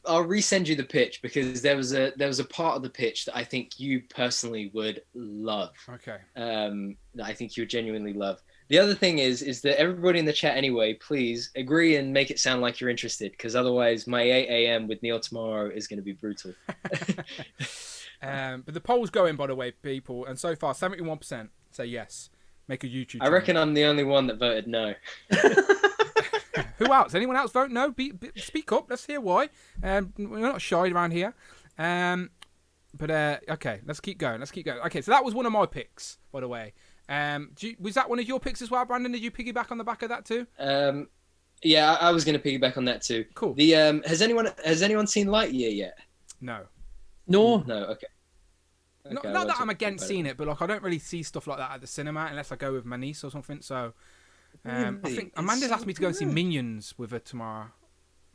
Speaker 2: resend you the pitch because there was a part of the pitch that I think you personally would love.
Speaker 1: Okay.
Speaker 2: That I think you would genuinely love. The other thing is that everybody in the chat anyway, please agree and make it sound like you're interested, because otherwise my 8 a.m. with Neil tomorrow is going to be brutal.
Speaker 1: But the poll's going, by the way, people, and so far 71% say yes. Make a YouTube channel.
Speaker 2: I reckon I'm the only one that voted no.
Speaker 1: Who else? Anyone else vote no? Speak up. Let's hear why. We're not shy around here. But okay, let's keep going. Okay, so that was one of my picks, by the way. Was that one of your picks as well, Brandon? Did you piggyback on the back of that too?
Speaker 2: Yeah, I was going to piggyback on that too.
Speaker 1: Cool.
Speaker 2: The has anyone seen Lightyear yet?
Speaker 1: No.
Speaker 2: No. Okay.
Speaker 1: Not that I'm against seeing it, but like I don't really see stuff like that at the cinema unless I go with my niece or something. So I think Amanda's asked me to go and see Minions with her tomorrow.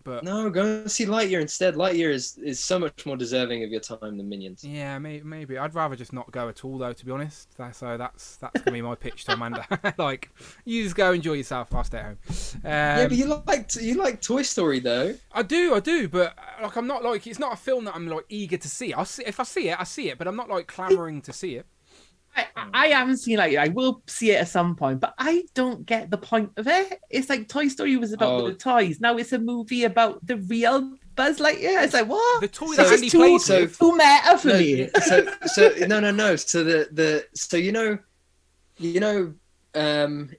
Speaker 1: But
Speaker 2: no, go and see Lightyear instead. Lightyear is so much more deserving of your time than Minions.
Speaker 1: Yeah, maybe. I'd rather just not go at all, though, to be honest. So that's gonna be my pitch to Amanda. Like, you just go enjoy yourself. I'll stay at home.
Speaker 2: Yeah, but you like Toy Story though.
Speaker 1: I do. But like, I'm not like, it's not a film that I'm like eager to see. If I see it. But I'm not like clamoring to see it.
Speaker 4: I haven't seen like I will see it at some point, but I don't get the point of it. It's like Toy Story was about the toys. Now it's a movie about the real Buzz Lightyear. It's like what?
Speaker 1: The toy that Andy plays with.
Speaker 4: Too meta for me.
Speaker 2: No. So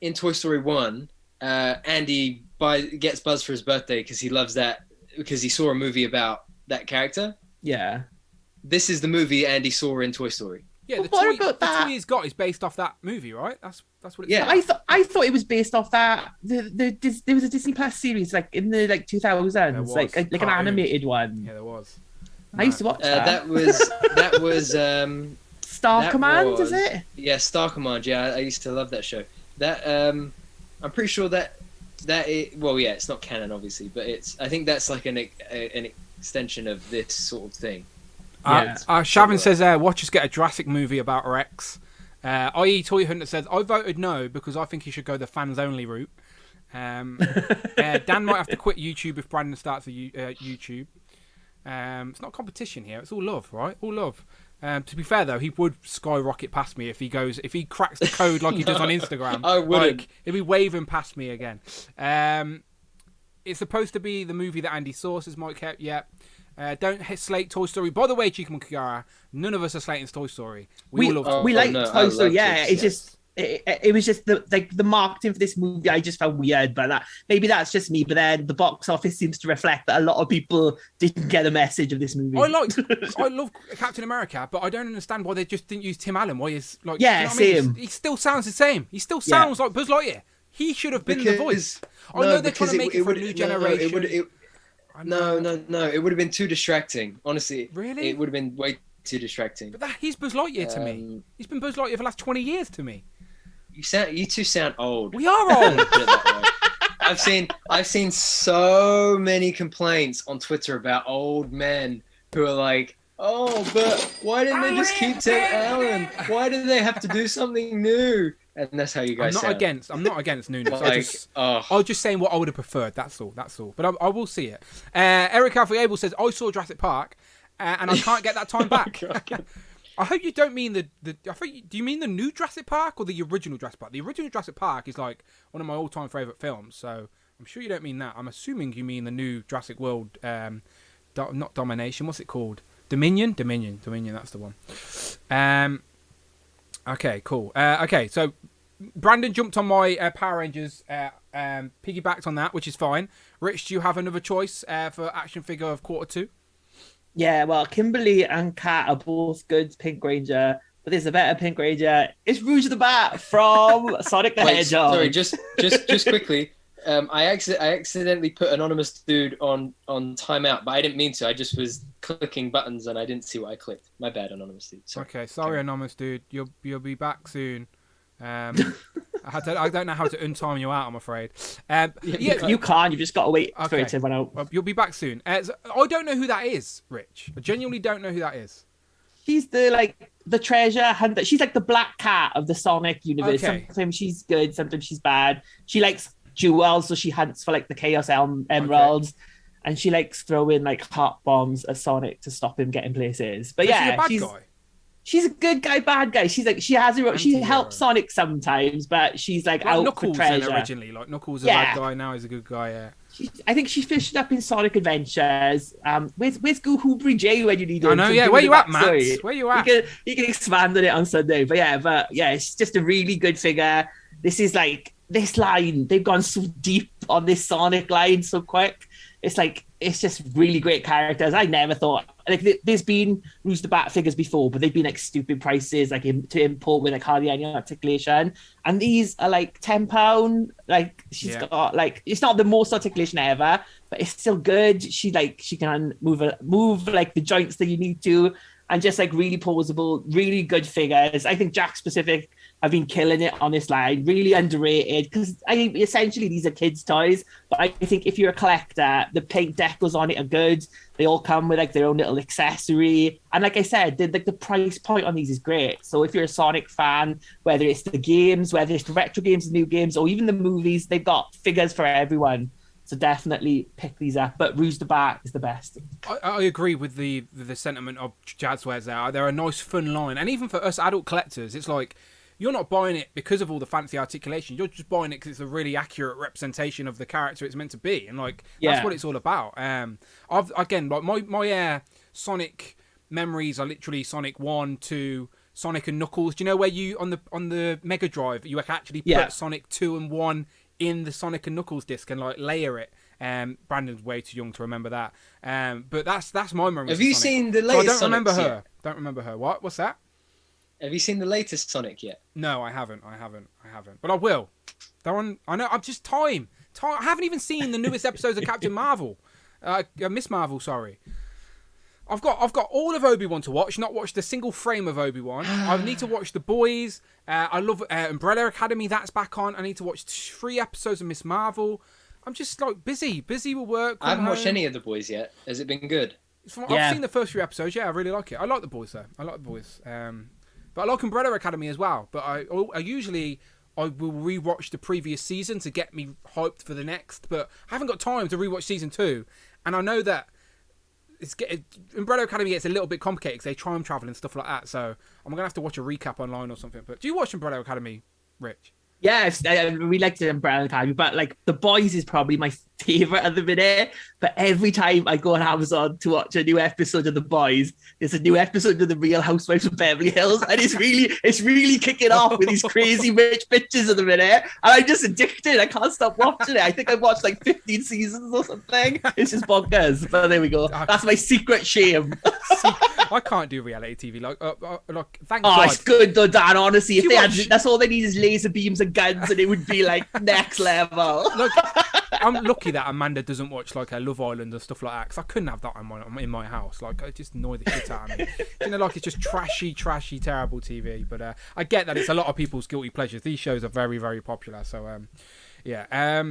Speaker 2: in Toy Story 1, Andy gets Buzz for his birthday because he loves that, because he saw a movie about that character.
Speaker 4: Yeah.
Speaker 2: This is the movie Andy saw in Toy Story.
Speaker 1: Yeah, the toy he's got is based off that movie, right? That's what it's
Speaker 4: about. I thought it was based off that. There was a Disney Plus series like in the 2000s, like an animated one.
Speaker 1: Yeah, there was.
Speaker 4: I used to watch that.
Speaker 2: That was
Speaker 4: Star Command, is it?
Speaker 2: Yeah, Star Command. Yeah, I used to love that show. That I'm pretty sure it's not canon obviously, but I think that's like an extension of this sort of thing.
Speaker 1: Shavin says, watch us get a Jurassic movie about Rex. I.e. Toy Hunter says, I voted no because I think he should go the fans only route. Dan might have to quit YouTube if Brandon starts a YouTube. It's not competition here. It's all love, right? All love. To be fair though, he would skyrocket past me if he cracks the code like he does on Instagram.
Speaker 2: I wouldn't.
Speaker 1: Like, he'd be waving past me again. It's supposed to be the movie that Andy saw, says Mike Hep. Yeah. Don't slate Toy Story. By the way, Chica Mukigara, none of us are slating Toy Story. We all love Toy Story.
Speaker 4: We like Toy Story, yeah. It's just it was just the marketing for this movie I just found weird, but that maybe that's just me. But then the box office seems to reflect that a lot of people didn't get the message of this movie.
Speaker 1: I love Captain America, but I don't understand why they just didn't use Tim Allen. Why is like
Speaker 4: same.
Speaker 1: He still sounds the same. He still sounds like Buzz Lightyear. He should have been the voice. I know they're trying to make it for a new generation.
Speaker 2: No. It would have been too distracting. Honestly,
Speaker 1: really,
Speaker 2: it would have been way too distracting.
Speaker 1: But he's Buzz Lightyear to me. He's been Buzz Lightyear for the last 20 years to me.
Speaker 2: You two sound old.
Speaker 1: We are old.
Speaker 2: I've seen so many complaints on Twitter about old men who are like, oh, but why didn't they just keep Ted Allen? Why did they have to do something new? And that's how you guys sound.
Speaker 1: I'm not against newness.
Speaker 2: Like,
Speaker 1: I was just saying what I would have preferred. That's all. But I will see it. Eric Alfie Abel says, I saw Jurassic Park, and I can't get that time back. I hope you don't mean do you mean the new Jurassic Park or the original Jurassic Park? The original Jurassic Park is like one of my all-time favourite films, so I'm sure you don't mean that. I'm assuming you mean the new Jurassic World, not Domination. What's it called? Dominion. That's the one. Okay, cool. Okay, so Brandon jumped on my Power Rangers, piggybacked on that, which is fine. Rich, do you have another choice for action figure of quarter 2?
Speaker 4: Yeah, well, Kimberly and Kat are both good Pink Ranger, but there's a better Pink Ranger. It's Rouge the Bat from Sonic the Hedgehog.
Speaker 2: Sorry, just quickly. I accidentally put Anonymous Dude on timeout, but I didn't mean to. I just was clicking buttons and I didn't see what I clicked. My bad, Anonymous Dude. Sorry.
Speaker 1: Okay, sorry, Anonymous Dude. You'll be back soon. I don't know how to untime you out, I'm afraid.
Speaker 4: You can't. You've just got to wait for it to run out.
Speaker 1: You'll be back soon. I don't know who that is, Rich. I genuinely don't know who that is.
Speaker 4: She's the treasure hunter. She's like the black cat of the Sonic universe.
Speaker 1: Okay.
Speaker 4: Sometimes she's good, sometimes she's bad. She likes jewels, so she hunts for like the Chaos Emeralds. Okay. And she likes throwing like heart bombs at Sonic to stop him getting places. But yeah,
Speaker 1: she's a bad guy.
Speaker 4: She's a good guy, bad guy. She's like she helps Sonic sometimes, but she's like out
Speaker 1: Knuckles
Speaker 4: for treasure.
Speaker 1: Originally, like Knuckles is a bad guy, now he's a good guy. Yeah.
Speaker 4: I think she's fished up in Sonic Adventures. Where's Goohoobery J when you need him?
Speaker 1: I know, yeah. Where you at, Matt? Where you at?
Speaker 4: You can expand on it on Sunday. But yeah, it's just a really good figure. This is like this line. They've gone so deep on this Sonic line so quick. It's just really great characters. I never thought there's been Rouge the Bat figures before, but they've been like stupid prices, like to import with like hardly any articulation. And these are like £10. Like she's got like it's not the most articulation ever, but it's still good. She can move like the joints that you need to, and just like really posable, really good figures. I think Jack Specific have been killing it on this line, really underrated, because I think essentially these are kids' toys, but I think if you're a collector, the paint decals on it are good. They all come with like their own little accessory. And like I said, the price point on these is great. So if you're a Sonic fan, whether it's the games, whether it's the retro games, the new games, or even the movies, they've got figures for everyone. So definitely pick these up. But Rouge the Bat is the best.
Speaker 1: I agree with the sentiment of Jadswares there. They're a nice, fun line. And even for us adult collectors, it's like, you're not buying it because of all the fancy articulation. You're just buying it because it's a really accurate representation of the character it's meant to be, and like that's what it's all about. My Sonic memories are literally Sonic 1, 2, Sonic and Knuckles. Do you know where you on the Mega Drive you actually put Sonic 2 and 1 in the Sonic and Knuckles disc and like layer it? Brandon's way too young to remember that. But that's my memory.
Speaker 2: Have you seen the latest?
Speaker 1: So I don't remember her. What's that?
Speaker 2: Have you seen the latest Sonic yet?
Speaker 1: No, I haven't. But I will. I know. I'm just time. I haven't even seen the newest episodes of Captain Marvel. Miss Marvel, sorry. I've got all of Obi-Wan to watch. Not watched a single frame of Obi-Wan. I need to watch The Boys. I love Umbrella Academy. That's back on. I need to watch 3 episodes of Miss Marvel. I'm just like busy with work.
Speaker 2: I haven't watched any of The Boys yet. Has it been good?
Speaker 1: I've seen the first 3 episodes. Yeah, I really like it. I like The Boys though. But I like Umbrella Academy as well. But I will rewatch the previous season to get me hyped for the next. But I haven't got time to rewatch season 2, and I know that Umbrella Academy gets a little bit complicated because they time travel and stuff like that. So I'm gonna have to watch a recap online or something. But do you watch Umbrella Academy, Rich?
Speaker 4: Yes, we like the Umbrella Academy, but like The Boys is probably my favorite at the minute. But every time I go on Amazon to watch a new episode of The Boys, there's a new episode of The Real Housewives of Beverly Hills, and it's really kicking off with these crazy rich bitches at the minute, and I'm just addicted. I can't stop watching it. I think I've watched like 15 seasons or something. It's just bonkers. But there we go. That's my secret shame.
Speaker 1: I can't do reality TV. Thank God.
Speaker 4: It's good though, Dan. Honestly, if they had, that's all they need is laser beams and guns, and it would be like next level.
Speaker 1: Look, I'm lucky that Amanda doesn't watch like Love Island and stuff like that, because I couldn't have that in my house. Like, it just annoy the shit out of me. Like it's just trashy, terrible TV. But I get that it's a lot of people's guilty pleasures. These shows are very, very popular. So yeah.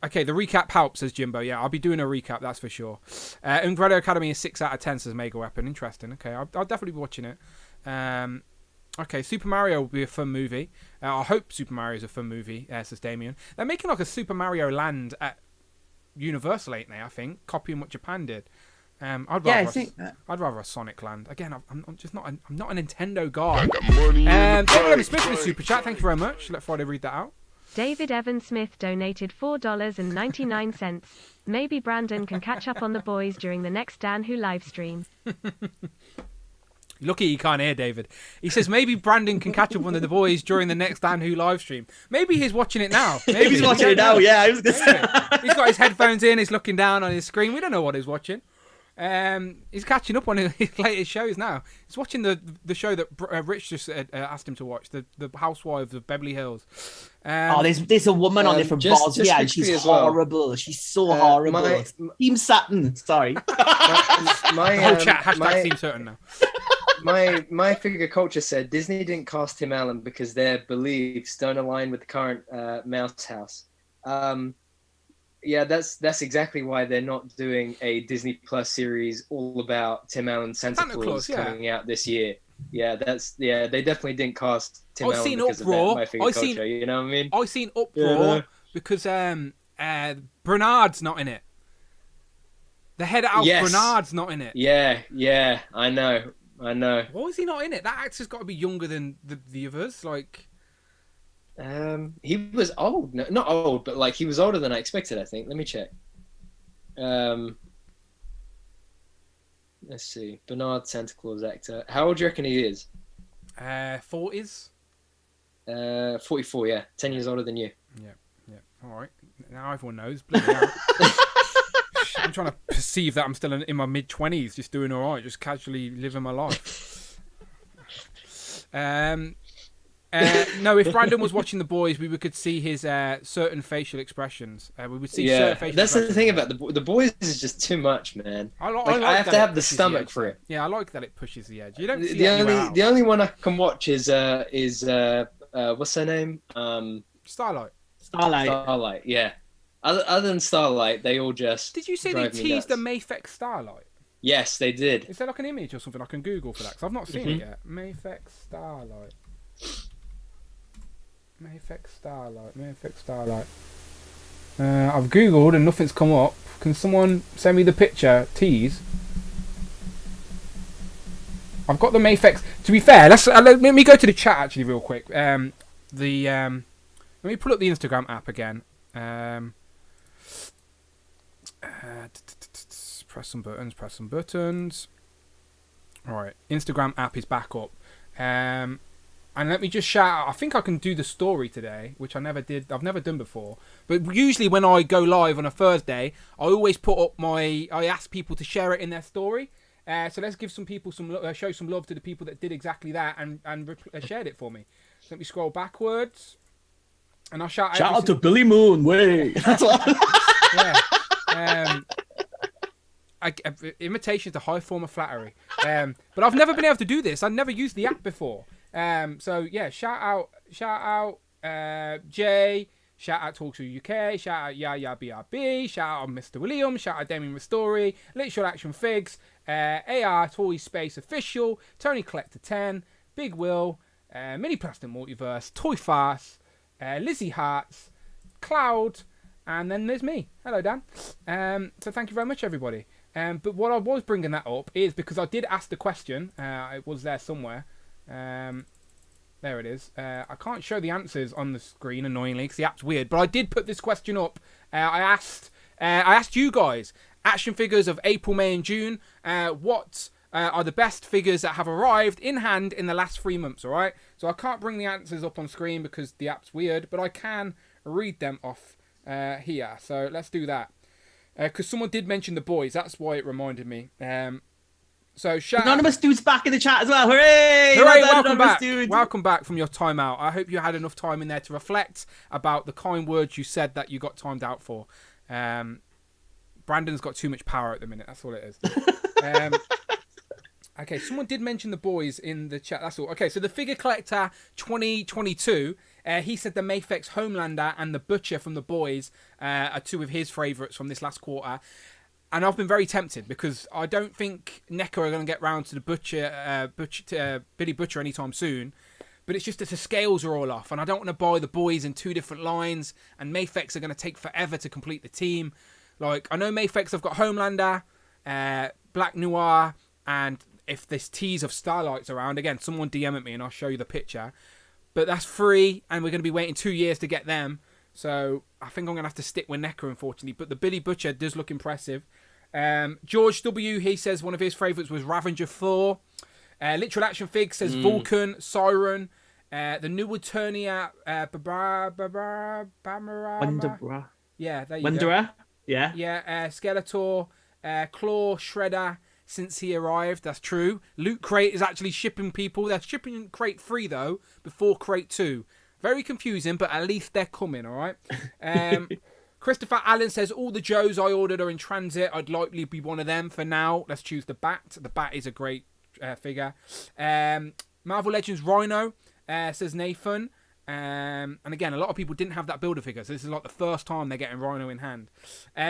Speaker 1: Okay, the recap helps, says Jimbo. Yeah, I'll be doing a recap, that's for sure. Umbrella Academy is 6 out of 10, says Mega Weapon. Interesting. Okay, I'll definitely be watching it. Okay, Super Mario will be a fun movie. I hope Super Mario is a fun movie, says Damien. They're making like a Super Mario Land at Universal, ain't they? I think, copying what Japan did. I'd rather a Sonic Land. Again, I'm just not. I'm not a Nintendo guy. David Evans Smith with super chat. Thank you very much. Let Friday read that out.
Speaker 3: David Evans Smith donated $4.99. Maybe Brandon can catch up on the boys during the next Dan Who live stream.
Speaker 1: Lucky you can't hear David. He says maybe Brandon can catch up on the boys during the next Dan Who live stream. Maybe he's watching it now.
Speaker 4: Maybe he's watching it now. Yeah, I was gonna say.
Speaker 1: He's got his headphones in. He's looking down on his screen. We don't know what he's watching. He's catching up on his latest shows now. He's watching the show that Rich just asked him to watch, the Housewives of Beverly Hills.
Speaker 4: There's a woman on there from Bosnia, and she's horrible. Well. She's so horrible. Team Saturn, sorry.
Speaker 1: My whole chat hashtag Team Saturn now.
Speaker 2: My figure culture said Disney didn't cast Tim Allen because their beliefs don't align with the current Mouse House. Yeah, that's exactly why they're not doing a Disney Plus series all about Tim Allen Santa Claus coming out this year. Yeah, they definitely didn't cast Tim Allen because of that, my figure culture. You know what I mean?
Speaker 1: I seen uproar because Bernard's not in it. The head elf Bernard's not in it.
Speaker 2: Yeah, I know.
Speaker 1: Why is he not in it? That actor's got to be younger than the others. Like,
Speaker 2: he was old. No, not old, but like he was older than I expected. I think. Let me check. Let's see. Bernard Santa Claus actor. How old do you reckon he is?
Speaker 1: 40s.
Speaker 2: 44. Yeah, 10 years older than you.
Speaker 1: Yeah. All right. Now everyone knows. I'm trying to perceive that I'm still in my mid-20s, just doing all right, just casually living my life. No, if Brandon was watching The Boys, we could see his certain facial expressions. We would see certain facial
Speaker 2: that's
Speaker 1: expressions.
Speaker 2: The thing about The Boys is just too much, man.
Speaker 1: I
Speaker 2: I have to have the stomach for it.
Speaker 1: Yeah, I like that it pushes the edge. You don't see
Speaker 2: the only one I can watch is what's her name?
Speaker 1: Starlight.
Speaker 2: Starlight, yeah. Other than Starlight, they all just.
Speaker 1: Did you say they teased the Mayfex Starlight?
Speaker 2: Yes, they did.
Speaker 1: Is there like an image or something I can Google for that? Because I've not seen it yet. Mayfex Starlight. I've Googled and nothing's come up. Can someone send me the picture? Tease. I've got the Mayfex. To be fair, let me go to the chat actually real quick. Let me pull up the Instagram app again. Press some buttons. All right, Instagram app is back up. And let me just shout out, I think I can do the story today, which I never did. I've never done before. But usually when I go live on a Thursday, I always put up I ask people to share it in their story. So let's give some people show some love to the people that did exactly that and shared it for me. So let me scroll backwards. And I'll shout
Speaker 4: out to Billy Moon. Way. That's what.
Speaker 1: Yeah. Imitation is a high form of flattery. But I've never been able to do this. I've never used the app before. So yeah, shout out Jay, shout out Talk to UK, shout out Yaya BRB, shout out Mr. William, shout out Damien Ristori, Literal Action Figs, AR Toy Space Official, Tony Collector 10, Big Will, Mini Plastic Multiverse, Toy Farce, Lizzie Hearts, Cloud, and then there's me. Hello, Dan. So thank you very much, everybody. But what I was bringing that up is because I did ask the question. It was there somewhere. There it is. I can't show the answers on the screen, annoyingly, because the app's weird. But I did put this question up. I asked you guys, action figures of April, May, and June. What are the best figures that have arrived in hand in the last 3 months? All right. So I can't bring the answers up on screen because the app's weird, but I can read them off here. So let's do that. Because someone did mention The Boys. That's why it reminded me. So
Speaker 4: Anonymous Dude's back in the chat as well. Hooray!
Speaker 1: Hooray! Welcome back. Dude. Welcome back from your timeout. I hope you had enough time in there to reflect about the kind words you said that you got timed out for. Brandon's got too much power at the minute. That's all it is. Okay, someone did mention The Boys in the chat. That's all. Okay, so the Figure Collector 2022 He said the Mafex Homelander and the Butcher from The Boys are two of his favourites from this last quarter. And I've been very tempted because I don't think NECA are going to get round to the Billy Butcher anytime soon. But it's just that the scales are all off. And I don't want to buy The Boys in two different lines. And Mafex are going to take forever to complete the team. Like, I know Mafex have got Homelander, Black Noir, and if this tease of Starlight's around, again, someone DM at me and I'll show you the picture. But that's free, and we're going to be waiting 2 years to get them. So I think I'm going to have to stick with NECA, unfortunately. But the Billy Butcher does look impressive. George W., he says one of his favourites was Ravager 4. Literal Action Fig says Vulcan, Siren. The new Eternia,
Speaker 4: Wanderer.
Speaker 1: Yeah, there you
Speaker 4: Wanderer?
Speaker 1: go.
Speaker 4: Yeah.
Speaker 1: Yeah, Skeletor, Claw, Shredder, since he arrived. That's true. Loot Crate is actually shipping people. They're shipping Crate 3, though, before Crate 2. Very confusing, but at least they're coming, all right? Christopher Allen says, all the Joes I ordered are in transit. I'd likely be one of them for now. Let's choose the Bat. The Bat is a great figure. Marvel Legends Rhino, says Nathan. And again, a lot of people didn't have that builder figure, so this is like the first time they're getting Rhino in hand.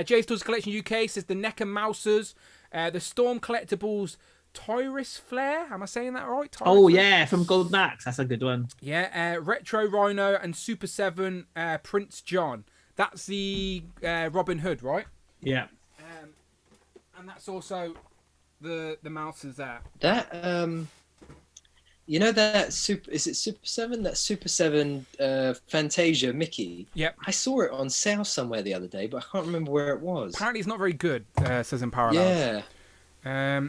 Speaker 1: Jay's Toys Collection UK says the NECA Mousers, the Storm Collectibles Tyrus Flare. Am I saying that right?
Speaker 4: Tyrus Flare? From Golden Axe. That's a good one.
Speaker 1: Yeah, Retro Rhino and Super 7 Prince John. That's the Robin Hood, right?
Speaker 4: Yeah.
Speaker 1: And that's also the Mousers there.
Speaker 2: That you know that is it Super 7? That Super 7 Fantasia Mickey.
Speaker 1: Yep.
Speaker 2: I saw it on sale somewhere the other day, but I can't remember where it was.
Speaker 1: Apparently it's not very good, says in Parallel.
Speaker 2: Yeah.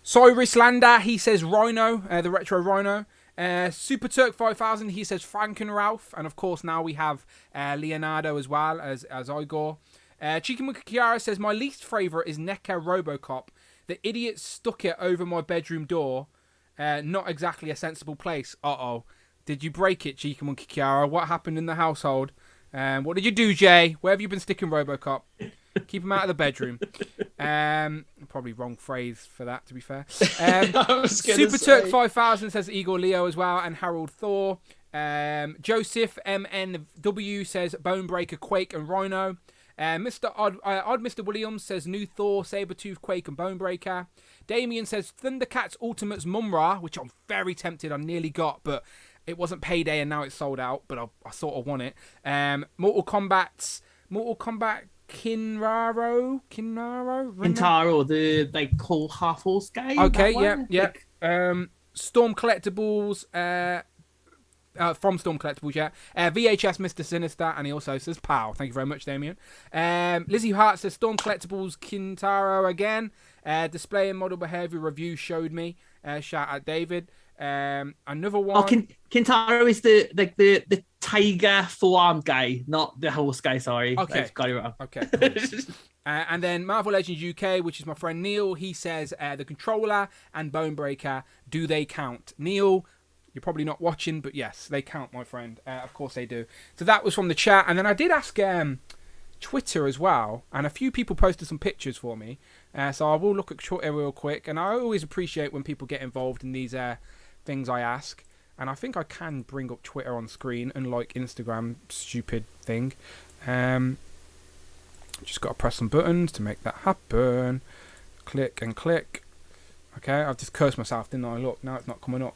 Speaker 1: Cyrus Lander, he says Rhino, the Retro Rhino. Super Turk 5000, he says Frankenralph. And of course now we have Leonardo as well as Igor. Cheeky Monkey Kiara says, my least favourite is NECA Robocop. The idiot stuck it over my bedroom door. Not exactly a sensible place. Uh-oh. Did you break it, Cheeky Monkey Kiara? What happened in the household? What did you do, Jay? Where have you been sticking Robocop? Keep him out of the bedroom. Probably wrong phrase for that, to be fair. Super Turk 5000 says Igor Leo as well, and Harold Thor. Joseph MNW says Bonebreaker, Quake, and Rhino. Mr. Odd Mr. Williams says New Thor, Sabretooth, Quake, and Bonebreaker. Damien says Thundercats Ultimates Mumra, which I'm very tempted. I nearly got, but it wasn't payday and now it's sold out, but I sort of want it. Mortal Kombat Kinraro,
Speaker 4: Kintaro, the like whole half horse guy.
Speaker 1: Okay, yeah. Storm Collectibles, from Storm Collectibles, yeah. VHS Mr. Sinister, and he also says Pow. Thank you very much, Damien. Lizzie Hart says Storm Collectibles Kintaro again. Display and model behavior review showed me. Shout out David. Another one.
Speaker 4: Oh, Kintaro is the tiger forearm guy, not the horse guy. Sorry,
Speaker 1: okay,
Speaker 4: I've got it wrong.
Speaker 1: Okay. Cool. And then Marvel Legends UK, which is my friend Neil. He says the Controller and Bonebreaker. Do they count? Neil, you're probably not watching, but yes, they count, my friend. Of course they do. So that was from the chat, and then I did ask Twitter as well, and a few people posted some pictures for me. So I will look at Twitter real quick, and I always appreciate when people get involved in these things I ask. And I think I can bring up Twitter on screen, unlike Instagram, stupid thing. Just got to press some buttons to make that happen. Click and click. Okay, I've just cursed myself, didn't I? Look, now it's not coming up.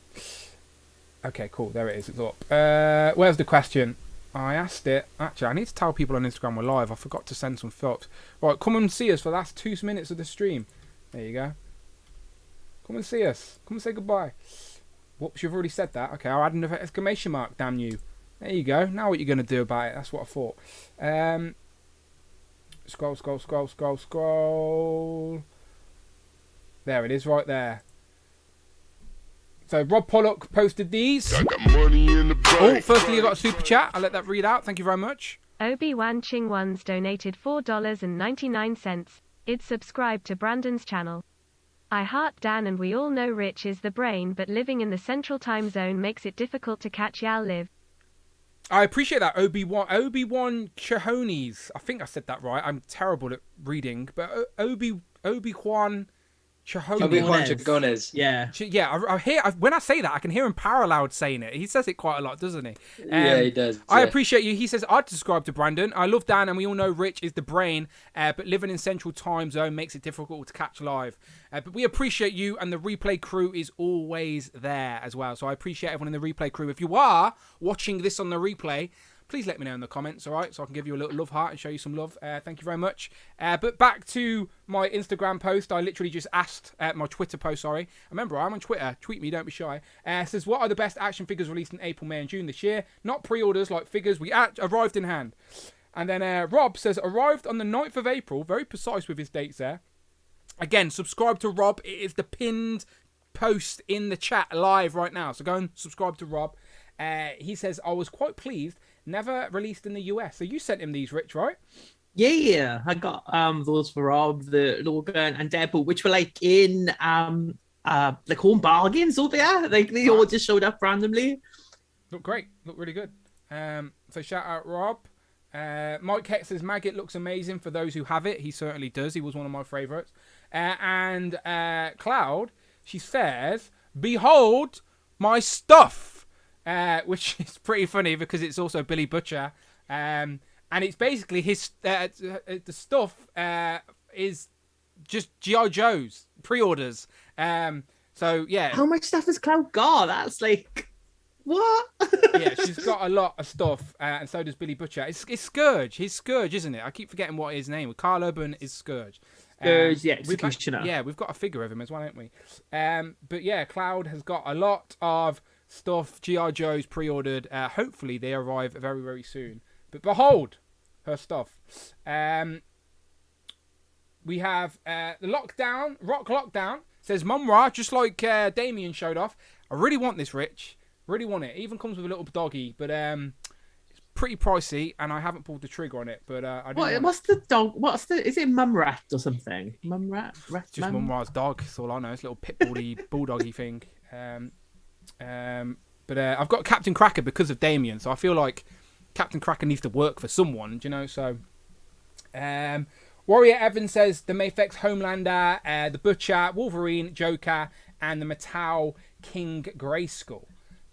Speaker 1: Okay, cool. There it is. It's up. Where's the question? I asked it. Actually, I need to tell people on Instagram we're live. I forgot to send some photos. Right, come and see us for the last 2 minutes of the stream. There you go. Come and see us. Come and say goodbye. Whoops, you've already said that. Okay, I'll add another exclamation mark. Damn you. There you go. Now what you're going to do about it. That's what I thought. Scroll. There it is, right there. So Rob Pollock posted these. I got money in the bank. Oh, firstly you got a super chat. I'll let that read out. Thank you very much.
Speaker 3: Obi-Wan Ching-Ones donated $4.99. Id subscribe to Brandon's channel. I heart Dan, and we all know Rich is the brain, but living in the central time zone makes it difficult to catch Yao Live.
Speaker 1: I appreciate that, Obi-Wan Chihones. I think I said that right. I'm terrible at reading, but Obi-Wan
Speaker 2: Obi-Wan Chagones.
Speaker 4: Yeah.
Speaker 1: Yeah, I hear when I say that, I can hear him parallel saying it. He says it quite a lot, doesn't he?
Speaker 2: Yeah, he does.
Speaker 1: I
Speaker 2: yeah.
Speaker 1: appreciate you. He says, I'd subscribe to Brandon. I love Dan, and we all know Rich is the brain, but living in Central Time Zone makes it difficult to catch live. But we appreciate you, and the replay crew is always there as well. So I appreciate everyone in the replay crew. If you are watching this on the replay, please let me know in the comments, all right? So I can give you a little love heart and show you some love. Thank you very much. But back to my Instagram post. I literally just asked, my Twitter post, sorry. Remember, I'm on Twitter. Tweet me, don't be shy. Says, what are the best action figures released in April, May, and June this year? Not pre-orders, like figures we arrived in hand. And then Rob says, arrived on the 9th of April. Very precise with his dates there. Again, subscribe to Rob. It is the pinned post in the chat live right now. So go and subscribe to Rob. He says, I was quite pleased. Never released in the US. So you sent him these, Rich, right?
Speaker 4: Yeah, I got those for Rob, the Logan and Deadpool, which were like in like home bargains over there. Like they all just showed up randomly.
Speaker 1: Look great. Look really good. So shout out Rob. Mike Heck says Maggot looks amazing for those who have it. He certainly does. He was one of my favourites. And Cloud, she says, behold my stuff. Which is pretty funny because it's also Billy Butcher. And it's basically his the stuff is just G.I. Joe's pre-orders. So yeah.
Speaker 4: How much stuff has Cloud got? That's like what?
Speaker 1: Yeah, she's got a lot of stuff, and so does Billy Butcher. It's Scourge. He's Scourge, isn't it? I keep forgetting what his name was. Carl Urban is Scourge.
Speaker 4: Scourge, yeah, Executioner.
Speaker 1: We've got a figure of him as well, haven't we? But yeah, Cloud has got a lot of stuff. G.I. Joe's pre-ordered. Hopefully they arrive very, very soon. But behold her stuff. We have the Rock Lockdown says, Mumra, just like Damien showed off. I really want this, Rich. Really want it. It even comes with a little doggy, but it's pretty pricey, and I haven't pulled the trigger on it. But I do.
Speaker 4: What's the dog? Is it Mumrat or something? Mumrat?
Speaker 1: Just Mumra's dog. That's all I know. It's a little pit bulldoggy thing. But I've got Captain Cracker because of Damien, so I feel like Captain Cracker needs to work for someone, you know. So, Warrior Evan says the Mafex Homelander, the Butcher, Wolverine, Joker, and the Mattel King Grayskull.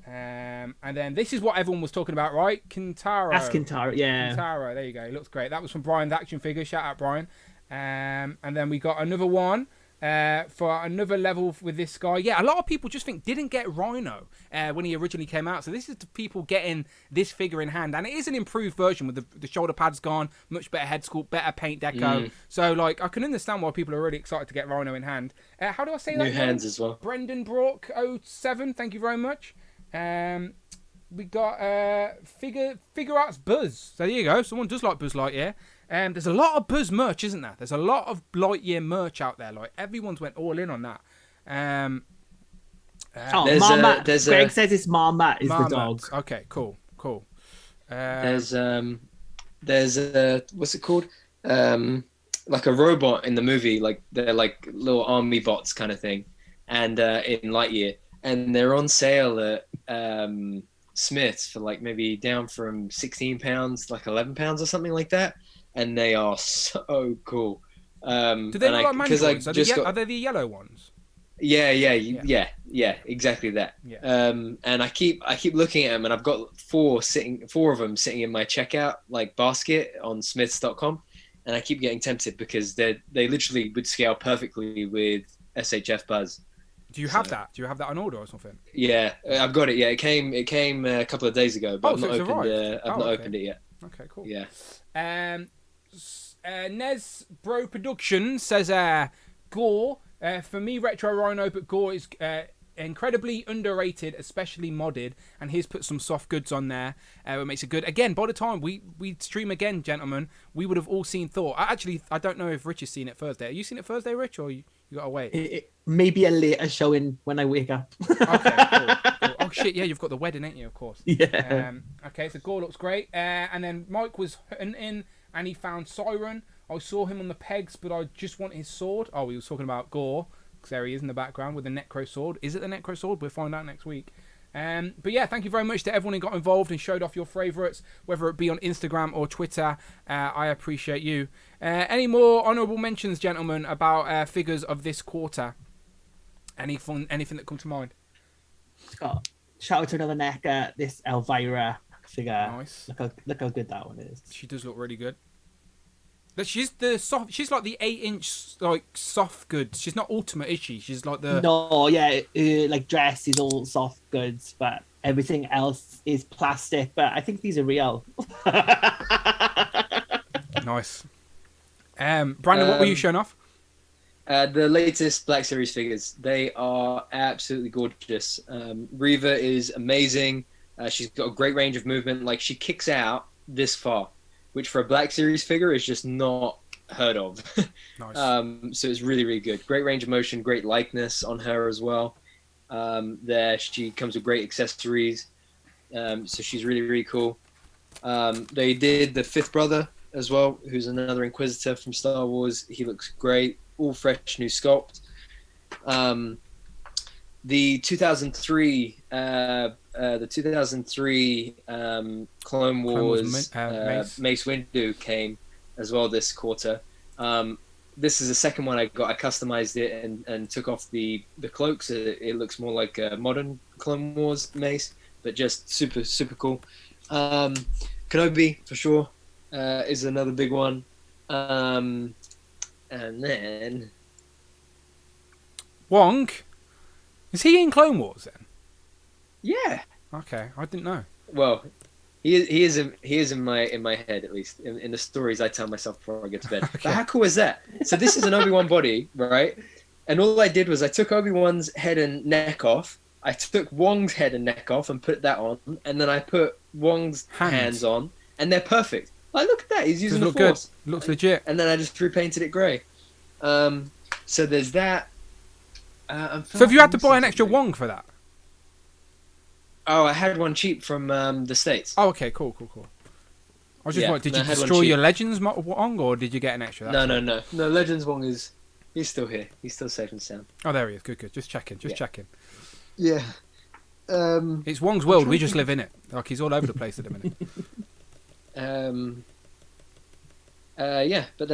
Speaker 1: And then this is what everyone was talking about, right? Kintaro.
Speaker 4: That's Kintaro, yeah.
Speaker 1: Kintaro, there you go. It looks great. That was from Brian's action figure. Shout out, Brian. And then we got another one. For another level with this guy. Yeah, a lot of people just didn't get Rhino when he originally came out. So this is the people getting this figure in hand. And it is an improved version with the shoulder pads gone, much better head sculpt, better paint deco. So, like, I can understand why people are really excited to get Rhino in hand. How do I say that?
Speaker 2: New hands as well.
Speaker 1: Brendan Brock 07, thank you very much. We got Figure Arts Buzz. So there you go. Someone does like Buzz Lightyear. There's a lot of Buzz merch, isn't there? There's a lot of Lightyear merch out there. Like everyone's went all in on that.
Speaker 4: Marmot. Greg says it's Marmot is the dog.
Speaker 1: Okay, cool.
Speaker 2: There's what's it called? Like a robot in the movie. Like they're like little army bots kind of thing, and in Lightyear, and they're on sale at Smith's for like maybe down from £16, like £11 or something like that. And they are so cool.
Speaker 1: Do they look like Mandroids? Are they the yellow ones?
Speaker 2: Yeah, exactly that.
Speaker 1: Yeah.
Speaker 2: And I keep looking at them, and I've got four of them sitting in my checkout like basket on Smiths.com, and I keep getting tempted because they literally would scale perfectly with SHF Buzz.
Speaker 1: Do you have that? Do you have that on order or something?
Speaker 2: Yeah, I've got it. Yeah, it came a couple of days ago, but I've not opened it yet.
Speaker 1: Okay, cool.
Speaker 2: Yeah.
Speaker 1: Nez Bro Productions says Gore. For me, Retro Rhino, but Gore is incredibly underrated, especially modded. And he's put some soft goods on there. It makes it good. Again, by the time we stream again, gentlemen, we would have all seen Thor. I don't know if Rich has seen it Thursday. Have you seen it Thursday, Rich, or you got to wait?
Speaker 4: Maybe a later showing when I wake up.
Speaker 1: Okay, cool. Oh, shit, yeah, you've got the wedding, ain't you, of course.
Speaker 4: Yeah.
Speaker 1: Okay, so Gore looks great. And then Mike was hunting, and he found Siren. I saw him on the pegs, but I just want his sword. Oh, he was talking about Gore, because there he is in the background with the Necro sword. Is it the Necro sword? We'll find out next week. But yeah, thank you very much to everyone who got involved and showed off your favourites, whether it be on Instagram or Twitter. I appreciate you. Any more honourable mentions, gentlemen, about figures of this quarter? Anything that comes to mind?
Speaker 4: Scott, shout out to another NECA, this Elvira figure.
Speaker 1: Nice.
Speaker 4: Look how good that one is.
Speaker 1: She does look really good. But she's the soft. She's like the 8-inch like soft goods. She's not ultimate, is she? She's like the.
Speaker 4: No, yeah, like dress is all soft goods, but everything else is plastic. But I think these are real.
Speaker 1: Nice. Brandon, what were you showing off?
Speaker 2: The latest Black Series figures. They are absolutely gorgeous. Reva is amazing. She's got a great range of movement. Like, she kicks out this far, which for a Black Series figure is just not heard of.
Speaker 1: Nice.
Speaker 2: So it's really, really good. Great range of motion, great likeness on her as well. There, she comes with great accessories. So she's really, really cool. They did the fifth brother as well, who's another Inquisitor from Star Wars. He looks great. All fresh, new sculpt. The 2003 Clone Wars Mace Windu came as well this quarter. This is the second one I got. I customized it and took off the cloaks. It looks more like a modern Clone Wars Mace, but just super, super cool. Kenobi, for sure, is another big one. And then...
Speaker 1: Wong? Is he in Clone Wars then?
Speaker 2: Yeah.
Speaker 1: Okay, I didn't know.
Speaker 2: Well, he is in my head, at least in the stories I tell myself before I get to bed.
Speaker 1: Okay.
Speaker 2: But how cool is that? So this is an Obi-Wan body, right? And all I did was I took Obi-Wan's head and neck off. I took Wong's head and neck off and put that on, and then I put Wong's hands on, and they're perfect. Like, look at that. He's using the Force.
Speaker 1: Good. Looks legit.
Speaker 2: And then I just repainted it grey. So there's that.
Speaker 1: So have you had to buy an extra Wong for that?
Speaker 2: Oh, I had one cheap from the States.
Speaker 1: Oh, okay, cool. I was just wondering, did you destroy your Legends Wong, or did you get an extra?
Speaker 2: No. Legends Wong he's still here. He's still safe and sound.
Speaker 1: Oh, there he is. Good. Just checking.
Speaker 2: Yeah.
Speaker 1: It's Wong's world. We just live in it. Like, he's all over the place at the minute.
Speaker 2: Yeah, but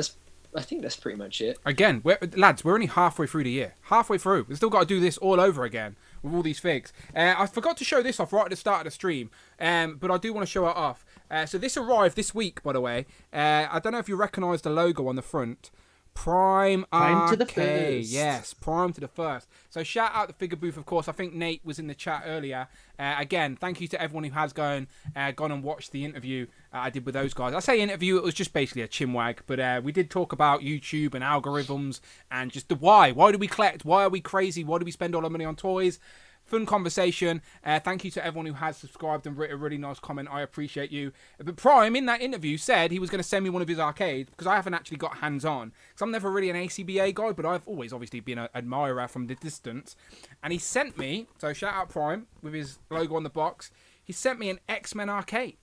Speaker 2: I think that's pretty much it.
Speaker 1: Again, lads, we're only halfway through the year. Halfway through. We've still got to do this all over again with all these figs. I forgot to show this off right at the start of the stream, but I do want to show it off. So this arrived this week, by the way. I don't know if you recognise the logo on the front. Prime
Speaker 4: to the
Speaker 1: Arcade.
Speaker 4: first.
Speaker 1: Yes, Prime to the first. So shout out the figure booth, of course. I think Nate was in the chat earlier. Again, thank you to everyone who has gone and watched the interview I did with those guys. I say interview, it was just basically a chinwag, but we did talk about YouTube and algorithms and just the why. Why do we collect? Why are we crazy? Why do we spend all our money on toys? Fun conversation. Thank you to everyone who has subscribed and written a really nice comment. I appreciate you. But Prime, in that interview, said he was going to send me one of his arcades because I haven't actually got hands-on. Because I'm never really an ACBA guy, but I've always obviously been an admirer from the distance. And he sent me, so shout out Prime, with his logo on the box, he sent me an X-Men arcade.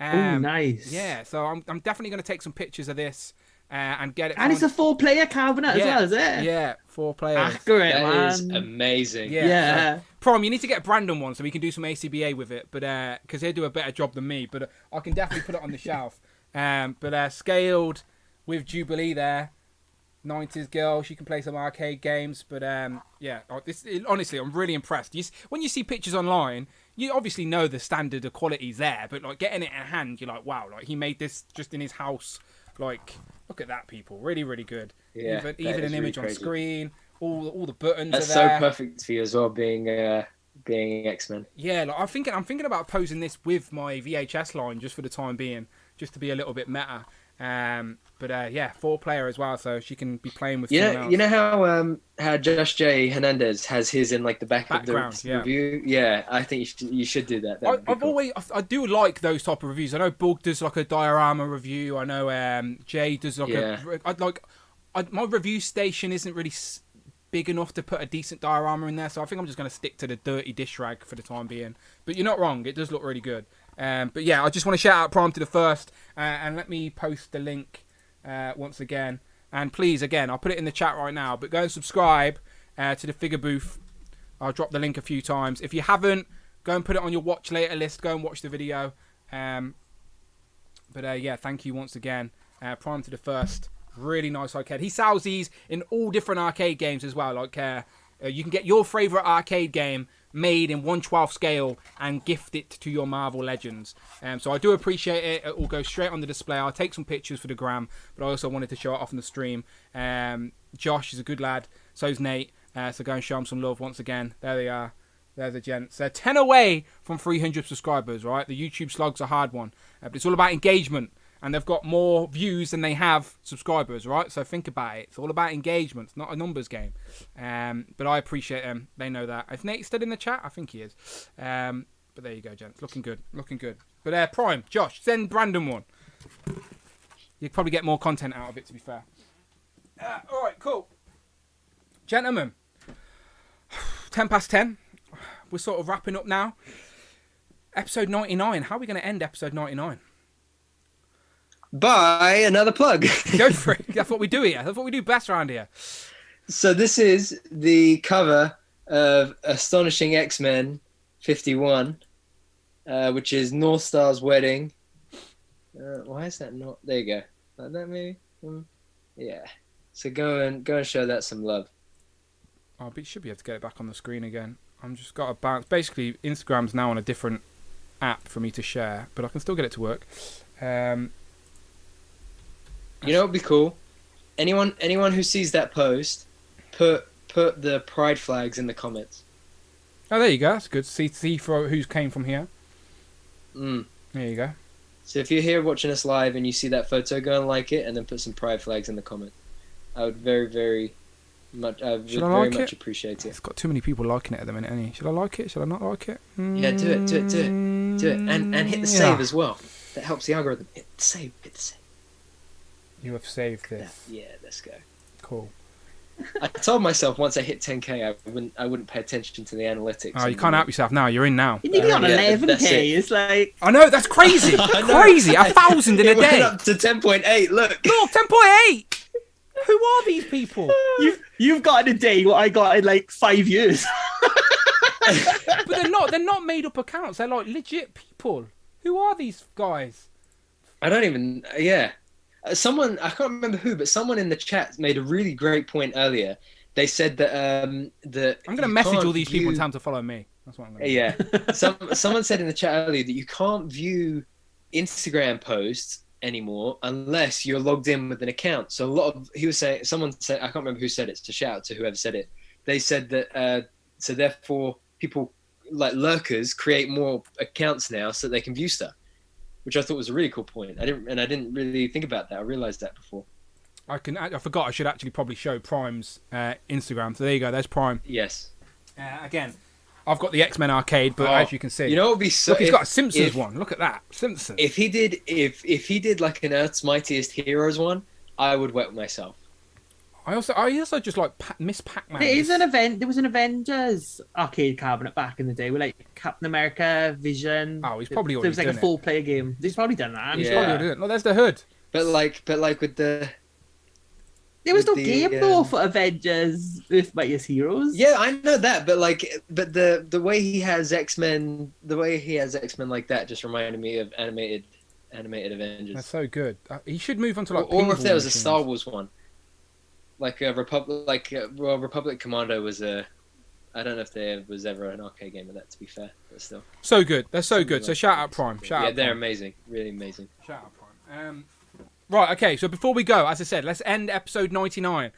Speaker 4: Oh, nice.
Speaker 1: Yeah, so I'm definitely going to take some pictures of this. And get it.
Speaker 4: And it's a 4-player cabinet as well, is it?
Speaker 1: Yeah, 4 players.
Speaker 4: Accurate,
Speaker 2: That
Speaker 4: man.
Speaker 2: is amazing.
Speaker 1: Yeah. So, Prom, you need to get Brandon one so we can do some ACBA with it, but because he'll do a better job than me. But I can definitely put it on the shelf. But scaled with Jubilee there, 90s girl. She can play some arcade games. But honestly, I'm really impressed. When you see pictures online, you obviously know the standard of quality's there, but like getting it in hand, you're like, wow, like he made this just in his house. Like, look at that, people. Really, really good.
Speaker 2: Yeah,
Speaker 1: even an image
Speaker 2: really
Speaker 1: on screen. All the buttons
Speaker 2: That's
Speaker 1: are there.
Speaker 2: so perfect for you as well, being X-Men.
Speaker 1: Yeah, like I'm thinking about posing this with my VHS line just for the time being, just to be a little bit meta. But 4-player as well, so she can be playing with someone else.
Speaker 2: You know how Josh J Hernandez has his in like the background of the review. Yeah, I think you should do that.
Speaker 1: I do like those type of reviews. I know Bug does like a diorama review. I know Jay does like my review station isn't really big enough to put a decent diorama in there, so I think I'm just going to stick to the dirty dish rag for the time being. But you're not wrong; it does look really good. But yeah, I just want to shout out Prime to the first, and let me post the link once again. And please, again, I'll put it in the chat right now, but go and subscribe to the figure booth. I'll drop the link a few times. If you haven't, go and put it on your watch later list. Go and watch the video. But yeah, thank you once again. Prime to the first. Really nice arcade. He sells these in all different arcade games as well. Like you can get your favorite arcade game made in 1/12 scale and gift it to your Marvel Legends. So I do appreciate it. It will go straight on the display. I'll take some pictures for the gram, but I also wanted to show it off on the stream. Josh is a good lad. So's Nate. So go and show him some love once again. There they are. There's the gents. They're 10 away from 300 subscribers, right? The YouTube slog's a hard one. But it's all about engagement. And they've got more views than they have subscribers, right? So think about it. It's all about engagement. It's not a numbers game. But I appreciate them. They know that. If Nate's still in the chat, I think he is. But there you go, gents. Looking good. Looking good. But Prime, Josh, send Brandon one. You'd probably get more content out of it, to be fair. All right, cool. Gentlemen, 10 past 10. We're sort of wrapping up now. Episode 99. How are we going to end episode 99?
Speaker 2: Buy another plug.
Speaker 1: Go for it. That's what we do here. That's what we do best around here.
Speaker 2: So this is the cover of Astonishing X-Men 51, which is North Star's wedding. Why is that not? There you go. Like that maybe? Yeah. So go and show that some love.
Speaker 1: Oh, but you should be able to get it back on the screen again. I'm just got to bounce. Basically, Instagram's now on a different app for me to share, but I can still get it to work.
Speaker 2: You know what would be cool? Anyone who sees that post, put the pride flags in the comments.
Speaker 1: Oh, there you go. That's good. See for who's came from here. There you go.
Speaker 2: So if you're here watching us live and you see that photo, go and like it, and then put some pride flags in the comments. I would very much appreciate it.
Speaker 1: It's got too many people liking it at the minute, any. Should I like it? Should I not like it?
Speaker 2: Yeah, do it. And hit the save as well. That helps the algorithm. Hit the save.
Speaker 1: You have saved this.
Speaker 2: Yeah, let's go.
Speaker 1: Cool.
Speaker 2: I told myself once I hit 10k, I wouldn't pay attention to the analytics.
Speaker 1: Oh, you can't help yourself now. You're in now.
Speaker 4: You're nearly on 11k.
Speaker 2: It's
Speaker 4: like
Speaker 1: I know, that's crazy. Crazy. 1,000 in a
Speaker 2: it went
Speaker 1: day.
Speaker 2: up to 10.8. Look,
Speaker 1: 10.8. Who are these people?
Speaker 4: you've got in a day what I got in like 5 years.
Speaker 1: But they're not made up accounts. They're like legit people. Who are these guys?
Speaker 2: I don't even. Yeah. Someone, I can't remember who, but someone in the chat made a really great point earlier. They said that I'm
Speaker 1: going to message all these people and tell them to follow me. That's what I'm going to do.
Speaker 2: Yeah. Someone said in the chat earlier that you can't view Instagram posts anymore unless you're logged in with an account. So someone said, I can't remember who said it, to shout out to whoever said it. They said that, so therefore people like lurkers create more accounts now so that they can view stuff. Which I thought was a really cool point. I didn't really think about that. I realised that before.
Speaker 1: I forgot I should actually probably show Prime's Instagram. So there you go. There's Prime.
Speaker 2: Yes.
Speaker 1: Again, I've got the X-Men arcade, but as you can see,
Speaker 2: you know what would be so.
Speaker 1: Look, he's got a Simpsons one. Look at that, Simpsons.
Speaker 2: If he did like an Earth's Mightiest Heroes one, I would wet myself.
Speaker 1: I also just like Miss Pac-Man.
Speaker 4: There was an Avengers arcade cabinet back in the day with like Captain America, Vision.
Speaker 1: Oh, he's probably already
Speaker 4: There was like
Speaker 1: done
Speaker 4: a full player game. He's probably done that.
Speaker 1: He's probably done it. No, there's the hood.
Speaker 2: But like with the.
Speaker 4: There was no game though for Avengers Earth's Mightiest Heroes.
Speaker 2: Yeah, I know that, but the way he has X-Men, like that just reminded me of animated Avengers.
Speaker 1: That's so good. He should move on to like.
Speaker 2: Or if there was a Star Wars one. Like a Republic Commando was a. I don't know if there was ever an arcade game of that. To be fair, but still.
Speaker 1: So good. They're so good. So shout out Prime.
Speaker 2: They're amazing. Really amazing.
Speaker 1: Shout out Prime. Right. Okay. So before we go, as I said, let's end episode 99.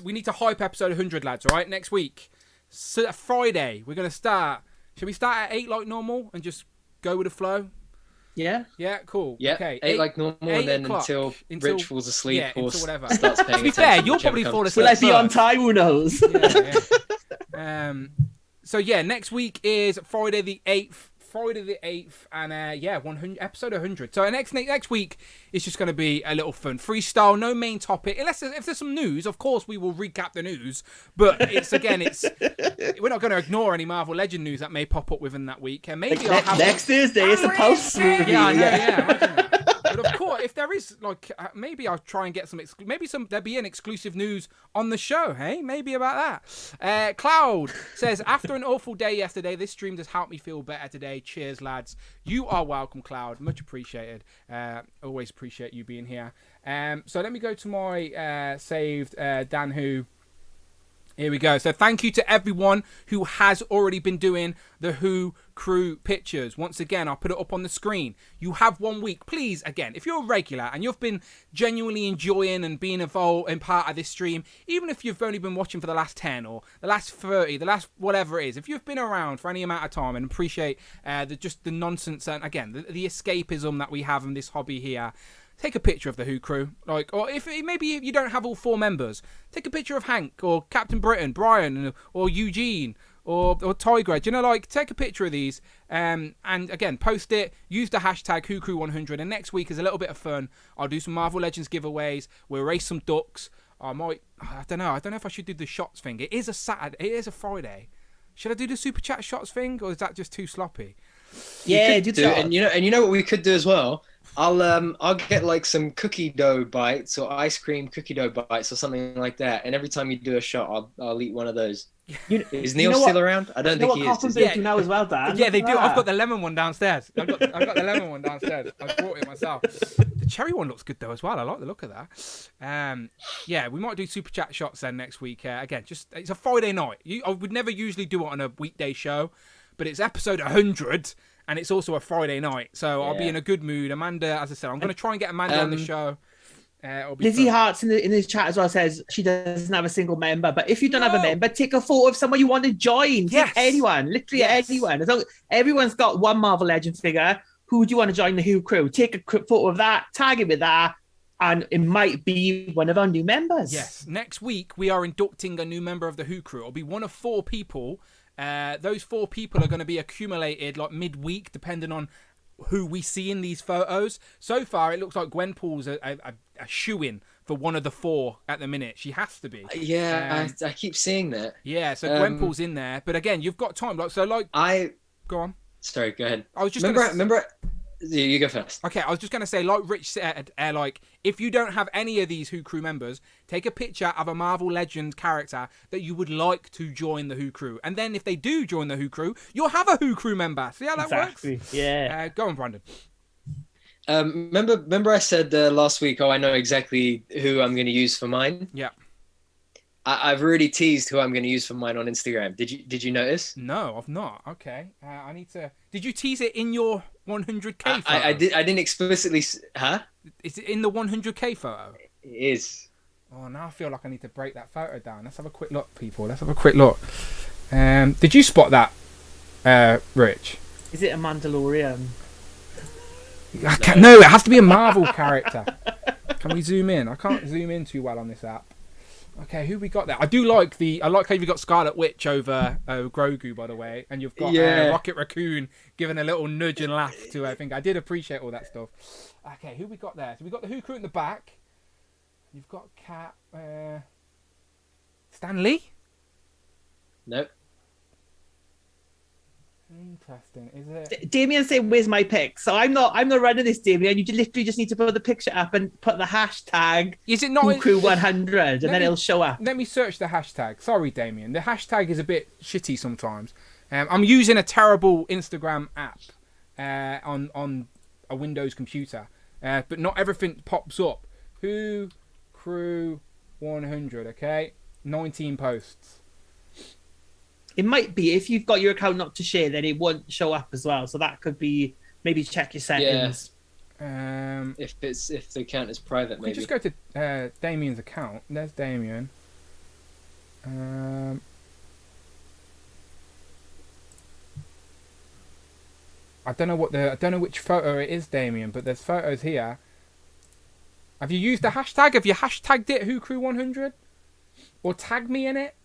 Speaker 1: We need to hype episode 100, lads. All right. Next week, so Friday, we're gonna start. Should we start at 8 like normal and just go with the flow?
Speaker 4: Yeah.
Speaker 1: Yeah, cool.
Speaker 2: Yeah,
Speaker 1: okay.
Speaker 2: 8 like normal, and then until Rich falls asleep or starts paying attention.
Speaker 1: To be fair, you'll probably fall asleep.
Speaker 4: Will I be on time? Who knows?
Speaker 1: Yeah. So yeah, next week is Friday the 8th. And episode 100. So next week is just going to be a little fun freestyle, no main topic. Unless if there's some news, of course we will recap the news. But we're not going to ignore any Marvel Legend news that may pop up within that week. And maybe
Speaker 4: next Thursday is the post.
Speaker 1: Yeah, I know. Yeah, imagine that. But of course, like if there is like maybe I'll try and get some there'll be an exclusive news on the show. Hey, maybe about that. Cloud says, after an awful day yesterday, this stream has helped me feel better today. Cheers, lads. You are welcome, Cloud. Much appreciated. Always appreciate you being here. So let me go to my saved Dan Who. Here we go. So thank you to everyone who has already been doing the Who crew pictures. Once again, I'll put it up on the screen. You have 1 week. Please, again, if you're a regular and you've been genuinely enjoying and being involved in part of this stream, even if you've only been watching for the last 10 or the last 30, the last whatever it is, if you've been around for any amount of time and appreciate the nonsense and, again, the escapism that we have in this hobby here, take a picture of the Who crew, or if maybe you don't have all 4 members, take a picture of Hank or Captain Britain, Brian, or Eugene, or Tiger. Take a picture of these, and again, post it. Use the hashtag WhoCrew100. And next week is a little bit of fun. I'll do some Marvel Legends giveaways. We'll race some ducks. I don't know if I should do the shots thing. It is a Saturday. It is a Friday. Should I do the super chat shots thing, or is that just too sloppy?
Speaker 2: Yeah, do it. And you know what we could do as well. I'll get like some cookie dough bites or ice cream cookie dough bites or something like that. And every time you do a shot, I'll eat one of those. Is Neil still around? I don't think he is.
Speaker 4: Yeah, now as well, Dan.
Speaker 1: Yeah, they do. I've got the lemon one downstairs. I've got the lemon one downstairs. I brought it myself. The cherry one looks good though as well. I like the look of that. Yeah, we might do super chat shots then next week. Again, it's a Friday night. I would never usually do it on a weekday show, but it's episode 100. And it's also a Friday night, so I'll be in a good mood. Amanda, as I said, I'm going to try and get Amanda on the show.
Speaker 4: Lizzie Hart's in the chat as well says she doesn't have a single member, but if you don't have a member, take a photo of someone you want to join. Take anyone, literally anyone. As long as everyone's got one Marvel Legends figure, who do you want to join the Who crew? Take a quick photo of that, tag it with that, and it might be one of our new members.
Speaker 1: Yes, next week we are inducting a new member of the Who crew. It'll be one of 4 people. Those 4 people are going to be accumulated like midweek, depending on who we see in these photos. So far, it looks like Gwenpool's a shoo-in for one of the 4 at the minute. She has to be.
Speaker 2: Yeah, I keep seeing that.
Speaker 1: Yeah, so Gwenpool's in there. But again, you've got time. Go on.
Speaker 2: Sorry, go ahead.
Speaker 1: I was just
Speaker 2: remember. You go first.
Speaker 1: Okay, I was just going to say, like Rich said, if you don't have any of these Who crew members, take a picture of a Marvel Legends character that you would like to join the Who crew. And then if they do join the Who crew, you'll have a Who crew member. See how that works?
Speaker 4: Yeah.
Speaker 1: Go on, Brandon.
Speaker 2: Remember I said last week, I know exactly who I'm going to use for mine?
Speaker 1: Yeah.
Speaker 2: I've already teased who I'm going to use for mine on Instagram. Did you notice?
Speaker 1: No, I've not. Okay. I need to... Did you tease it in your 100k photo?
Speaker 2: I didn't explicitly... Huh?
Speaker 1: Is it in the 100k photo?
Speaker 2: It is.
Speaker 1: Oh, now I feel like I need to break that photo down. Let's have a quick look, people. Let's have a quick look. Did you spot that, Rich?
Speaker 4: Is it a Mandalorian?
Speaker 1: No, it has to be a Marvel character. Can we zoom in? I can't zoom in too well on this app. Okay, who we got there? I like how you've got Scarlet Witch over Grogu, by the way, and you've got Rocket Raccoon giving a little nudge and laugh to her. I think I did appreciate all that stuff. Okay, who we got there? So we got the Who crew in the back. You've got Cat. Stan Lee?
Speaker 2: Nope.
Speaker 1: Interesting. Is it?
Speaker 4: Damien saying, "Where's my pic?" So I'm not running this, Damien. You literally just need to put the picture up and put the hashtag.
Speaker 1: Is it not
Speaker 4: Crew100, and then it'll show up.
Speaker 1: Let me search the hashtag. Sorry, Damien. The hashtag is a bit shitty sometimes. I'm using a terrible Instagram app on a Windows computer, but not everything pops up. Who Crew 100? Okay, 19 posts.
Speaker 4: It might be if you've got your account not to share, then it won't show up as well. So that could be maybe check your settings.
Speaker 1: Yeah.
Speaker 2: If the account is private, maybe.
Speaker 1: We just go to Damien's account. There's Damien. I don't know which photo it is, Damien, but there's photos here. Have you used the hashtag? Have you hashtagged it Who Crew 100? Or tagged me in it?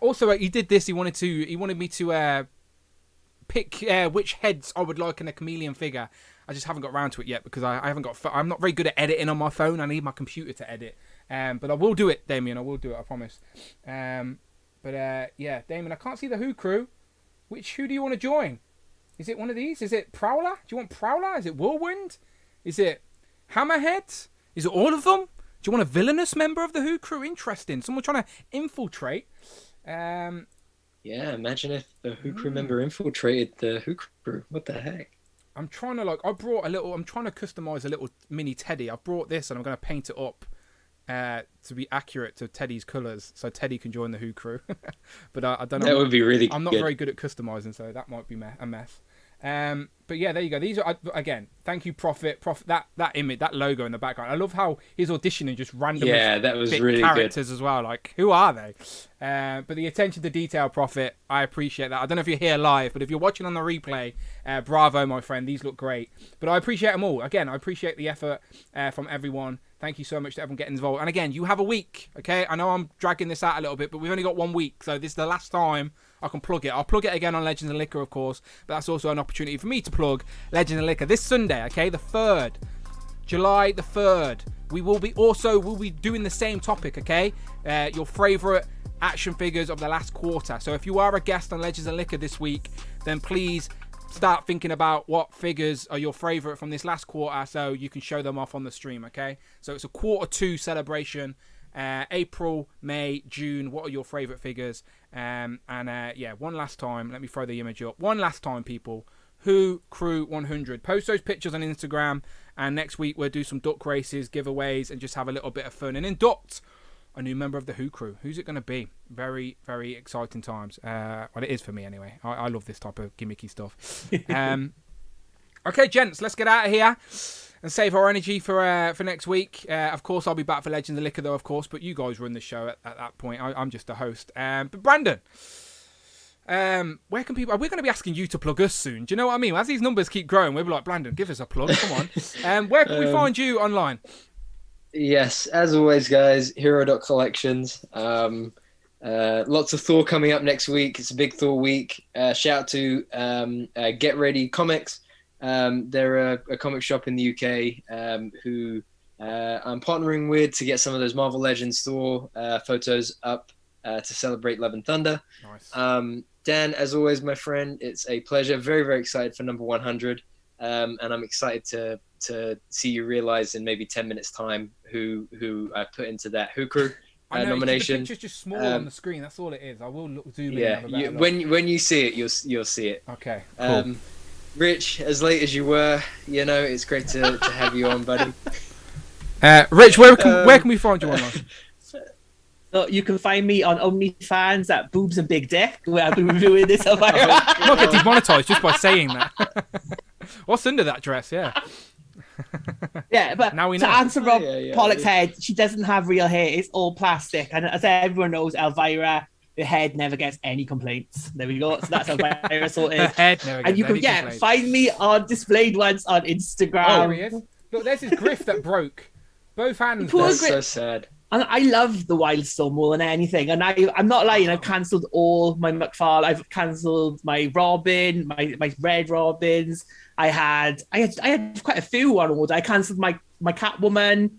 Speaker 1: Also, he did this. He wanted me to pick which heads I would like in a chameleon figure. I just haven't got around to it yet because I haven't got. I'm not very good at editing on my phone. I need my computer to edit. But I will do it, Damien. I will do it. I promise. Yeah, Damien. I can't see the Who crew. Which Who do you want to join? Is it one of these? Is it Prowler? Do you want Prowler? Is it Whirlwind? Is it Hammerhead? Is it all of them? Do you want a villainous member of the Who crew? Interesting. Someone trying to infiltrate.
Speaker 2: Yeah, imagine if the Who crew member infiltrated the Who crew. What the heck?
Speaker 1: I'm trying to I'm trying to customize a little mini Teddy. I've brought this and I'm going to paint it up to be accurate to Teddy's colours, so Teddy can join the Who crew. But I don't know.
Speaker 2: That would be really
Speaker 1: I'm not
Speaker 2: good.
Speaker 1: very good at customizing, so that might be a mess. But yeah, there you go. These are, again, thank you, Prophet. That image, that logo in the background. I love how he's auditioning just random
Speaker 2: that was really
Speaker 1: characters
Speaker 2: good
Speaker 1: as well. Like, who are they? But the attention to detail, Prophet, I appreciate that. I don't know if you're here live, but if you're watching on the replay, bravo, my friend. These look great. But I appreciate them all. Again, I appreciate the effort from everyone. Thank you so much to everyone getting involved. And again, you have a week, okay? I know I'm dragging this out a little bit, but we've only got 1 week, so this is the last time I can plug it. I'll plug it again on Legends and Liquor, of course, but that's also an opportunity for me to plug Legends and Liquor this Sunday, okay? The 3rd, July the 3rd. We'll be doing the same topic, okay? Your favourite action figures of the last quarter. So if you are a guest on Legends and Liquor this week, then please start thinking about what figures are your favourite from this last quarter so you can show them off on the stream, okay? So it's a Q2 celebration. April, May, June, what are your favourite figures? One last time, let me throw the image up. One last time, people. Who Crew 100. Post those pictures on Instagram, and next week we'll do some duck races, giveaways, and just have a little bit of fun and induct a new member of the Who Crew. Who's it going to be? Very, very exciting times. Well, it is for me anyway. I love this type of gimmicky stuff. Okay, gents, let's get out of here and save our energy for next week. Of course, I'll be back for Legends and Liquor, though, of course, but you guys run the show at that point. I'm just a host. But Brandon, where can people... We're going to be asking you to plug us soon. Do you know what I mean? As these numbers keep growing, we'll be like, Brandon, give us a plug. Come on. Where can we find you online?
Speaker 2: Yes, as always, guys, hero.collections. Lots of Thor coming up next week. It's a big Thor week. Shout out to Get Ready Comics. They're a comic shop in the UK who I'm partnering with to get some of those Marvel Legends Thor photos up to celebrate Love and Thunder.
Speaker 1: Nice.
Speaker 2: Dan, as always, my friend, it's a pleasure. Very, very excited for number 100. And I'm excited to see you realize in maybe 10 minutes time who I put into that Who Crew nomination.
Speaker 1: The picture's just small on the screen. That's all it is. I will zoom in.
Speaker 2: Yeah, when you see it, you'll see it.
Speaker 1: Okay. Cool.
Speaker 2: Rich, as late as you were, it's great to have you on, buddy.
Speaker 1: Rich, where can we find you online?
Speaker 4: So you can find me on OnlyFans at Boobs and Big Dick, where I'll be reviewing this. I'm
Speaker 1: not get demonetized just by saying that. What's under that dress? Yeah.
Speaker 4: Yeah, but
Speaker 1: now we know.
Speaker 4: To answer Rob Pollock's head, she doesn't have real hair. It's all plastic. And as everyone knows, Elvira, the head never gets any complaints. There we go. So that's Elvira sorted.
Speaker 1: The head never gets
Speaker 4: and you can
Speaker 1: complaints.
Speaker 4: find me on Displayed Once on Instagram.
Speaker 1: Oh, there he is. Look, there's his griff that broke. Both hands.
Speaker 2: That's so sad.
Speaker 4: And I love the Wildstorm more than anything. And I'm not lying. I've cancelled all my McFarlane. I've cancelled my Robin, my Red Robins. I had quite a few on order. I cancelled my Catwoman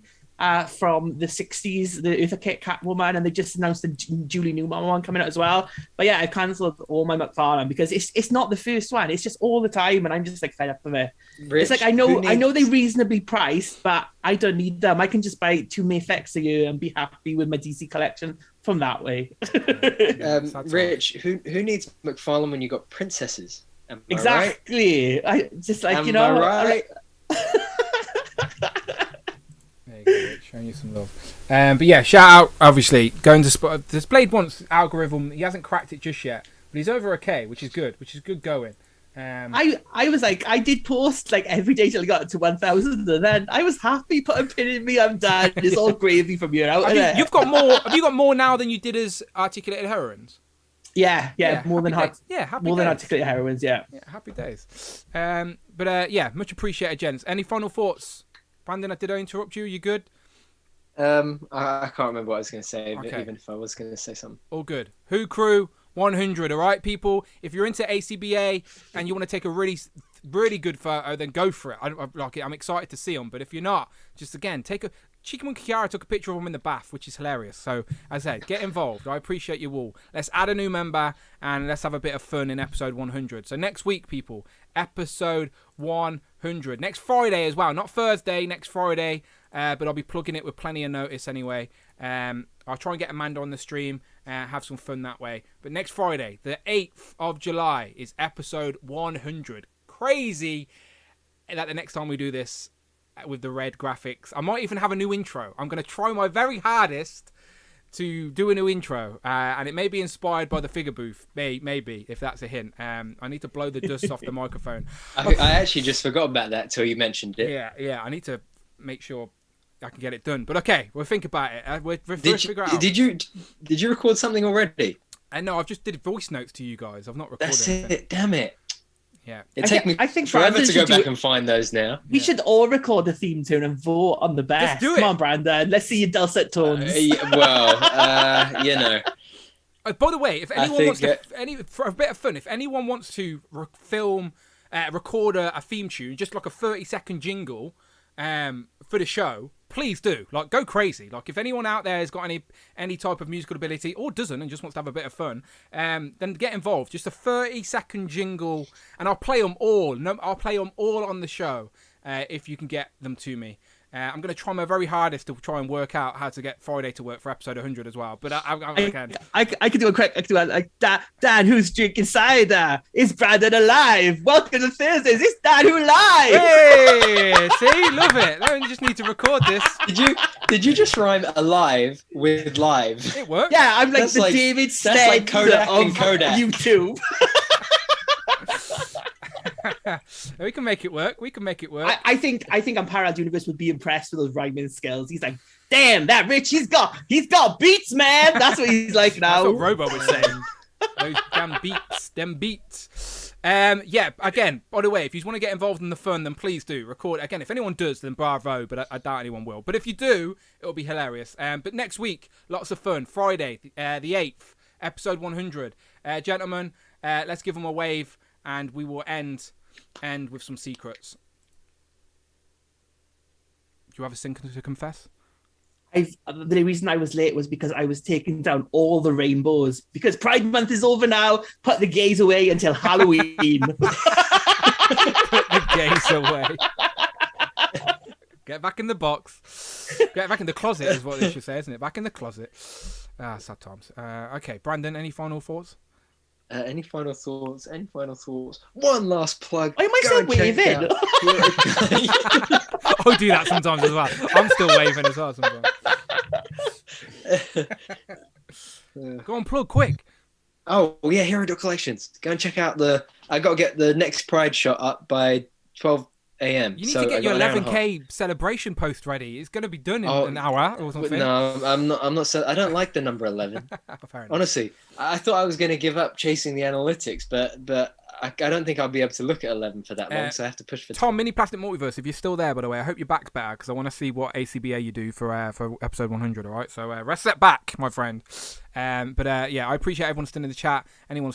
Speaker 4: from the 60s, the Eartha Kitt Catwoman, and they just announced the Julie Newmar one coming out as well. But yeah, I cancelled all my McFarlane because it's not the first one. It's just all the time, and I'm just like fed up with it.
Speaker 2: Rich,
Speaker 4: it's like I know they're reasonably priced, but I don't need them. I can just buy 2 Mayfex a year and be happy with my DC collection from that way.
Speaker 2: Rich, who needs McFarlane when you got princesses?
Speaker 4: Exactly. Right? I just like
Speaker 2: right?
Speaker 1: There you go, Rich, showing you some love. But yeah, shout out, obviously, going to Displayed Once algorithm. He hasn't cracked it just yet, but he's over a K, which is good going.
Speaker 4: I was like, I did post like every day till I got to 1,000, and then I was happy. Put a pin in me. I'm done. It's all gravy from here out.
Speaker 1: Have you got more now than you did as Articulated Heroines?
Speaker 4: Yeah, more than Articulated Heroines. Yeah,
Speaker 1: happy days. Much appreciated, gents. Any final thoughts, Brandon? Did I interrupt you? You good?
Speaker 2: I can't remember what I was going to say,
Speaker 1: okay.
Speaker 2: But even if I was going to say something,
Speaker 1: all good. Who Crew 100. All right, people. If you're into ACBA and you want to take a really, really good photo, then go for it. I'm excited to see them. But if you're not, just again take a. Chikamaru Kiara took a picture of him in the bath, which is hilarious. So, as I said, get involved. I appreciate you all. Let's add a new member and let's have a bit of fun in episode 100. So next week, people, episode 100. Next Friday as well, not Thursday, next Friday, but I'll be plugging it with plenty of notice anyway. I'll try and get Amanda on the stream, have some fun that way. But next Friday, the 8th of July, is episode 100. Crazy that the next time we do this with the red graphics, I might even have a new intro. I'm going to try my very hardest to do a new intro, and it may be inspired by the figure booth, maybe, if that's a hint. I need to blow the dust off the microphone.
Speaker 2: I actually just forgot about that till you mentioned it.
Speaker 1: Yeah, I need to make sure I can get it done. But okay, we'll think about it. We'll figure it out.
Speaker 2: Did you record something already?
Speaker 1: No, I've just did voice notes to you guys. I've not recorded
Speaker 2: That's
Speaker 1: anything.
Speaker 2: it. Damn it.
Speaker 1: Yeah.
Speaker 4: I think
Speaker 2: forever
Speaker 4: Brandon
Speaker 2: to go
Speaker 4: should
Speaker 2: back and find those now.
Speaker 4: We should all record a theme tune and vote on the best.
Speaker 1: do it.
Speaker 4: Come on, Brandon. Let's see your dulcet tones.
Speaker 2: You know.
Speaker 1: By the way, if anyone wants
Speaker 2: think,
Speaker 1: to, for a bit of fun, if anyone wants to record a theme tune, just like a 30-second jingle, for the show, please do. Like, go crazy. Like, if anyone out there has got any type of musical ability, or doesn't, and just wants to have a bit of fun, then get involved. Just a 30-second jingle, and I'll play them all. I'll play them all on the show, if you can get them to me. I'm going to try my very hardest to try and work out how to get Friday to work for episode 100 as well. But I can.
Speaker 4: I could do a quick. I could do it like Dan, who's drinking cider? Is Brandon alive? Welcome to Thursdays. It's Dan who live.
Speaker 1: Hey, see, love it. I just need to record this.
Speaker 2: Did you just rhyme alive with live?
Speaker 1: It worked.
Speaker 4: Yeah, I'm like
Speaker 2: That's
Speaker 4: the
Speaker 2: like-
Speaker 4: David
Speaker 2: that's
Speaker 4: Stead
Speaker 2: like Kodak
Speaker 4: of
Speaker 2: and Kodak.
Speaker 4: YouTube.
Speaker 1: We can make it work.
Speaker 4: I think Unparalleled Universe would be impressed with those rhyming skills. He's like, damn, that Rich, he's got beats, man. That's what he's like now.
Speaker 1: That's what Robo was saying. Those damn beats. Yeah, again, by the way, if you want to get involved in the fun, then please do record. Again, if anyone does, then bravo, but I doubt anyone will. But if you do, it'll be hilarious. But next week, lots of fun. Friday, the 8th, episode 100. Gentlemen, let's give them a wave, and we will end with some secrets. Do you have a sin to confess?
Speaker 4: The reason I was late was because I was taking down all the rainbows. Because Pride Month is over now. Put the gays away until Halloween.
Speaker 1: Put the gays away. Get back in the box. Get back in the closet is what they should say, isn't it? Back in the closet. Sad times. Okay, Brandon, any final thoughts?
Speaker 2: Any final thoughts? One last plug.
Speaker 4: Why am I still waving?
Speaker 1: I'll do that sometimes as well. I'm still waving as well sometimes. Go on, plug quick.
Speaker 2: Oh yeah, Hero Dot Collections. Go and check out I got to get the next Pride shot up by 12 a.m.
Speaker 1: You need to get your 11k celebration post ready. It's going to be done in an hour or something.
Speaker 2: No, I'm not. I don't like the number 11. Honestly, I thought I was going to give up chasing the analytics, but I don't think I'll be able to look at 11 for that long, so I have to push for.
Speaker 1: Tom, Mini Plastic Multiverse, if you're still there, by the way, I hope your back's better because I want to see what ACBA you do for episode 100. All right, so rest that back, my friend. But yeah, I appreciate everyone still in the chat. Anyone